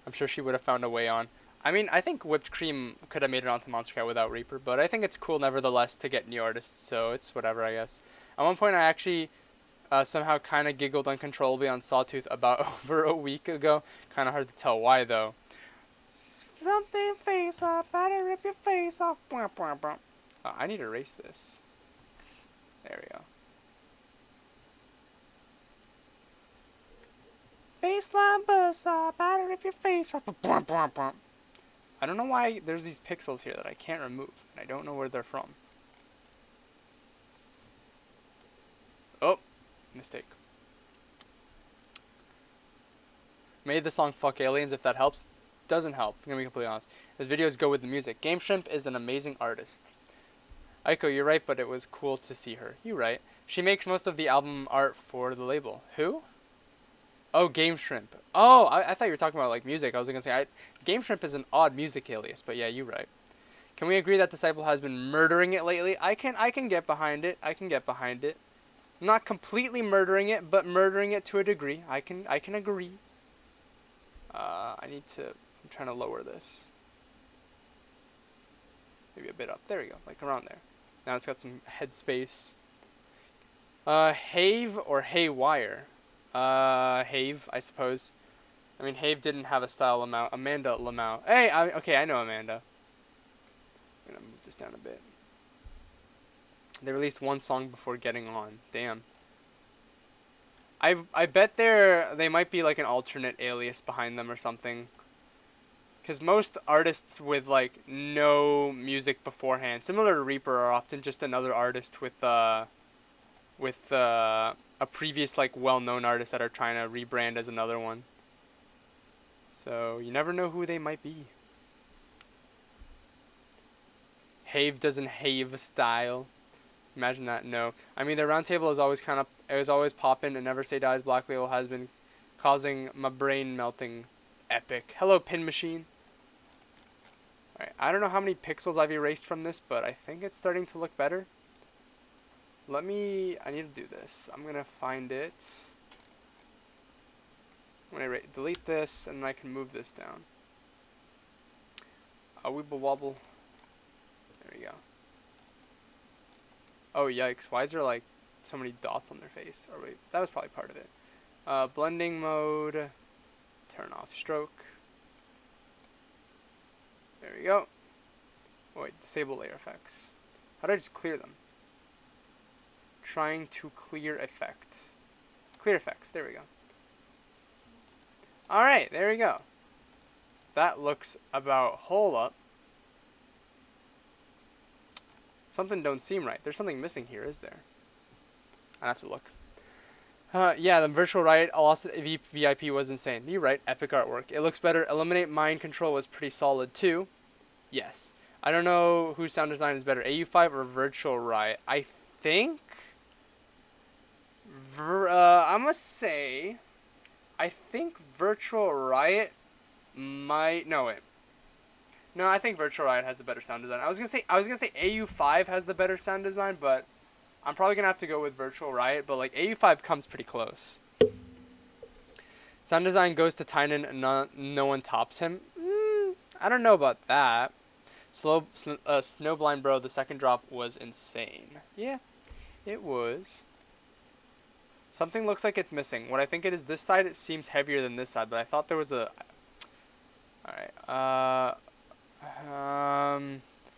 I'm sure she would have found a way on. I mean, I think Whipped Cream could have made it onto Monster Cat without Reaper, but I think it's cool nevertheless to get new artists, so it's whatever, I guess. At one point, I actually somehow kind of giggled uncontrollably on Sawtooth about over a week ago. Kind of hard to tell why, though. Something face off, better rip your face off. I need to erase this. There we go. Baseline buzz, better rip your face off. I don't know why there's these pixels here that I can't remove, and I don't know where they're from. Oh, mistake. Made the song Fuck Aliens, if that helps. Doesn't help, I'm gonna be completely honest. His videos go with the music. Game Shrimp is an amazing artist. Aiko, you're right, but it was cool to see her. You're right. She makes most of the album art for the label. Who? Oh, Game Shrimp. Oh, I thought you were talking about like music. I was gonna say Game Shrimp is an odd music alias, but yeah, you're right. Can we agree that Disciple has been murdering it lately? I can get behind it. I can get behind it. Not completely murdering it, but murdering it to a degree. I can agree. I'm trying to lower this. Maybe a bit up. There we go, like around there. Now it's got some headspace. Have or Haywire? Have, I suppose. I mean, Have didn't have a style Lamau. Amanda Lamau. Hey, okay, I know Amanda. I'm gonna move this down a bit. They released one song before getting on. Damn. I bet they might be like an alternate alias behind them or something. Because most artists with like no music beforehand, similar to Reaper, are often just another artist with a previous like well-known artist that are trying to rebrand as another one. So you never know who they might be. Have doesn't have style. Imagine that. No, I mean the round table is always it was always poppin' and Never Say Die's Black Label has been causing my brain melting. Epic. Hello, Pin Machine. Alright, I don't know how many pixels I've erased from this, but I think it's starting to look better. I need to do this. I'm gonna find it. I'm gonna delete this, and then I can move this down. A weeble wobble. There we go. Oh, yikes. Why is there, like, so many dots on their face? Or wait, that was probably part of it. Blending mode. Turn off stroke. There we go. Oh, wait, disable layer effects. How do I just clear them? Trying to clear effect. Clear effects. There we go. Alright, there we go. That looks about... Hold up. Something don't seem right. There's something missing here, is there? I have to look. Yeah, the Virtual Riot VIP was insane. You're right. Epic artwork. It looks better. Eliminate Mind Control was pretty solid too. Yes. I don't know whose sound design is better, AU5 or Virtual Riot. I think... I'm gonna say... I think Virtual Riot might... No, wait. No, I think Virtual Riot has the better sound design. I was gonna say AU5 has the better sound design, but I'm probably gonna have to go with Virtual Riot. But like AU5 comes pretty close. Sound design goes to Tynan, and no one tops him. I don't know about that. Snowblind Bro, the second drop was insane. Yeah, it was. Something looks like it's missing. What I think it is, this side it seems heavier than this side, but I thought there was a... Alright,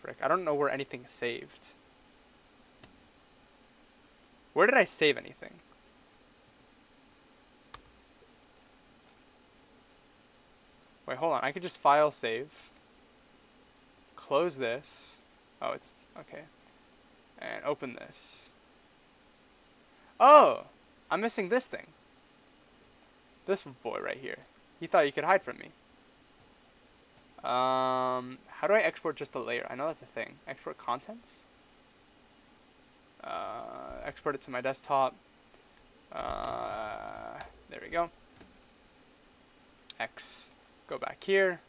frick, I don't know where anything's saved. Where did I save anything? Wait, hold on, I could just file save. Close this. Oh, it's... okay. And open this. Oh! I'm missing this thing. This boy right here. You thought you could hide from me. How do I export just a layer? I know that's a thing. Export contents? Export it to my desktop. There we go. X. Go back here.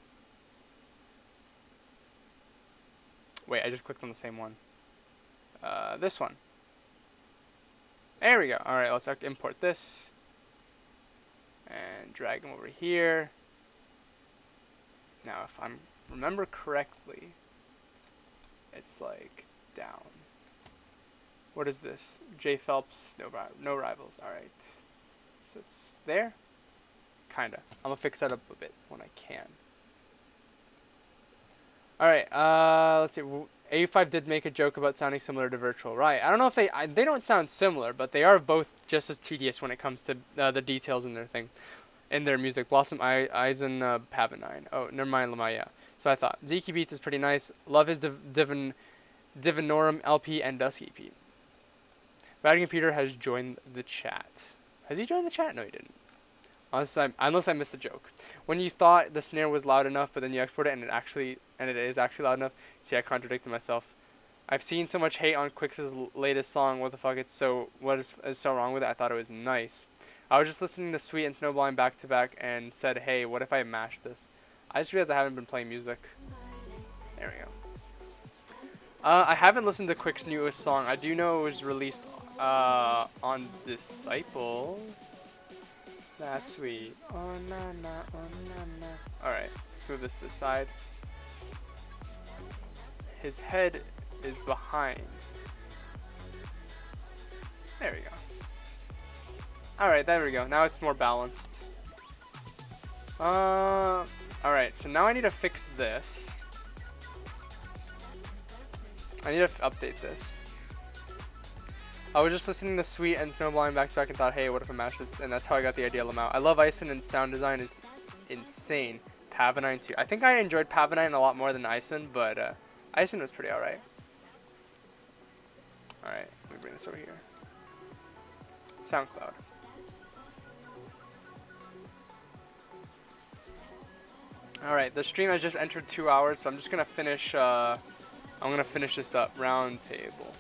Wait, I just clicked on the same one. This one. There we go. Alright, let's import this. And drag them over here. Now, if I remember correctly, it's like down. What is this? J Phelps, no rivals. Alright. So it's there? Kinda. I'm gonna fix that up a bit when I can. Alright, let's see. AU5 did make a joke about sounding similar to Virtual Riot. I don't know if they don't sound similar, but they are both just as tedious when it comes to the details in their thing, in their music. Blossom Eisen Pavonine. Oh, never mind, Lamaya. So I thought Zeke Beats is pretty nice. Love his Divinorum LP and Dusky EP. Vatican Peter has joined the chat. Has he joined the chat? No, he didn't. Unless I missed the joke. When you thought the snare was loud enough, but then you export it and it is actually loud enough. See, I contradicted myself. I've seen so much hate on Quix's latest song. What the fuck? What is so wrong with it? I thought it was nice. I was just listening to Sweet and Snowblind back to back and said, hey, what if I mashed this? I just realized I haven't been playing music. There we go. I haven't listened to Quick's newest song. I do know it was released on Disciple. That's sweet. Oh, na, na, oh, na, na. Alright, let's move this to the side. His head is behind. There we go. Alright, there we go. Now it's more balanced. Alright, so now I need to fix this. I need to update this. I was just listening to Sweet and Snowblind back to back and thought, hey, what if I mash this? And that's how I got the idea out. I love Ison, and sound design is insane. Pavonine too. I think I enjoyed Pavonine a lot more than Ison, but Ison was pretty alright. Alright, let me bring this over here. SoundCloud. All right, the stream has just entered 2 hours, so I'm just gonna finish. I'm gonna finish this up. Round table.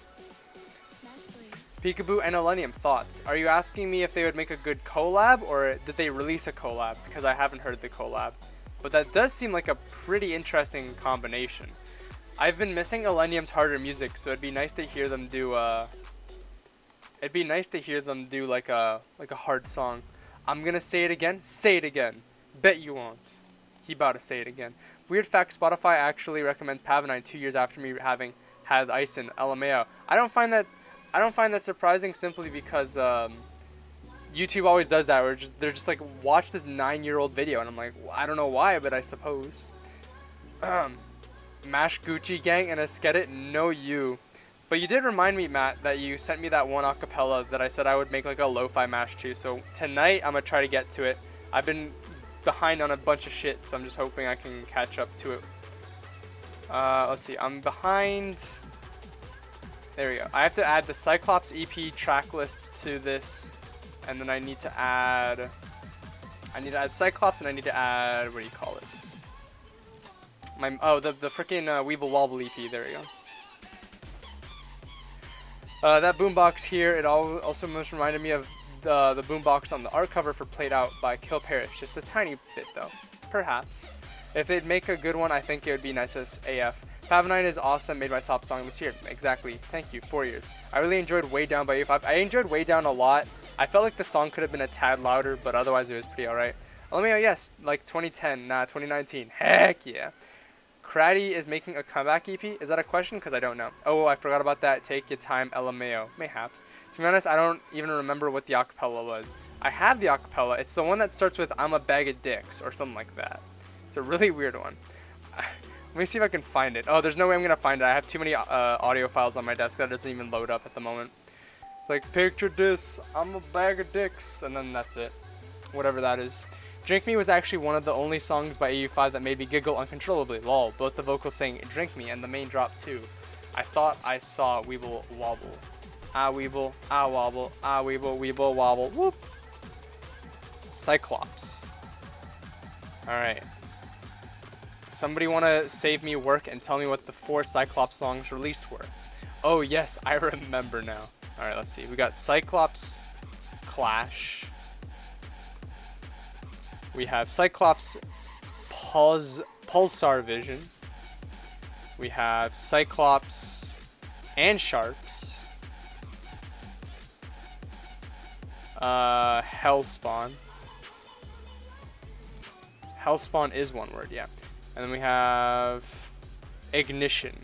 Peekaboo and Millennium, thoughts? Are you asking me if they would make a good collab, or did they release a collab? Because I haven't heard the collab. But that does seem like a pretty interesting combination. I've been missing Millennium's harder music, so it'd be nice to hear them do like a hard song. I'm gonna say it again. Say it again. Bet you won't. He about to say it again. Weird fact: Spotify actually recommends Pavanine 2 years after me having had ice in LMAO. I don't find that surprising, simply because YouTube always does that. Where they're just like, watch this 9-year-old video, and I'm like, well, I don't know why, but I suppose. Mash Gucci Gang and Askedit, no you. But you did remind me, Matt, that you sent me that one acapella that I said I would make like a lo-fi mash too. So tonight I'm gonna try to get to it. I've been behind on a bunch of shit, so I'm just hoping I can catch up to it. Let's see, I'm behind. There we go. I have to add the Cyclops EP track list to this, and then I need to add Cyclops, and I need to add, what do you call it? The freaking Weeble Wobble EP. There we go. That boombox here, it also most reminded me of the boombox on the art cover for Played Out by Kill Paris. Just a tiny bit though, perhaps. If they'd make a good one, I think it would be nice as AF. Pavanine is awesome, made my top song this year. Exactly, thank you, 4 years. I really enjoyed Way Down by A5. I enjoyed Way Down a lot. I felt like the song could have been a tad louder, but otherwise it was pretty alright. LMAO, yes, like 2010, nah, 2019. Heck yeah. Craddy is making a comeback EP? Is that a question? Because I don't know. Oh, I forgot about that. Take your time, LMAO. Mayhaps. To be honest, I don't even remember what the acapella was. I have the acapella. It's the one that starts with I'm a bag of dicks or something like that. It's a really weird one. Let me see if I can find it. Oh, there's no way I'm going to find it. I have too many audio files on my desk that it doesn't even load up at the moment. It's like, picture this, I'm a bag of dicks, and then that's it. Whatever that is. Drink Me was actually one of the only songs by AU5 that made me giggle uncontrollably. Lol, both the vocals saying Drink Me and the main drop too. I thought I saw Weeble Wobble. Ah Weeble, ah wobble, ah Weeble, Weeble wobble, whoop. Cyclops. Alright. Somebody want to save me work and tell me what the 4 Cyclops songs released were. Oh yes, I remember now. Alright, let's see. We got Cyclops Clash. We have Cyclops Pulsar Vision. We have Cyclops and Sharps. Hellspawn. Hellspawn is one word, yeah. And then we have Ignition.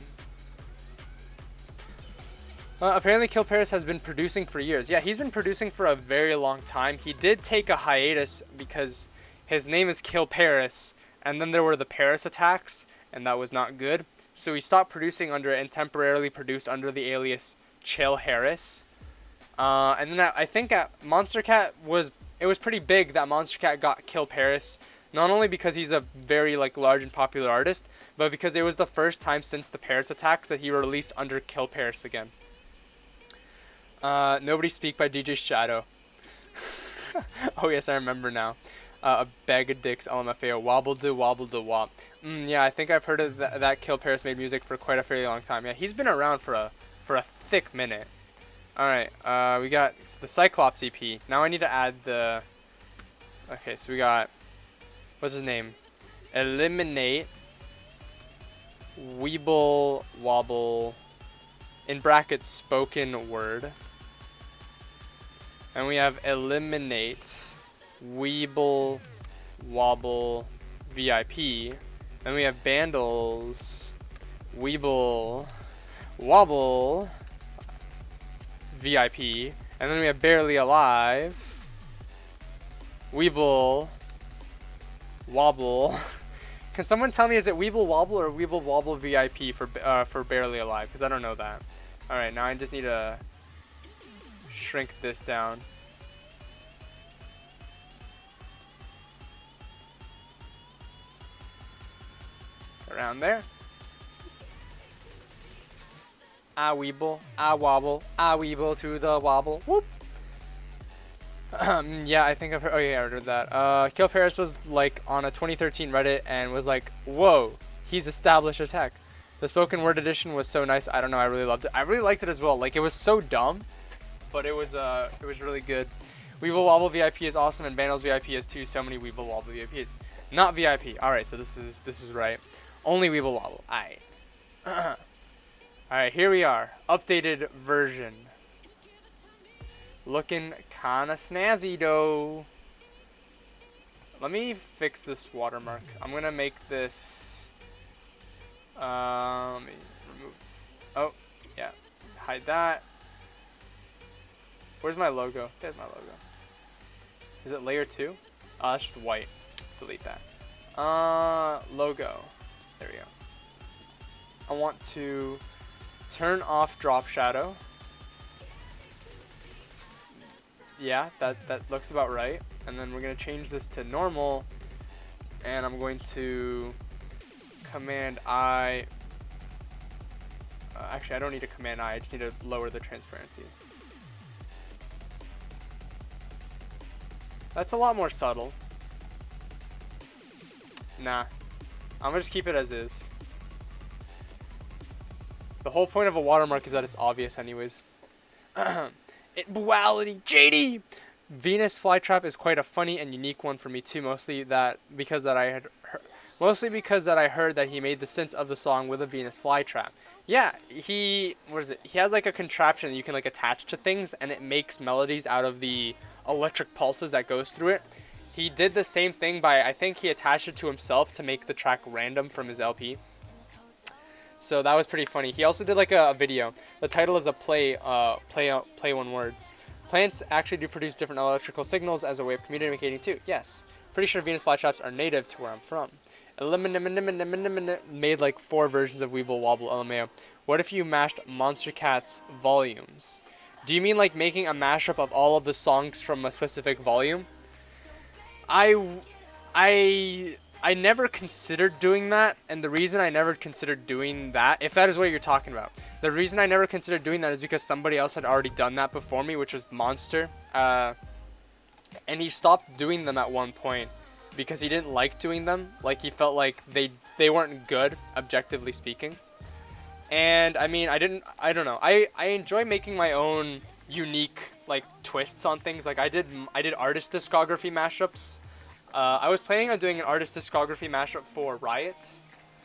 Apparently Kill Paris has been producing for years. Yeah, he's been producing for a very long time. He did take a hiatus because his name is Kill Paris, and then there were the Paris attacks, and that was not good. So he stopped producing under it and temporarily produced under the alias Chill Harris. And then I think at Monster Cat it was pretty big that Monster Cat got Kill Paris, not only because he's a very large and popular artist, but because it was the first time since the Paris attacks that he released under Kill Paris again. Nobody Speak by DJ Shadow. Oh yes, I remember now. A bag of dicks, LMFAO, wobble do wop. Yeah, I think I've heard of that Kill Paris made music for quite a fairly long time. Yeah, he's been around for a thick minute. Alright, we got the Cyclops EP. Now I need to add the... Okay, so we got... What's his name? Eliminate. Weeble Wobble. In brackets, spoken word. And we have Eliminate. Weeble Wobble VIP. Then we have Bandles Weeble Wobble VIP. And then we have Barely Alive Weeble Wobble. Can someone tell me, is it Weeble Wobble or Weeble Wobble VIP for Barely Alive? Because I don't know that. Alright, now I just need to shrink this down. Around there. I weeble, I wobble, I weeble to the wobble. Whoop. Yeah, I think I've heard. Oh yeah, I heard that. Kill Paris was like on a 2013 Reddit and was like, "Whoa, he's established as heck." The spoken word edition was so nice. I don't know. I really loved it. I really liked it as well. Like it was so dumb, but it was really good. Weeble Wobble VIP is awesome, and Vandals VIP is too. So many Weeble Wobble VIPs. Not VIP. All right, so this is right. Only Weeble Wobble. Aight. All right, here we are. Updated version. Looking kinda snazzy though. Let me fix this watermark. I'm gonna make this. Let me remove. Oh, yeah. Hide that. Where's my logo? There's my logo. Is it layer 2? Oh, that's just white. Delete that. Logo. There we go. I want to turn off drop shadow. Yeah, that looks about right. And then we're going to change this to normal. And I'm going to Command I. Actually, I don't need a Command I. I just need to lower the transparency. That's a lot more subtle. Nah. I'm going to just keep it as is. The whole point of a watermark is that it's obvious anyways. Duality, JD! Venus Flytrap is quite a funny and unique one for me too, mostly because I heard that he made the sense of the song with a Venus Flytrap. Yeah, he has like a contraption that you can like attach to things and it makes melodies out of the electric pulses that goes through it. He did the same thing by, I think he attached it to himself to make the track random from his LP. So that was pretty funny. He also did like a video. The title is a play on words. Plants actually do produce different electrical signals as a way of communicating too. Yes. Pretty sure Venus flytraps are native to where I'm from. Made like 4 versions of Weeble Wobble LMAO. What if you mashed Monster Cat's volumes? Do you mean like making a mashup of all of the songs from a specific volume? I never considered doing that, and the reason I never considered doing that, if that is what you're talking about, the reason I never considered doing that is because somebody else had already done that before me, which was Monster, and he stopped doing them at one point because he didn't like doing them. Like, he felt like they weren't good, objectively speaking. And I mean, I don't know. I enjoy making my own unique like twists on things. Like I did artist discography mashups. I was planning on doing an artist discography mashup for Riot.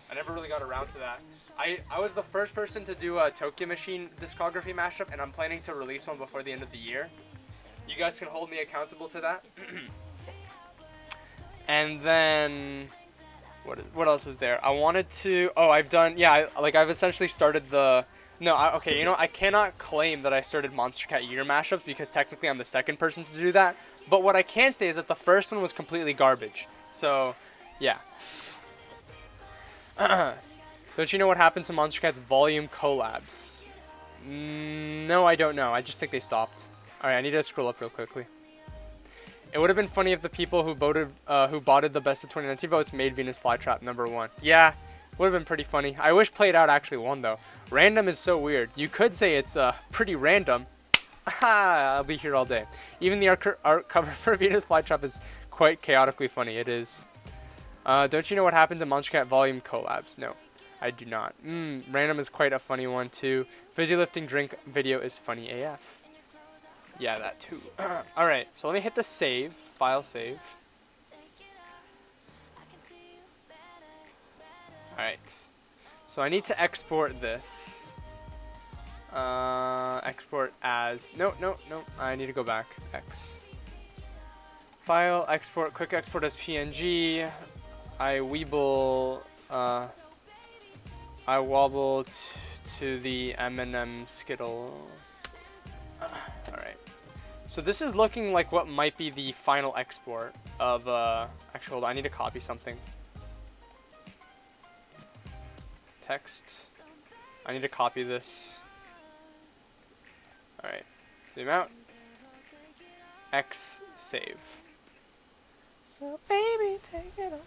I never really got around to that. I was the first person to do a Tokyo Machine discography mashup, and I'm planning to release one before the end of the year. You guys can hold me accountable to that. And then what else is there? I wanted to. Oh, I've done. Yeah, I've essentially started the. No, okay. You know, I cannot claim that I started Monster Cat Year mashups because technically I'm the second person to do that. But what I can say is that the first one was completely garbage. So, yeah. Don't you know what happened to Monster Cat's volume collabs? No, I don't know. I just think they stopped. Alright, I need to scroll up real quickly. It would have been funny if the people who botted the best of 2019 votes made Venus Flytrap #1. Yeah, would have been pretty funny. I wish Played Out actually won though. Random is so weird. You could say it's pretty random. I'll be here all day. Even the art cover for Venus Flytrap is quite chaotically funny. It is. Don't you know what happened to Monster Cat Volume collabs? No, I do not. Random is quite a funny one too. Fizzy lifting drink video is funny AF. Yeah, that too. Alright, so let me hit the save. File save. Alright. So I need to export this. Export as... No. I need to go back. X. File, export, quick export as PNG. I wobble to the M&M Skittle. Alright. So this is looking like what might be the final export of, actually, hold on, I need to copy something. Text. I need to copy this. Alright. Zoom out. X save. So baby, take it off.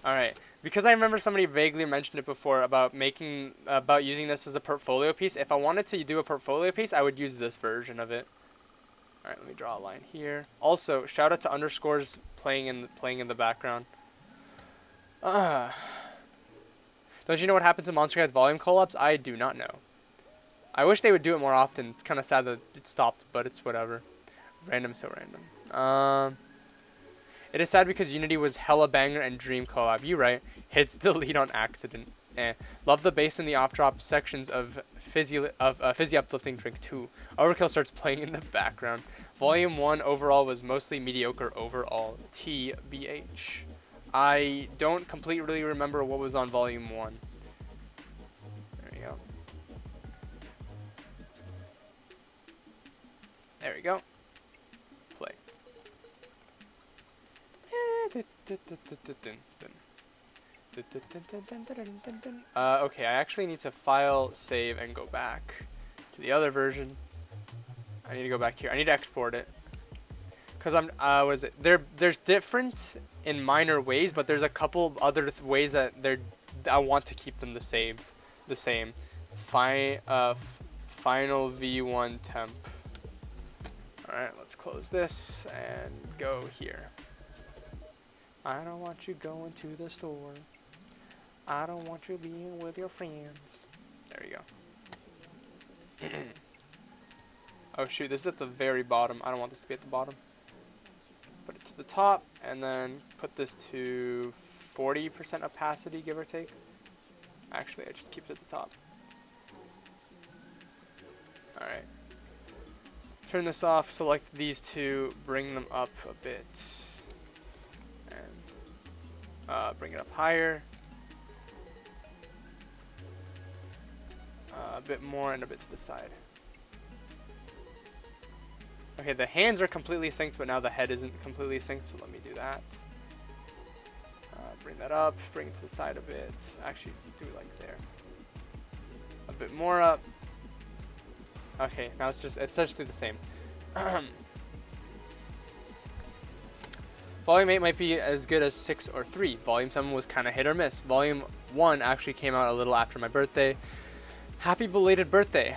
Alright. Because I remember somebody vaguely mentioned it before about using this as a portfolio piece. If I wanted to do a portfolio piece, I would use this version of it. All right, let me draw a line here. Also, shout out to underscores playing in the background. Don't you know what happened to Monster Cat's volume collapse? I do not know. I wish they would do it more often. It's kind of sad that it stopped, but it's whatever. Random, so random. It is sad because Unity was hella banger and Dream collab. You right. Hits delete on accident. Love the bass in the off drop sections of Fizzy Uplifting Drink 2. Overkill starts playing in the background. Volume 1 overall was mostly mediocre overall. TBH. I don't completely remember what was on Volume 1. There we go. There we go. Play. Okay, I actually need to file, save, and go back to the other version. I need to go back here. I need to export it. Cause what is it? There's different in minor ways, but there's a couple other ways that I want to keep them the same. Final V1 temp. All right, let's close this and go here. I don't want you going to the store. I don't want you being with your friends. There you go. Oh shoot, this is at the very bottom. I don't want this to be at the bottom. Put it to the top, and then put this to 40% opacity, give or take. Actually, I just keep it at the top. Alright. Turn this off, select these two, bring them up a bit. And bring it up higher. A bit more and a bit to the side. Okay, the hands are completely synced, but now the head isn't completely synced, so let me do that. Bring that up, bring it to the side a bit. Actually, do it like there. A bit more up. Okay, now it's essentially the same. Volume 8 might be as good as 6 or 3. Volume 7 was kind of hit or miss. Volume 1 actually came out a little after my birthday. Happy belated birthday.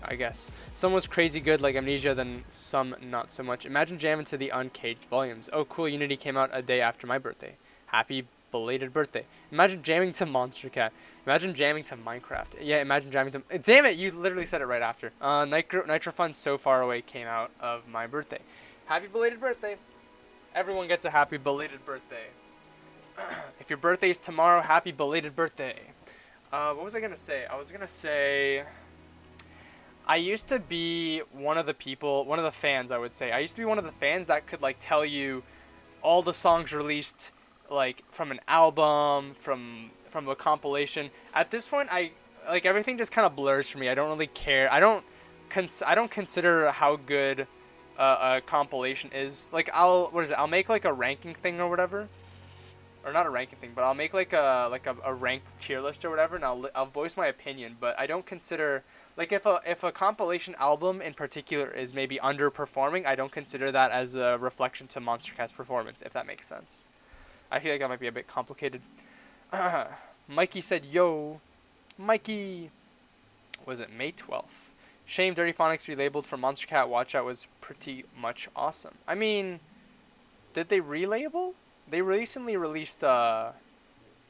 I guess. Some was crazy good like Amnesia, then some not so much. Imagine jamming to the Uncaged volumes. Oh cool, Unity came out a day after my birthday. Happy belated birthday. Imagine jamming to Monster Cat. Imagine jamming to Minecraft. Yeah, imagine jamming to... Damn it, you literally said it right after. Nitro Fun So Far Away came out of my birthday. Happy belated birthday. Everyone gets a happy belated birthday. If your birthday is tomorrow, happy belated birthday. What was I gonna say? I was gonna say... I used to be one of the fans, I would say. I used to be one of the fans that could, like, tell you all the songs released, like, from an album, from a compilation. At this point, everything just kind of blurs for me. I don't really care. I don't consider how good a compilation is. Like, I'll make, like, a ranking thing or whatever. Or not a ranking thing, but I'll make, like a ranked tier list or whatever, and I'll voice my opinion, but I don't consider... Like, if a compilation album in particular is maybe underperforming, I don't consider that as a reflection to Monster Cat's performance, if that makes sense. I feel like that might be a bit complicated. Mikey said, yo. Mikey. Was it May 12th? Shame Dirty Phonics relabeled for Monster Cat Watch Out was pretty much awesome. I mean, did they relabel? They recently released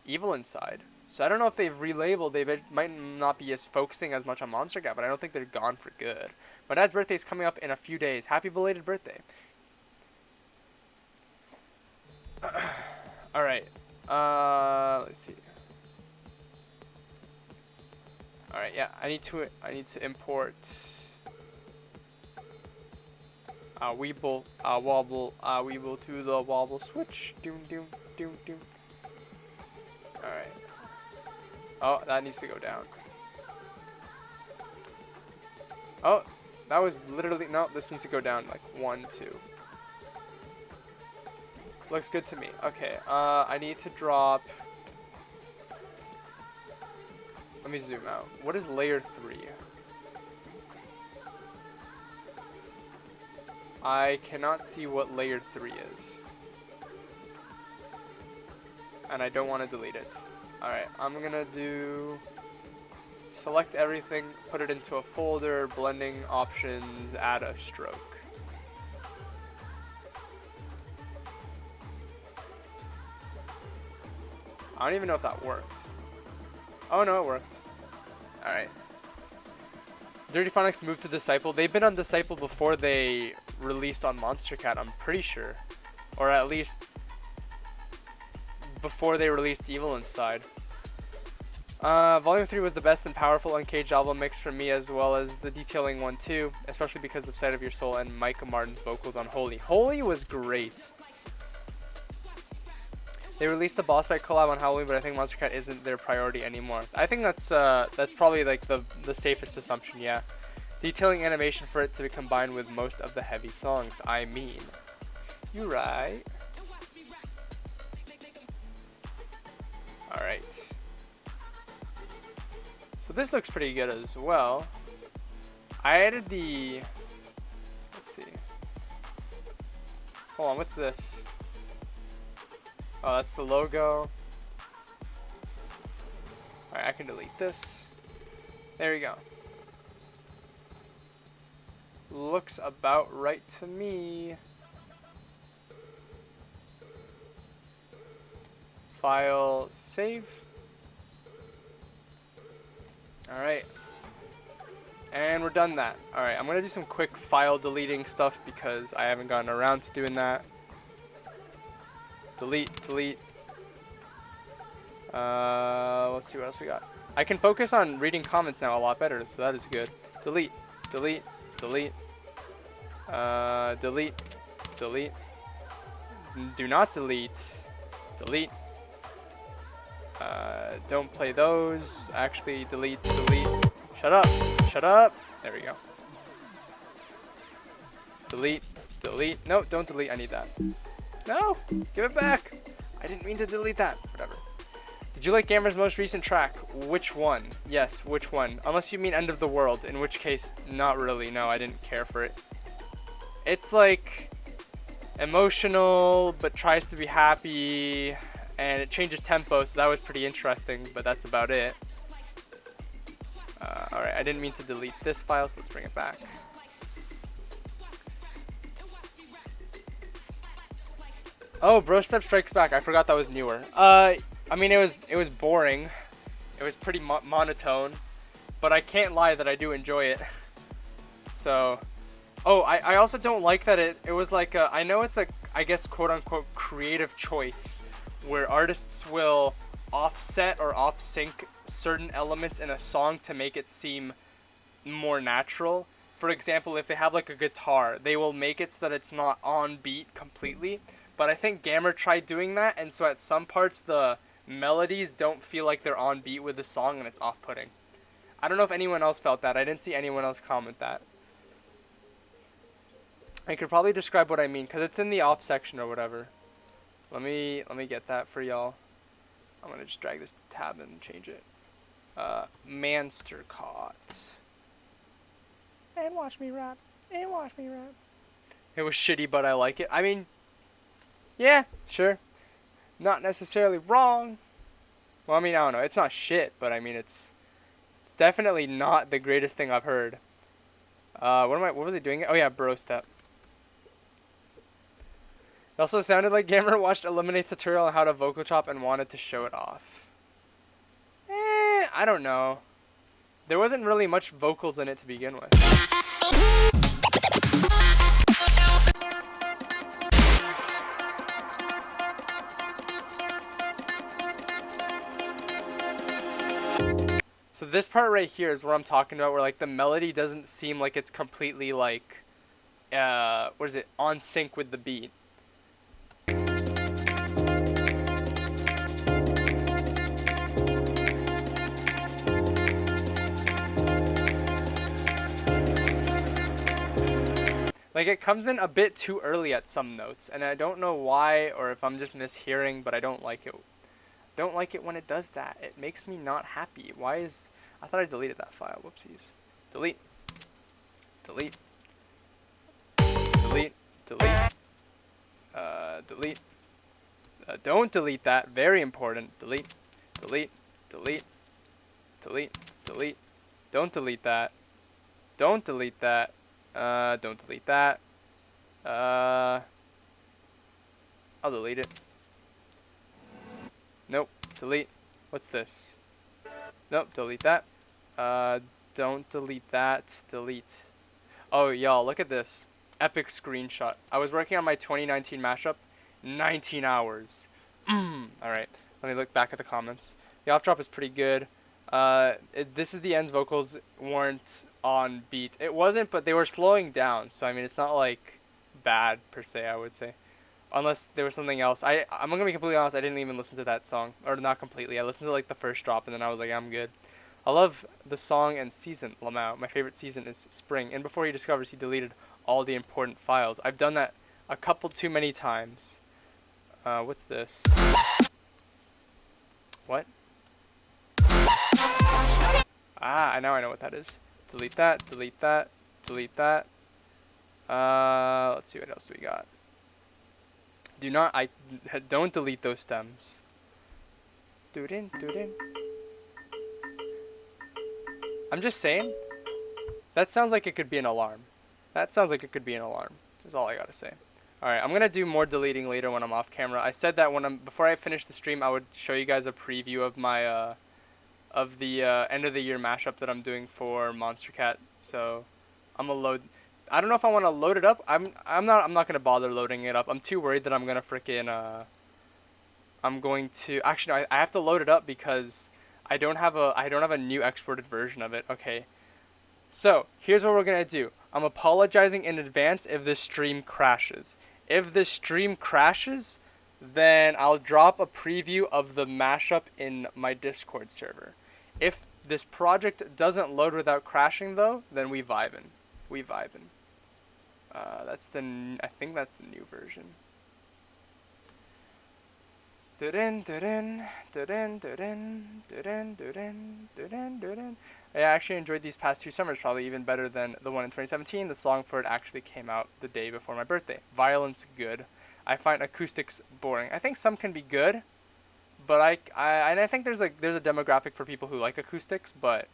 Evil Inside. So I don't know if they've relabeled. They might not be as focusing as much on Monster Cat, but I don't think they're gone for good. My dad's birthday is coming up in a few days. Happy belated birthday. All right. Let's see. All right. Yeah, I need to import. Weeble, wobble, weeble to the wobble switch. Doom, doom, doom, doom. All right. Oh, that needs to go down. Oh, that was literally... No, this needs to go down like 1, 2. Looks good to me. Okay, I need to drop... Let me zoom out. What is layer 3? I cannot see what layer 3 is. And I don't want to delete it. Alright, I'm gonna do... Select everything, put it into a folder, blending options, add a stroke. I don't even know if that worked. Oh no, it worked. Alright. Dirty Phonics moved to Disciple. They've been on Disciple before they released on Monster Cat, I'm pretty sure. Or at least before they released Evil Inside. Volume 3 was the best and powerful Uncaged album mix for me, as well as the detailing one too, especially because of Sight of Your Soul and Micah Martin's vocals on Holy. Holy was great. They released the boss fight collab on Halloween, but I think Monster Cat isn't their priority anymore. I think that's probably like the safest assumption, yeah. Detailing animation for it to be combined with most of the heavy songs. I mean, you right. Alright. So this looks pretty good as well. I added the... Let's see. Hold on, what's this? Oh, that's the logo. Alright, I can delete this. There we go. Looks about right to me. File, save. Alright. And we're done that. Alright, I'm gonna do some quick file deleting stuff because I haven't gotten around to doing that. Delete, delete. Let's see what else we got. I can focus on reading comments now a lot better, so that is good. Delete, delete, delete. Delete, delete. Do not delete. Delete. Don't play those. Actually, delete, delete. Shut up, shut up. There we go. Delete, delete. No, don't delete. I need that. No, give it back. I didn't mean to delete that. Whatever. Did you like Gamer's most recent track? Which one? Yes, which one? Unless you mean End of the World, in which case, not really. No, I didn't care for it. It's like emotional, but tries to be happy, and it changes tempo, so that was pretty interesting, but that's about it. Alright, I didn't mean to delete this file, so let's bring it back. Oh, Bro Step Strikes Back. I forgot that was newer. I mean, it was boring. It was pretty monotone, but I can't lie that I do enjoy it. So, oh, I also don't like that it was like a, I know it's a, I guess, quote-unquote creative choice where artists will offset or off-sync certain elements in a song to make it seem more natural. For example, if they have like a guitar, they will make it so that it's not on beat completely. But I think Gamer tried doing that, and so at some parts the melodies don't feel like they're on beat with the song, and it's off-putting. I don't know if anyone else felt that. I didn't see anyone else comment that. I could probably describe what I mean, because it's in the off section or whatever. Let me get that for y'all. I'm going to just drag this tab and change it. Manster caught. And watch me rap. And watch me rap. It was shitty, but I like it. I mean, yeah, sure. Not necessarily wrong. Well, I mean, I don't know. It's not shit, but I mean, it's definitely not the greatest thing I've heard. What was he doing? Oh yeah, Bro Step. It also sounded like Gamer watched Eliminate's tutorial on how to vocal chop and wanted to show it off. I don't know. There wasn't really much vocals in it to begin with. So this part right here is what I'm talking about, where like the melody doesn't seem like it's completely like, on sync with the beat. Like it comes in a bit too early at some notes, and I don't know why, or if I'm just mishearing, but I don't like it. Don't like it when it does that. It makes me not happy. Why is... I thought I deleted that file. Whoopsies. Delete. Delete. Delete. Delete. Delete. Don't delete that. Very important. Delete. Delete. Delete. Delete. Delete. Don't delete that. Don't delete that. Don't delete that. I'll delete it. Nope. Delete. What's this? Nope. Delete that. Don't delete that. Delete. Oh, y'all, look at this. Epic screenshot. I was working on my 2019 mashup. 19 hours. Alright. Let me look back at the comments. The off drop is pretty good. This is the ends vocals weren't on beat. It wasn't, but they were slowing down. So, I mean, it's not, like, bad, per se, I would say. Unless there was something else. I'm gonna be completely honest, I didn't even listen to that song. Or not completely. I listened to, like, the first drop, and then I was like, I'm good. I love the song and season, Lamau. My favorite season is spring. And before he discovers, he deleted all the important files. I've done that a couple too many times. What's this? What? Ah, now I know what that is. Delete that, delete that, delete that. Let's see what else we got. Don't delete those stems. Do-din, do-din. I'm just saying, that sounds like it could be an alarm. That sounds like it could be an alarm, is all I gotta say. Alright, I'm gonna do more deleting later when I'm off camera. I said that before I finish the stream, I would show you guys a preview of my, of the end of the year mashup that I'm doing for Monster Cat. So, I'm gonna load, I don't know if I want to load it up. I'm not gonna bother loading it up. I'm too worried that I'm gonna freaking, I'm going to, actually no, I have to load it up because I don't have a new exported version of it. Okay. So, here's what we're going to do. I'm apologizing in advance if this stream crashes. If this stream crashes, then I'll drop a preview of the mashup in my Discord server. If this project doesn't load without crashing though, then we vibin'. We vibin'. I think that's the new version. I actually enjoyed these past 2 summers probably even better than the one in 2017. The song for it actually came out the day before my birthday. Violence good. I find acoustics boring. I think some can be good, but I think there's a demographic for people who like acoustics, but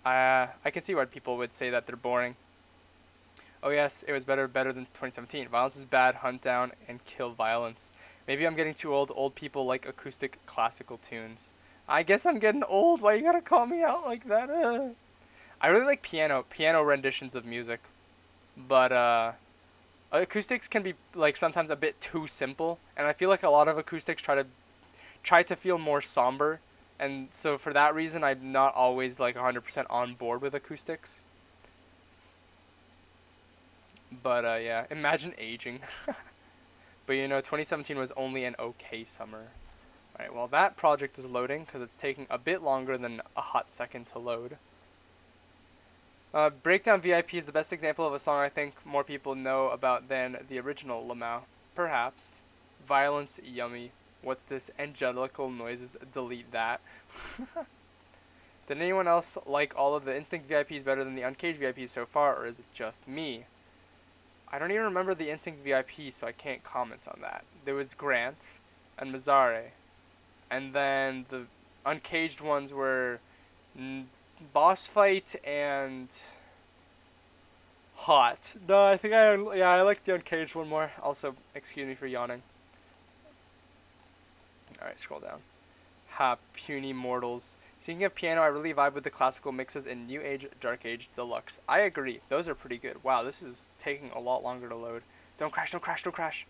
I can see why people would say that they're boring. Oh yes, it was better than 2017. Violence is bad. Hunt down and kill violence. Maybe I'm getting too old. Old people like acoustic classical tunes. I guess I'm getting old. Why you gotta call me out like that? I really like piano renditions of music, but acoustics can be like sometimes a bit too simple, and I feel like a lot of acoustics try to feel more somber, and so for that reason I'm not always like 100% on board with acoustics. But yeah, imagine aging. But you know, 2017 was only an okay summer. Alright, well that project is loading because it's taking a bit longer than a hot second to load. Breakdown VIP is the best example of a song I think more people know about than the original Lamau. Perhaps. Violence, yummy. What's this? Angelical noises, delete that. Did anyone else like all of the Instinct VIPs better than the Uncaged VIPs so far, or is it just me? I don't even remember the Instinct VIP, so I can't comment on that. There was Grant and Mazzare. And then the Uncaged ones were Boss Fight and Hot. No, I think I like the Uncaged one more. Also, excuse me for yawning. Alright, scroll down. Ha, puny mortals. Speaking of piano, I really vibe with the classical mixes in New Age, Dark Age, Deluxe. I agree. Those are pretty good. Wow, this is taking a lot longer to load. Don't crash, don't crash, don't crash.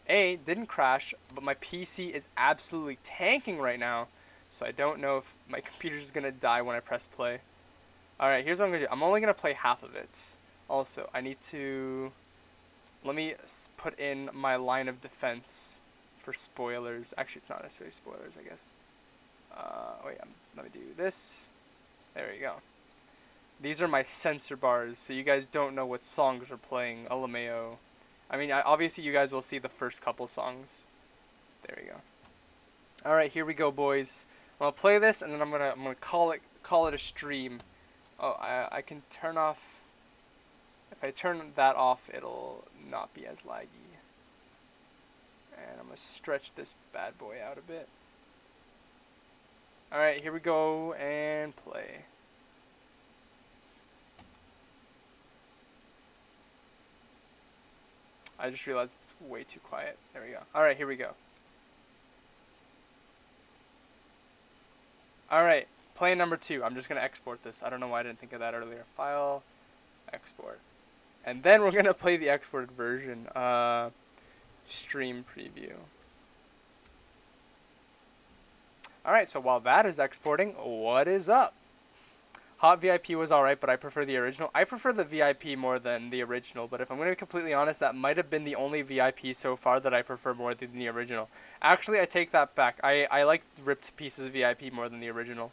Didn't crash, but my PC is absolutely tanking right now. So I don't know if my computer's going to die when I press play. Alright, here's what I'm going to do. I'm only going to play half of it. Also, I need to... Let me put in my line of defense for spoilers. Actually, it's not necessarily spoilers, I guess. Let me do this. There you go. These are my censor bars, so you guys don't know what songs are playing. LMAO. I mean, obviously you guys will see the first couple songs. There you go. All right, here we go, boys. I'm gonna play this, and then I'm gonna call it a stream. Oh, I can turn off. If I turn that off, it'll not be as laggy. And I'm gonna stretch this bad boy out a bit. Alright, here we go and play. I just realized it's way too quiet. There we go. Alright, here we go. Alright, play number 2. I'm just going to export this. I don't know why I didn't think of that earlier. File, export. And then we're going to play the exported version. Stream preview. Alright, so while that is exporting, what is up? Hot VIP was alright, but I prefer the original. I prefer the VIP more than the original, but if I'm going to be completely honest, that might have been the only VIP so far that I prefer more than the original. Actually, I take that back. I like ripped pieces VIP more than the original.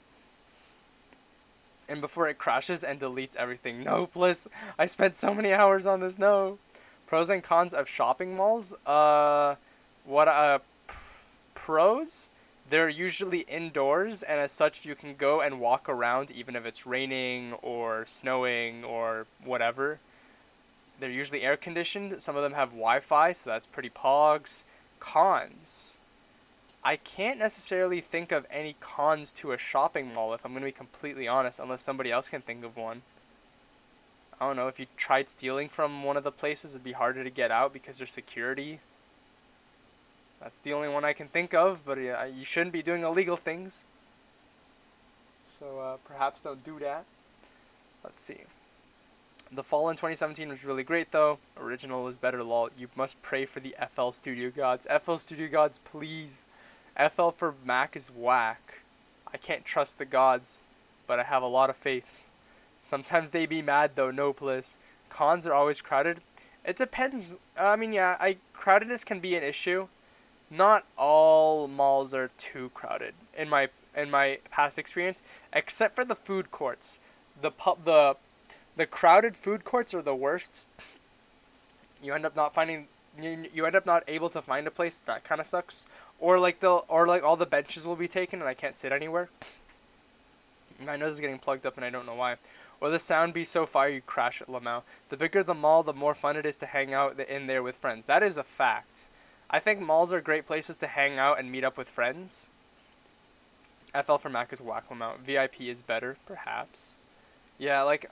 And before it crashes and deletes everything. No, Bliss. I spent so many hours on this. No. Pros and cons of shopping malls. Pros? They're usually indoors, and as such, you can go and walk around even if it's raining or snowing or whatever. They're usually air conditioned. Some of them have Wi-Fi, so that's pretty pogs. Cons. I can't necessarily think of any cons to a shopping mall, if I'm going to be completely honest, unless somebody else can think of one. I don't know, if you tried stealing from one of the places, it'd be harder to get out because there's security. That's the only one I can think of, but you shouldn't be doing illegal things. So perhaps don't do that. Let's see. The Fall in 2017 was really great, though. Original is better, lol. You must pray for the FL Studio Gods. FL Studio Gods, please. FL for Mac is whack. I can't trust the gods, but I have a lot of faith. Sometimes they be mad, though, no bliss. Cons are always crowded. It depends. I mean, yeah, crowdedness can be an issue. Not all malls are too crowded in my past experience, except for the food courts. The crowded food courts are the worst. You end up not finding you end up not able to find a place. That kind of sucks. Or like all the benches will be taken and I can't sit anywhere. My nose is getting plugged up and I don't know why. Or the sound be so fire you crash at Lamau. The bigger the mall, the more fun it is to hang out in there with friends. That is a fact. I think malls are great places to hang out and meet up with friends. FL for Mac is whack Lamau. VIP is better, perhaps. Yeah, like,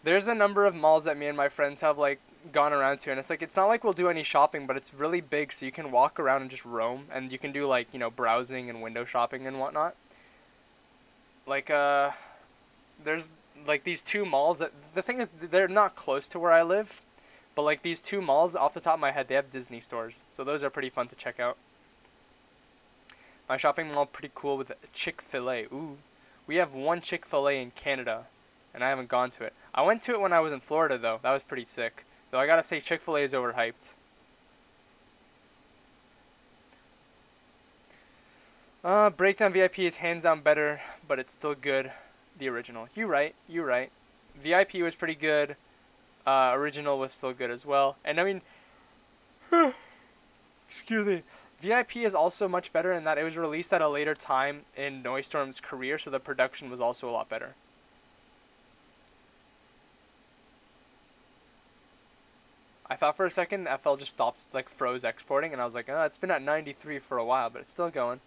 there's a number of malls that me and my friends have, like, gone around to, and it's like, it's not like we'll do any shopping, but it's really big, so you can walk around and just roam, and you can do, like, you know, browsing and window shopping and whatnot. Like, there's, like, these 2 malls that, the thing is, they're not close to where I live, but, like, these 2 malls, off the top of my head, they have Disney stores, so those are pretty fun to check out. My shopping mall pretty cool with Chick-fil-A. Ooh. We have 1 Chick-fil-A in Canada, and I haven't gone to it. I went to it when I was in Florida, though. That was pretty sick. Though I gotta say, Chick-fil-A is overhyped. Breakdown VIP is hands down better, but it's still good. The original. You're right. VIP was pretty good. Original was still good as well. And I mean, excuse me. VIP is also much better in that it was released at a later time in Noistorm's career, so the production was also a lot better. I thought for a second FL just stopped, like, froze exporting, and I was like, oh, it's been at 93 for a while, but it's still going.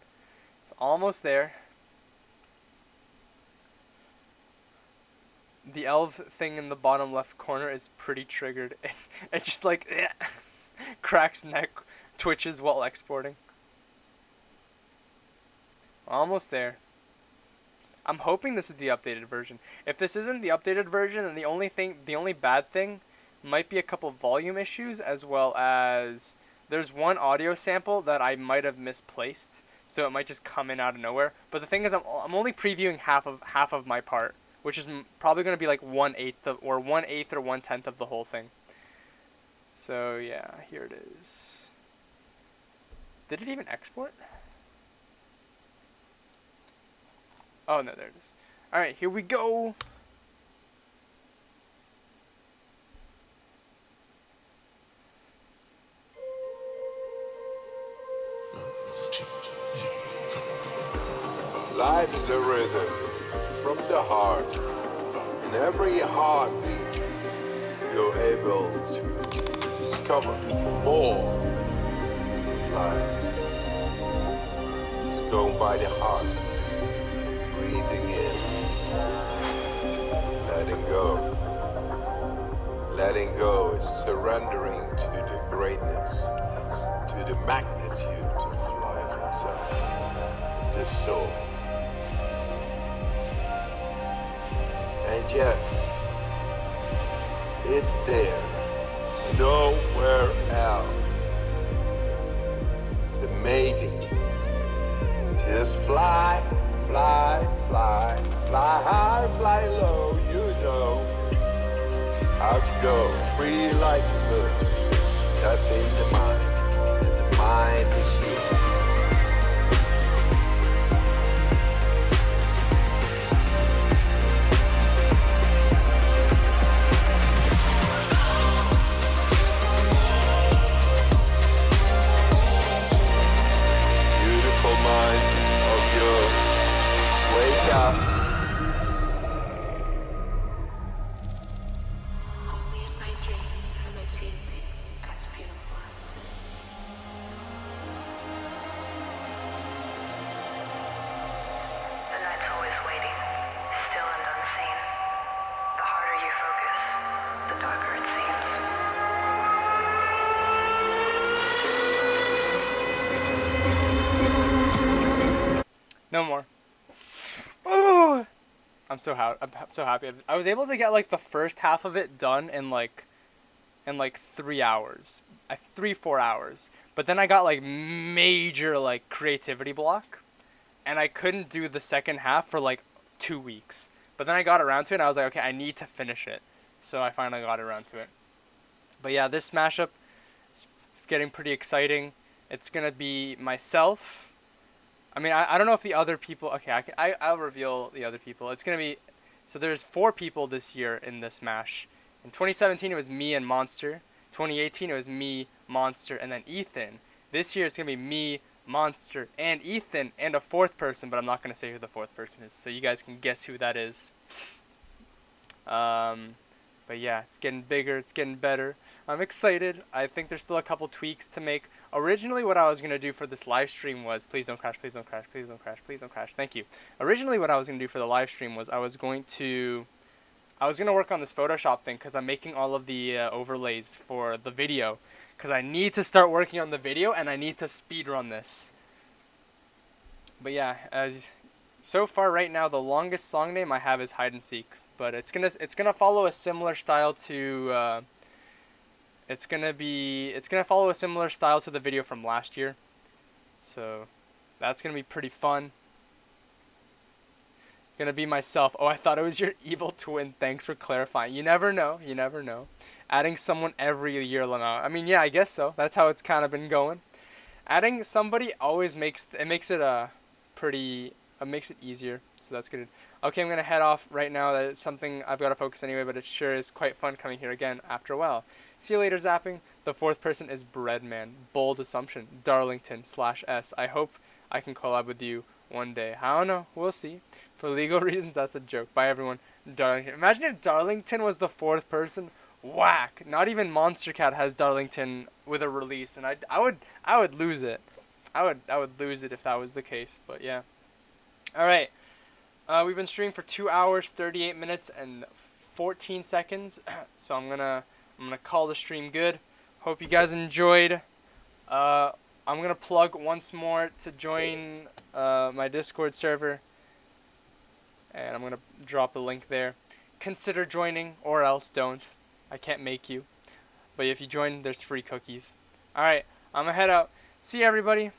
It's almost there. The elf thing in the bottom left corner is pretty triggered. It just, like, cracks neck, twitches while exporting. Almost there. I'm hoping this is the updated version. If this isn't the updated version, then the only bad thing might be a couple volume issues, as well as there's one audio sample that I might have misplaced, so it might just come in out of nowhere. But the thing is, I'm only previewing half of my part, which is probably going to be like 1/8 or 1/10 of the whole thing. So yeah, here it is. Did it even export? Oh no, there it is. All right, here we go. Life is a rhythm from the heart. In every heartbeat, you're able to discover more life. Discover going by the heart. Breathing in, letting go. Letting go is surrendering to the greatness, to the magnitude of life itself, the soul. And yes, it's there, nowhere else. It's amazing. Just fly, fly, fly, fly high, fly low, you know how to go, free like a bird. That's in the mind, and the mind is you. Beautiful mind of yours. Wake up. Only in my dreams have I seen things as beautiful as this. The night's always waiting, still and unseen. The harder you focus, the darker it seems. No more. Ooh! I'm so happy. I was able to get like the first half of it done in like 3 hours. 3-4 hours. But then I got like major like creativity block, and I couldn't do the second half for like 2 weeks. But then I got around to it and I was like, okay, I need to finish it. So I finally got around to it. But yeah, this mashup is getting pretty exciting. It's going to be myself. I mean, I don't know if the other people... Okay, I'll reveal the other people. It's going to be... So there's 4 people this year in this mash. In 2017, it was me and Monster. 2018, it was me, Monster, and then Ethan. This year, it's going to be me, Monster, and Ethan, and a 4th person, but I'm not going to say who the 4th person is, so you guys can guess who that is. But yeah, it's getting bigger, it's getting better. I'm excited. I think there's still a couple tweaks to make. Originally, what I was going to do for this live stream was... Please don't crash, please don't crash, please don't crash, please don't crash. Thank you. Originally, what I was going to do for the live stream was I was going to work on this Photoshop thing because I'm making all of the overlays for the video. Because I need to start working on the video and I need to speedrun this. But yeah, so far right now, the longest song name I have is Hide and Seek. But it's gonna follow a similar style to it's gonna follow a similar style to the video from last year, so that's gonna be pretty fun. Gonna be myself. Oh, I thought it was your evil twin. Thanks for clarifying. You never know. You never know. Adding someone every year, Lamo. I mean, yeah, I guess so. That's how it's kind of been going. Adding somebody always makes it easier. So that's good. Okay, I'm going to head off right now. That's something I've got to focus anyway, but it sure is quite fun coming here again after a while. See you later, Zapping. The 4th person is Breadman. Bold assumption. Darlington/S. I hope I can collab with you one day. I don't know. We'll see. For legal reasons, that's a joke. Bye, everyone. Darlington. Imagine if Darlington was the 4th person. Whack. Not even Monster Cat has Darlington with a release, and I would lose it. I would lose it if that was the case, but yeah. All right. We've been streaming for 2 hours, 38 minutes, and 14 seconds. So I'm gonna call the stream good. Hope you guys enjoyed. I'm gonna plug once more to join my Discord server, and I'm gonna drop the link there. Consider joining, or else don't. I can't make you. But if you join, there's free cookies. All right, I'm gonna head out. See you, everybody.